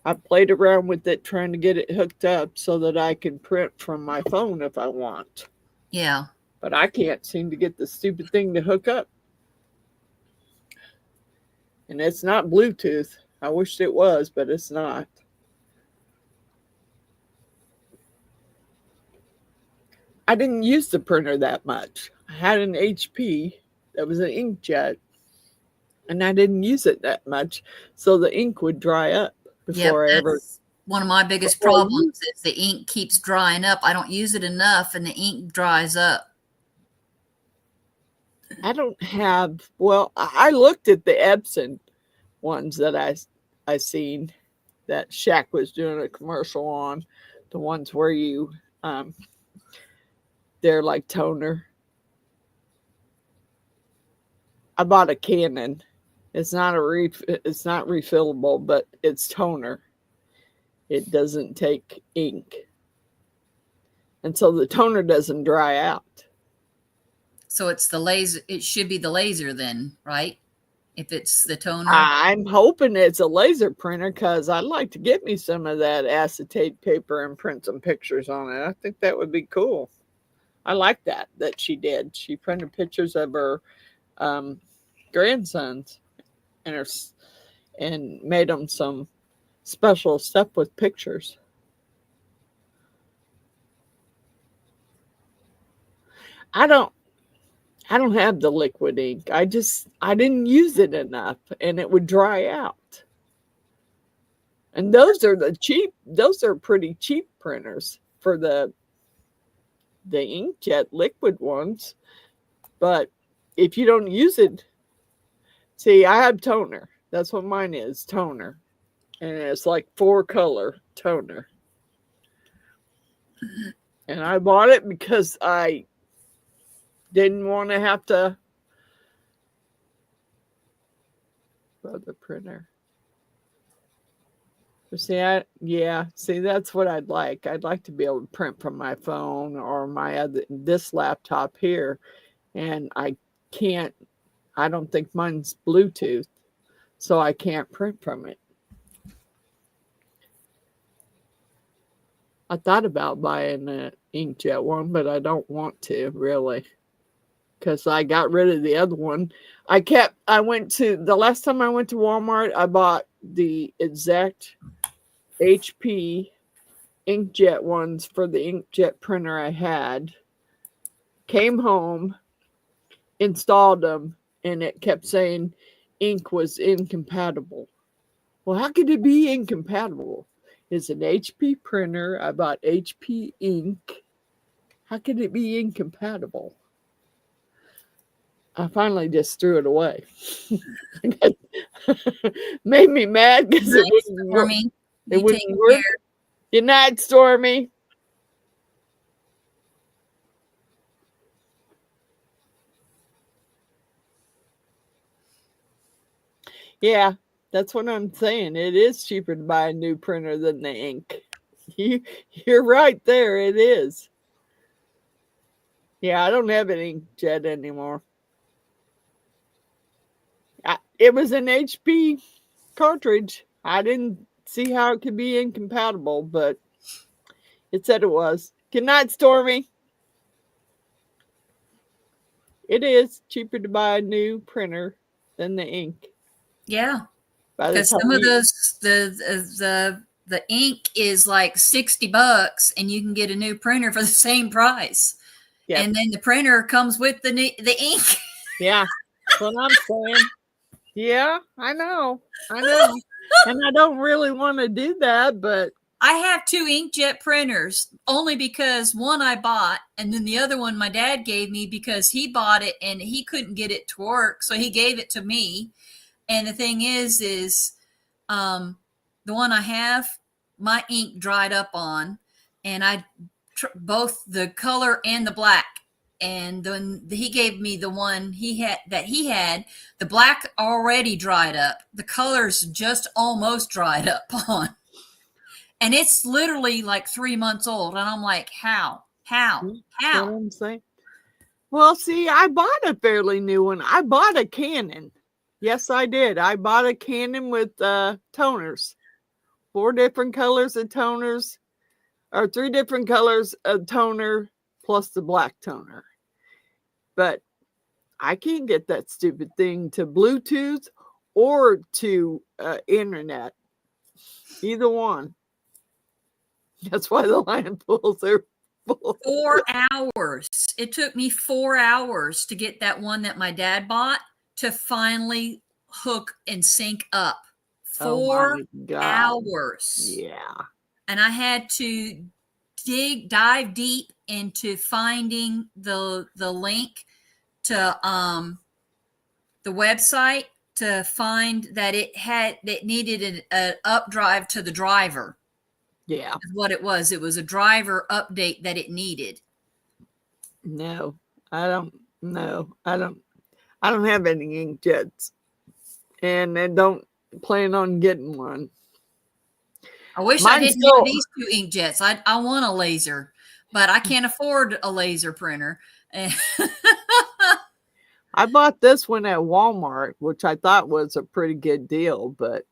I played around with it trying to get it hooked up so that I can print from my phone if I want. Yeah. But I can't seem to get the stupid thing to hook up. And it's not Bluetooth. I wish it was, but it's not. I didn't use the printer that much. I had an HP that was an inkjet, and I didn't use it that much, so the ink would dry up. One of my biggest problems is the ink keeps drying up. I don't use it enough and the ink dries up. I don't have, I looked at the Epson ones that I seen that Shaq was doing a commercial on, the ones where you they're like toner. I bought a Canon. It's not refillable, but it's toner. It doesn't take ink. And so the toner doesn't dry out. So it's the laser. It should be the laser then, right? If it's the toner. I'm hoping it's a laser printer because I'd like to get me some of that acetate paper and print some pictures on it. I think that would be cool. I like that she did. She printed pictures of her grandsons and made them some special stuff with pictures. I don't have the liquid ink. I didn't use it enough and it would dry out. And those are pretty cheap printers for the inkjet liquid ones. But if you don't use it, see, I have toner. That's what mine is, toner. And it's like 4-color toner. And I bought it because I didn't want to have to run the printer. See, that's what I'd like. I'd like to be able to print from my phone or this laptop here. And I don't think mine's Bluetooth, so I can't print from it. I thought about buying an inkjet one, but I don't want to really, because I got rid of the other one. The last time I went to Walmart, I bought the exact HP inkjet ones for the inkjet printer I had. Came home, installed them, and it kept saying ink was incompatible. Well, how could it be incompatible? It's an HP printer. I bought HP ink. How could it be incompatible? I finally just threw it away. Made me mad because it wouldn't work. It wouldn't work. Good night, Stormy. Yeah, that's what I'm saying. It is cheaper to buy a new printer than the ink. You're right there. It is. Yeah, I don't have an inkjet anymore. It was an HP cartridge. I didn't see how it could be incompatible, but it said it was. Good night, Stormy. It is cheaper to buy a new printer than the ink. Yeah, because some of those the ink is like $60, and you can get a new printer for the same price. Yep. And then the printer comes with the ink. Yeah, that's what I'm saying. Yeah, I know. And I don't really want to do that, but I have 2 inkjet printers only because one I bought, and then the other one my dad gave me because he bought it and he couldn't get it to work, so he gave it to me. And the thing is the one I have, my ink dried up on, and both the color and the black. And then he gave me the one he had. The black already dried up. The colors just almost dried up on. And it's literally like 3 months old. And I'm like, how? What I'm saying? Well, see, I bought a fairly new one. I bought a Canon. Yes, I did. I bought a Canon with toners. 4 different colors of toners, or 3 different colors of toner plus the black toner. But I can't get that stupid thing to Bluetooth or to internet. Either one. That's why the landfills are full. 4 hours. It took me 4 hours to get that one that my dad bought to finally hook and sync up. 4 hours. Yeah. And I had to dive deep into finding the link to the website to find that it needed an updrive to the driver. Yeah. That's what it was. It was a driver update that it needed. No, I don't have any inkjets, and I don't plan on getting one. I wish I didn't have these 2 inkjets. I want a laser, but I can't afford a laser printer. And I bought this one at Walmart, which I thought was a pretty good deal, but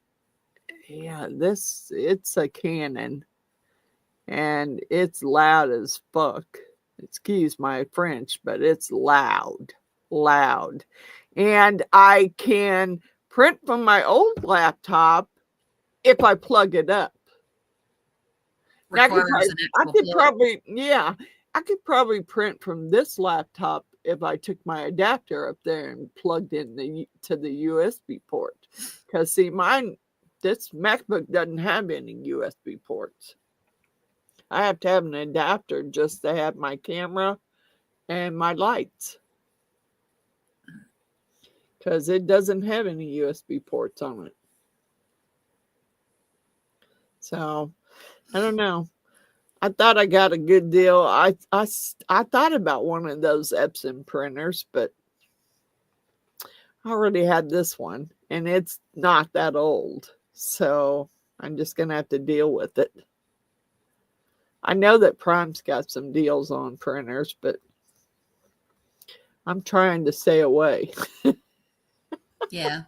yeah, it's a Canon and it's loud as fuck. Excuse my French, but it's loud. And I can print from my old laptop if I plug it up. Now, requires an actual plug. I could probably print from this laptop if I took my adapter up there and plugged in to the USB port. Because see, this MacBook doesn't have any USB ports. I have to have an adapter just to have my camera and my lights. Because it doesn't have any USB ports on it. So, I don't know. I thought I got a good deal. I thought about one of those Epson printers, but I already had this one, and it's not that old. So I'm just going to have to deal with it. I know that Prime's got some deals on printers, but I'm trying to stay away. Yeah.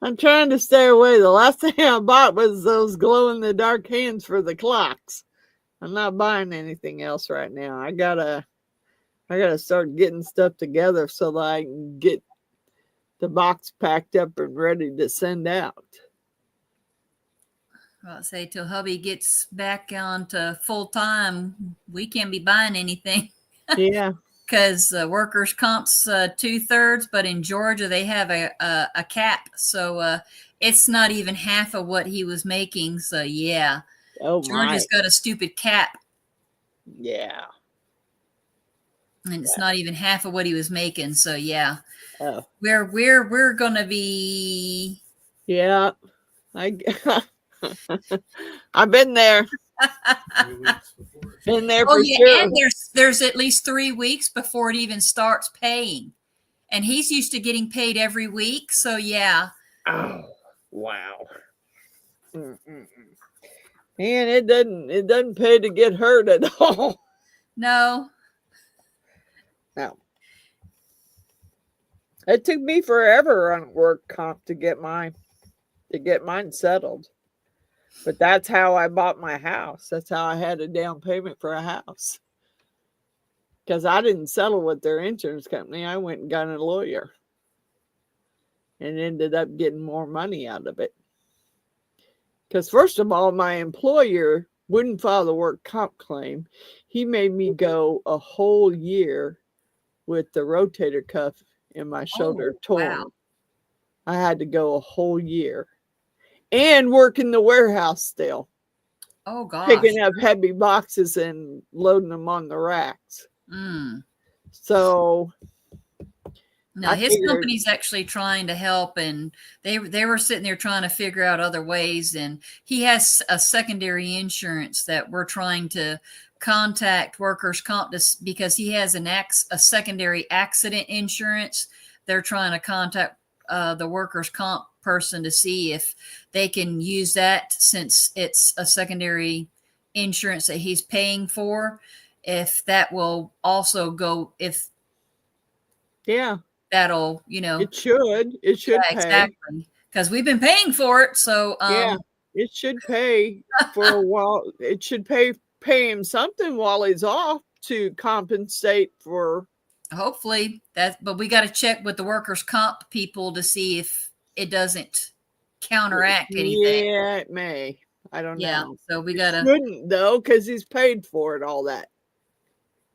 I'm trying to stay away. The last thing I bought was those glow-in-the-dark hands for the clocks. I'm not buying anything else right now. I gotta start getting stuff together so that I can get the box packed up and ready to send out. Well, I'd say till hubby gets back on to full time, we can't be buying anything. Yeah. Because workers' comp's 2/3, but in Georgia they have a cap, so it's not even half of what he was making. So yeah, Oh Georgia's got a stupid cap, yeah. and it's not even half of what he was making. So yeah, Oh we're gonna be. yeah. I've been there. Been there for sure. And there's at least 3 weeks before it even starts paying, and he's used to getting paid every week. So yeah. Oh wow. Mm-mm-mm. Man, it doesn't pay to get hurt at all. No. It took me forever on work comp to get mine settled. But that's how I bought my house. That's how I had a down payment for a house. Because I didn't settle with their insurance company. I went and got a lawyer and ended up getting more money out of it. Because first of all, my employer wouldn't file the work comp claim. He made me go a whole year with the rotator cuff in my shoulder torn. Wow. I had to go a whole year and work in the warehouse still. Oh gosh. Picking up heavy boxes and loading them on the racks. So no, his company's actually trying to help, and they were sitting there trying to figure out other ways, and he has a secondary insurance that we're trying to contact workers' comp because he has a secondary accident insurance. They're trying to contact the workers' comp person to see if they can use that, since it's a secondary insurance that he's paying for, if that will also go, if that'll, it should yeah, pay. exactly, because we've been paying for it. So it should pay for a while. It should pay him something while he's off to compensate for. Hopefully that, but we got to check with the workers' comp people to see if it doesn't counteract anything. Yeah, it may. I don't know. So we got to. Shouldn't though, because he's paid for it all that.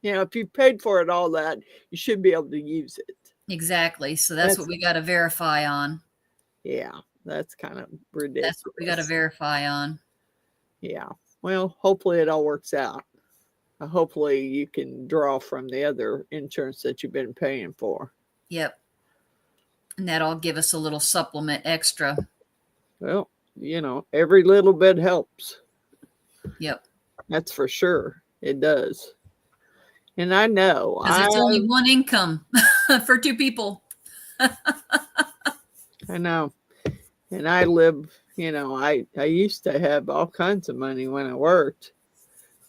If you paid for it all that, you should be able to use it. Exactly. So that's what we got to verify on. Yeah, that's kind of ridiculous. That's what we got to verify on. Yeah. Well, hopefully it all works out. Hopefully you can draw from the other insurance that you've been paying for. Yep. And that'll give us a little supplement extra. Well, every little bit helps. Yep. That's for sure. It does. And I know. Because it's only one income for two people. I know. And I live, I used to have all kinds of money when I worked.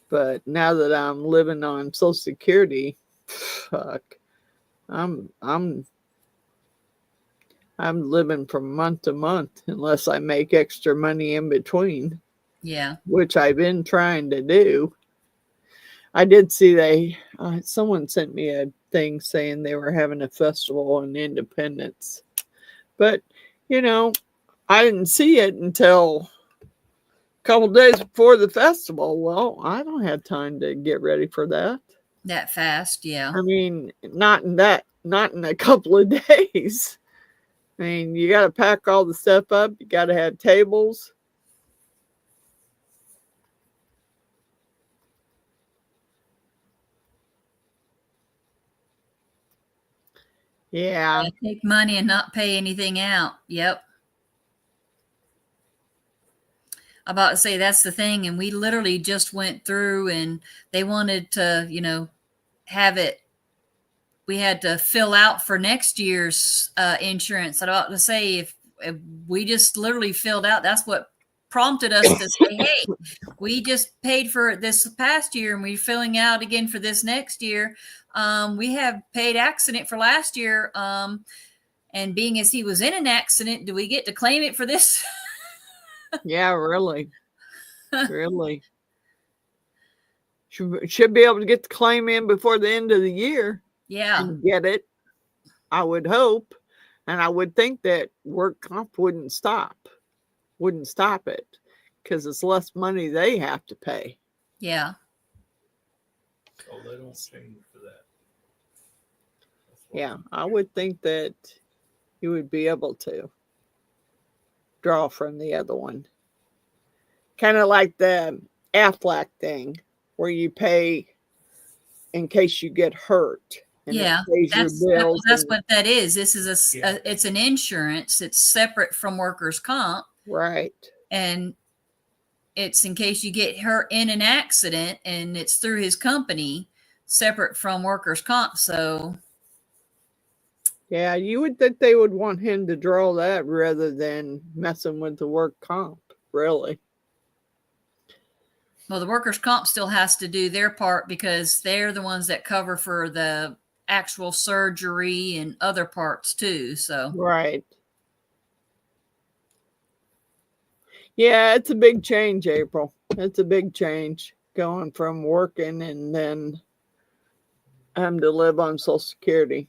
But now that I'm living on Social Security, fuck. I'm living from month to month unless I make extra money in between, Yeah. which I've been trying to do. I did see someone sent me a thing saying they were having a festival on Independence, but you know, I didn't see it until a couple days before the festival. Well, I don't have time to get ready for that. That fast. Yeah. I mean, not in a couple of days. I mean, you got to pack all the stuff up. You got to have tables. Yeah. Take money and not pay anything out. Yep. I'm about to say that's the thing. And we literally just went through and they wanted to, have it. We had to fill out for next year's insurance. I'm about to say if we just literally filled out, that's what prompted us to say, hey, we just paid for it this past year and we're filling out again for this next year. We have paid accident for last year. And being as he was in an accident, do we get to claim it for this? Yeah, really. Really. Should be able to get the claim in before the end of the year. Yeah. And get it. I would hope. And I would think that work comp wouldn't stop it because it's less money they have to pay. Yeah. Oh, they don't pay for that. Yeah, I would think that you would be able to draw from the other one. Kind of like the Aflac thing where you pay in case you get hurt. And Yeah, that's what that is. This is it's an insurance. It's separate from workers' comp. Right. And it's in case you get hurt in an accident and it's through his company, separate from workers' comp. So yeah, you would think they would want him to draw that rather than messing with the work comp, really. Well, the workers' comp still has to do their part because they're the ones that cover for the actual surgery and other parts too. So right. Yeah, it's a big change, April. It's a big change going from working and then to live on Social Security.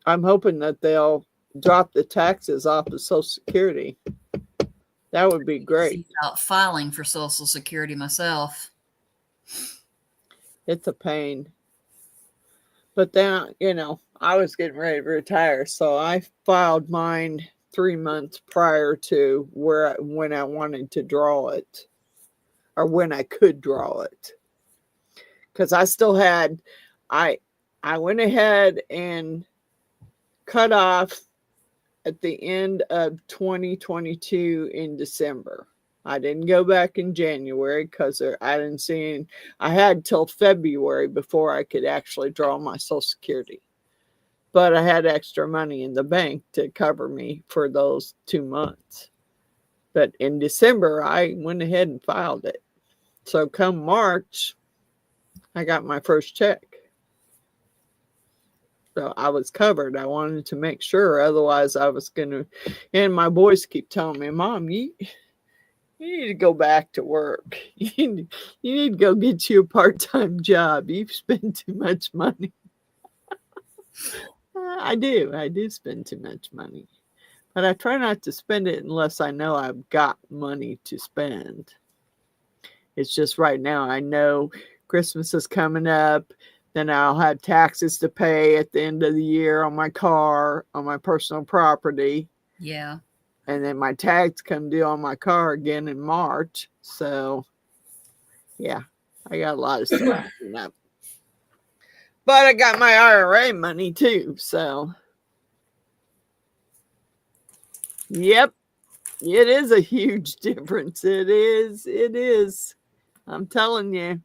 I'm hoping that they'll drop the taxes off of Social Security. That would be great. About filing for Social Security myself. It's a pain. But then, I was getting ready to retire, so I filed mine 3 months prior to when I wanted to draw it, or when I could draw it, because I still had, I went ahead and cut off at the end of 2022 in December. I didn't go back in January because I didn't see I had till February before I could actually draw my Social Security. But I had extra money in the bank to cover me for those 2 months. But in December, I went ahead and filed it. So come March, I got my first check. So I was covered. I wanted to make sure. Otherwise, I was going to. And my boys keep telling me, Mom, you need to go back to work. You need to go get you a part-time job. You've spent too much money. I do spend too much money. But I try not to spend it unless I know I've got money to spend. It's just right now I know Christmas is coming up. Then I'll have taxes to pay at the end of the year on my car, on my personal property. Yeah. And then my tags come due on my car again in March. So, yeah, I got a lot of stuff coming up. But I got my IRA money too. So, yep, it is a huge difference. It is. I'm telling you.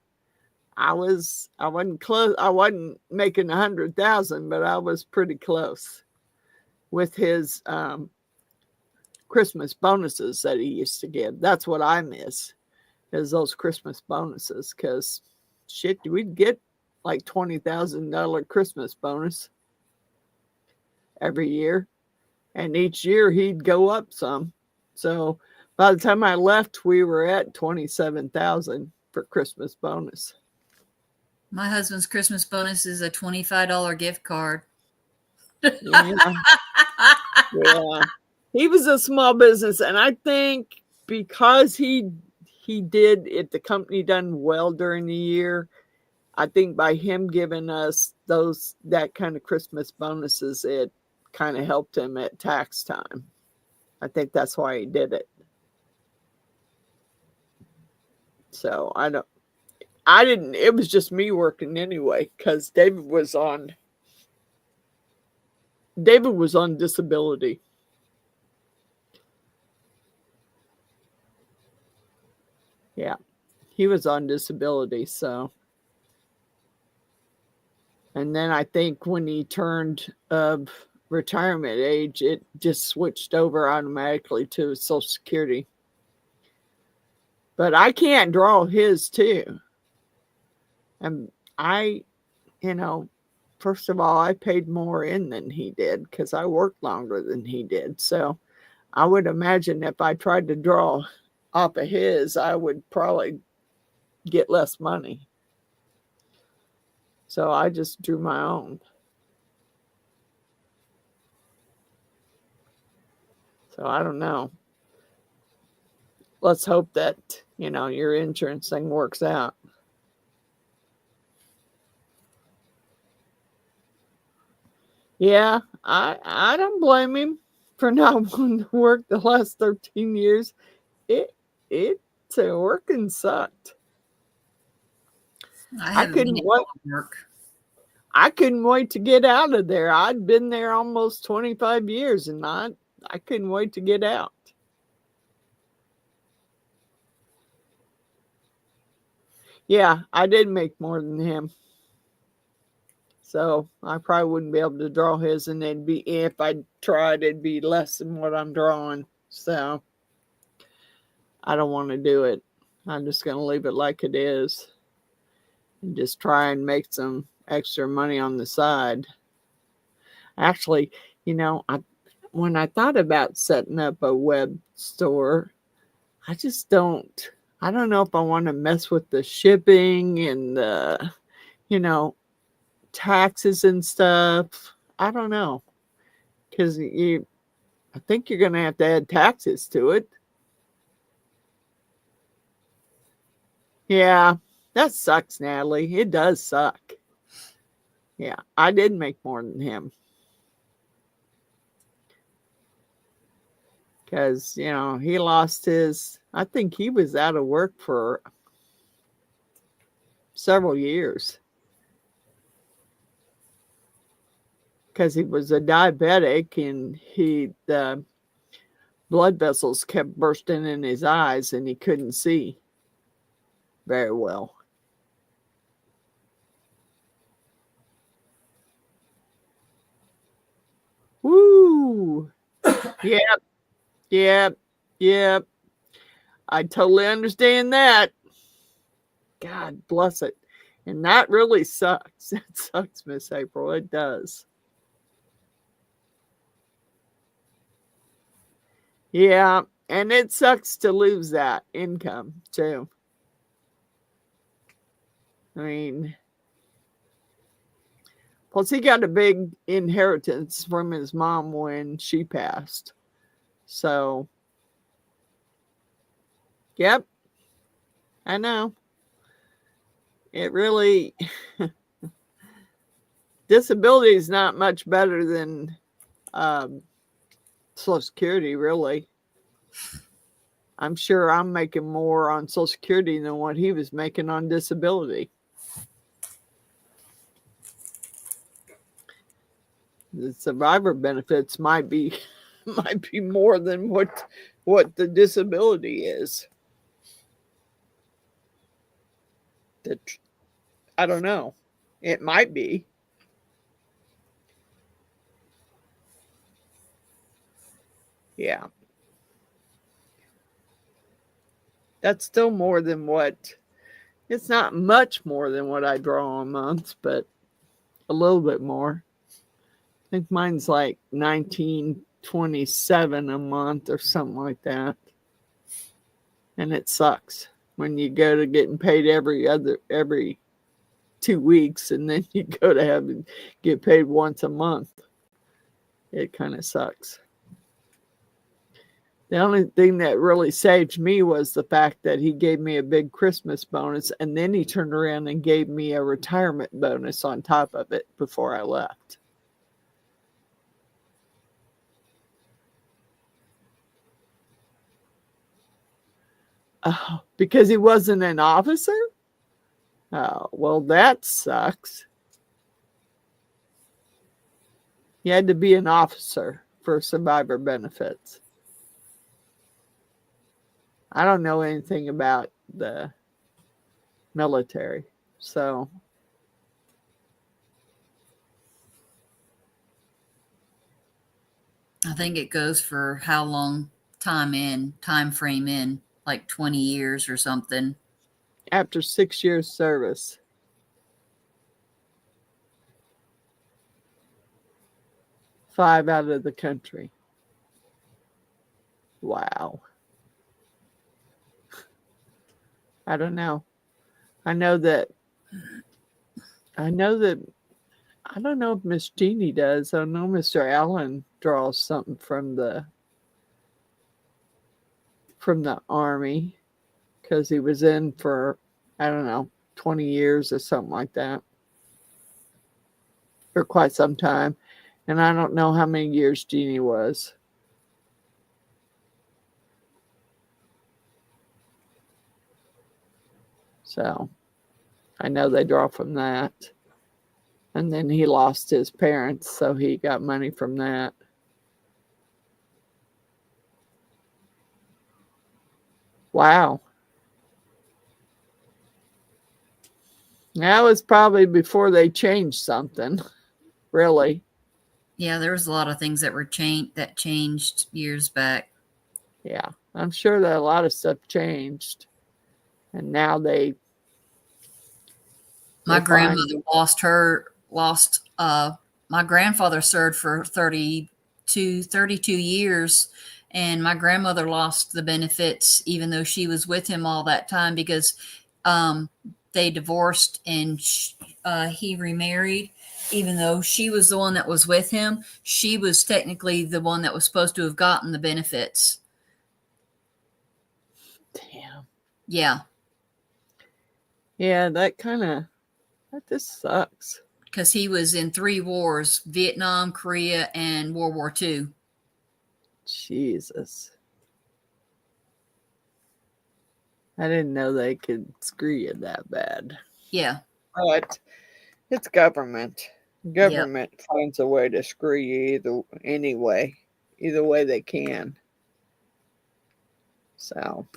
I wasn't close. I wasn't making 100,000, but I was pretty close with his Christmas bonuses that he used to give. That's what I miss, is those Christmas bonuses. Because shit, we'd get like $20,000 Christmas bonus every year. And each year he'd go up some. So by the time I left, we were at $27,000 for Christmas bonus. My husband's Christmas bonus is a $25 gift card. Yeah. Yeah. He was a small business, and I think because he did it, the company done well during the year. I think by him giving us that kind of Christmas bonuses, it kind of helped him at tax time. I think that's why he did it. So I didn't, it was just me working anyway, because David was on disability. Yeah, he was on disability. So, and then I think when he turned retirement age, it just switched over automatically to Social Security. But I can't draw his too. And first of all, I paid more in than he did because I worked longer than he did. So I would imagine if I tried to draw off of his, I would probably get less money. So I just drew my own. So I don't know. Let's hope that, your insurance thing works out. Yeah, I don't blame him for not wanting to work the last 13 years. It's working sucked. I couldn't work. I couldn't wait to get out of there. I'd been there almost 25 years and I couldn't wait to get out. Yeah, I did make more than him. So I probably wouldn't be able to draw his, and if I tried, it'd be less than what I'm drawing. So I don't want to do it. I'm just going to leave it like it is and just try and make some extra money on the side. Actually, when I thought about setting up a web store, I don't know if I want to mess with the shipping and the, taxes and stuff. I don't know. Because I think you're going to have to add taxes to it. Yeah, that sucks, Natalie. It does suck. Yeah, I did make more than him. Because, he lost I think he was out of work for several years. Because he was a diabetic and the blood vessels kept bursting in his eyes and he couldn't see very well. Woo! Yep. I totally understand that. God bless it. And that really sucks. It sucks, Miss April. It does. Yeah, and it sucks to lose that income too. I mean, plus he got a big inheritance from his mom when she passed. So, yep, I know. It really, disability is not much better than Social Security, really. I'm sure I'm making more on Social Security than what he was making on disability. The survivor benefits might be more than what the disability is. I don't know. It might be. Yeah. That's still more than what It's not much more than what I draw a month, but a little bit more. I think mine's like 1927 a month or something like that. And it sucks when you go to getting paid every 2 weeks, and then you go to get paid once a month. It kind of sucks. The only thing that really saved me was the fact that he gave me a big Christmas bonus, and then he turned around and gave me a retirement bonus on top of it before I left. Oh, because he wasn't an officer? Oh, well, that sucks. He had to be an officer for survivor benefits. I don't know anything about the military, so I think it goes for how long time frame in, like 20 years or something. after 6 years service. Five out of the country. Wow. I don't know. I know that I don't know if Miss Jeannie does. I know Mr. Allen draws something from the Army because he was in for, I don't know, 20 years or something like that. For quite some time. And I don't know how many years Jeannie was. So I know they draw from that. And then he lost his parents, so he got money from that. Wow. That was probably before they changed something, really. Yeah, there was a lot of things that were changed years back. Yeah, I'm sure that a lot of stuff changed. And now my grandmother my grandfather served for 32 years, and my grandmother lost the benefits even though she was with him all that time because they divorced and he remarried. Even though she was the one that was with him, she was technically the one that was supposed to have gotten the benefits. Damn. Yeah. Yeah, that just sucks. Because he was in 3 wars: Vietnam, Korea, and World War II. Jesus. I didn't know they could screw you that bad. Yeah. But it's government. Government finds a way to screw you either way they can. So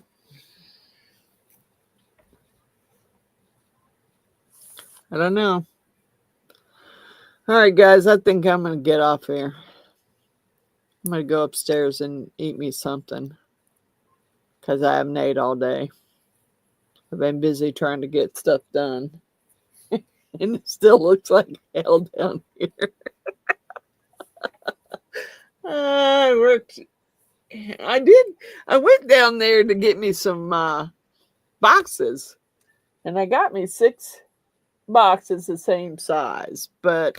I don't know. All right, guys, I think I'm going to get off here. I'm going to go upstairs and eat me something because I haven't ate all day. I've been busy trying to get stuff done. And it still looks like hell down here. I went down there to get me some boxes. And I got me 6 boxes the same size. But,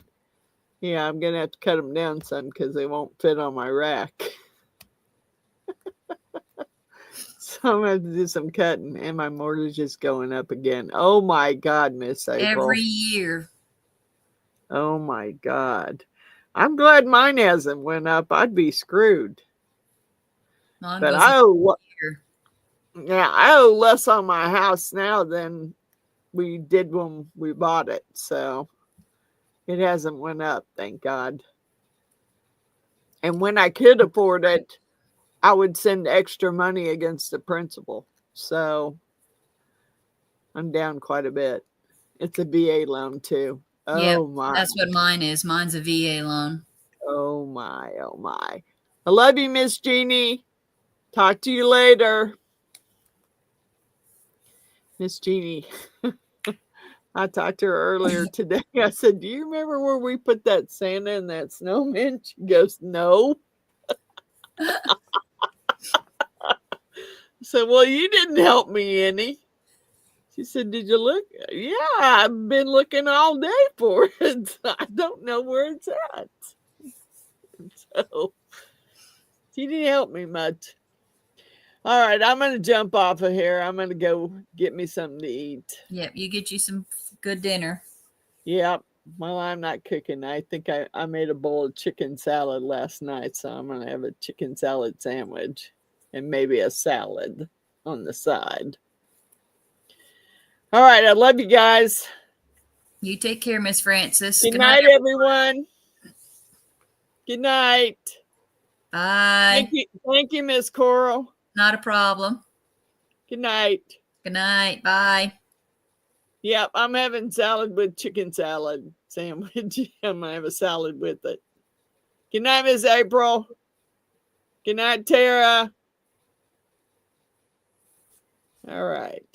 yeah, I'm going to have to cut them down some because they won't fit on my rack. So I'm going to have to do some cutting. And my mortgage is going up again. Oh, my God, Miss April. Every year. Oh, my God. I'm glad mine hasn't went up. I'd be screwed. Mine But goes I owe, year. yeah, I owe less on my house now than we did when we bought it. So it hasn't went up, thank God. And when I could afford it, I would send extra money against the principal. So I'm down quite a bit. It's a VA loan too. Yeah, Oh my. that's what mine is. Mine's a VA loan. Oh my. Oh my. I love you, Miss Jeannie. Talk to you later. Miss Jeannie. I talked to her earlier today. I said, "Do you remember where we put that Santa and that snowman?" She goes, "No." I said, "Well, you didn't help me any." She said, "Did you look?" Yeah, I've been looking all day for it. I don't know where it's at. So she didn't help me much. All right, I'm going to jump off of here. I'm going to go get me something to eat. Yep, you get you some good dinner. Yep. Well, I'm not cooking. I think I made a bowl of chicken salad last night, so I'm going to have a chicken salad sandwich and maybe a salad on the side. All right, I love you guys. You take care, Miss Frances. Good night, everyone. Good night. Bye. Thank you, Miss Coral. Not a problem. Good night. Good night. Bye. Yep, I'm having salad with chicken salad sandwich. I'm gonna have a salad with it. Good night, Miss April. Good night, Tara. All right.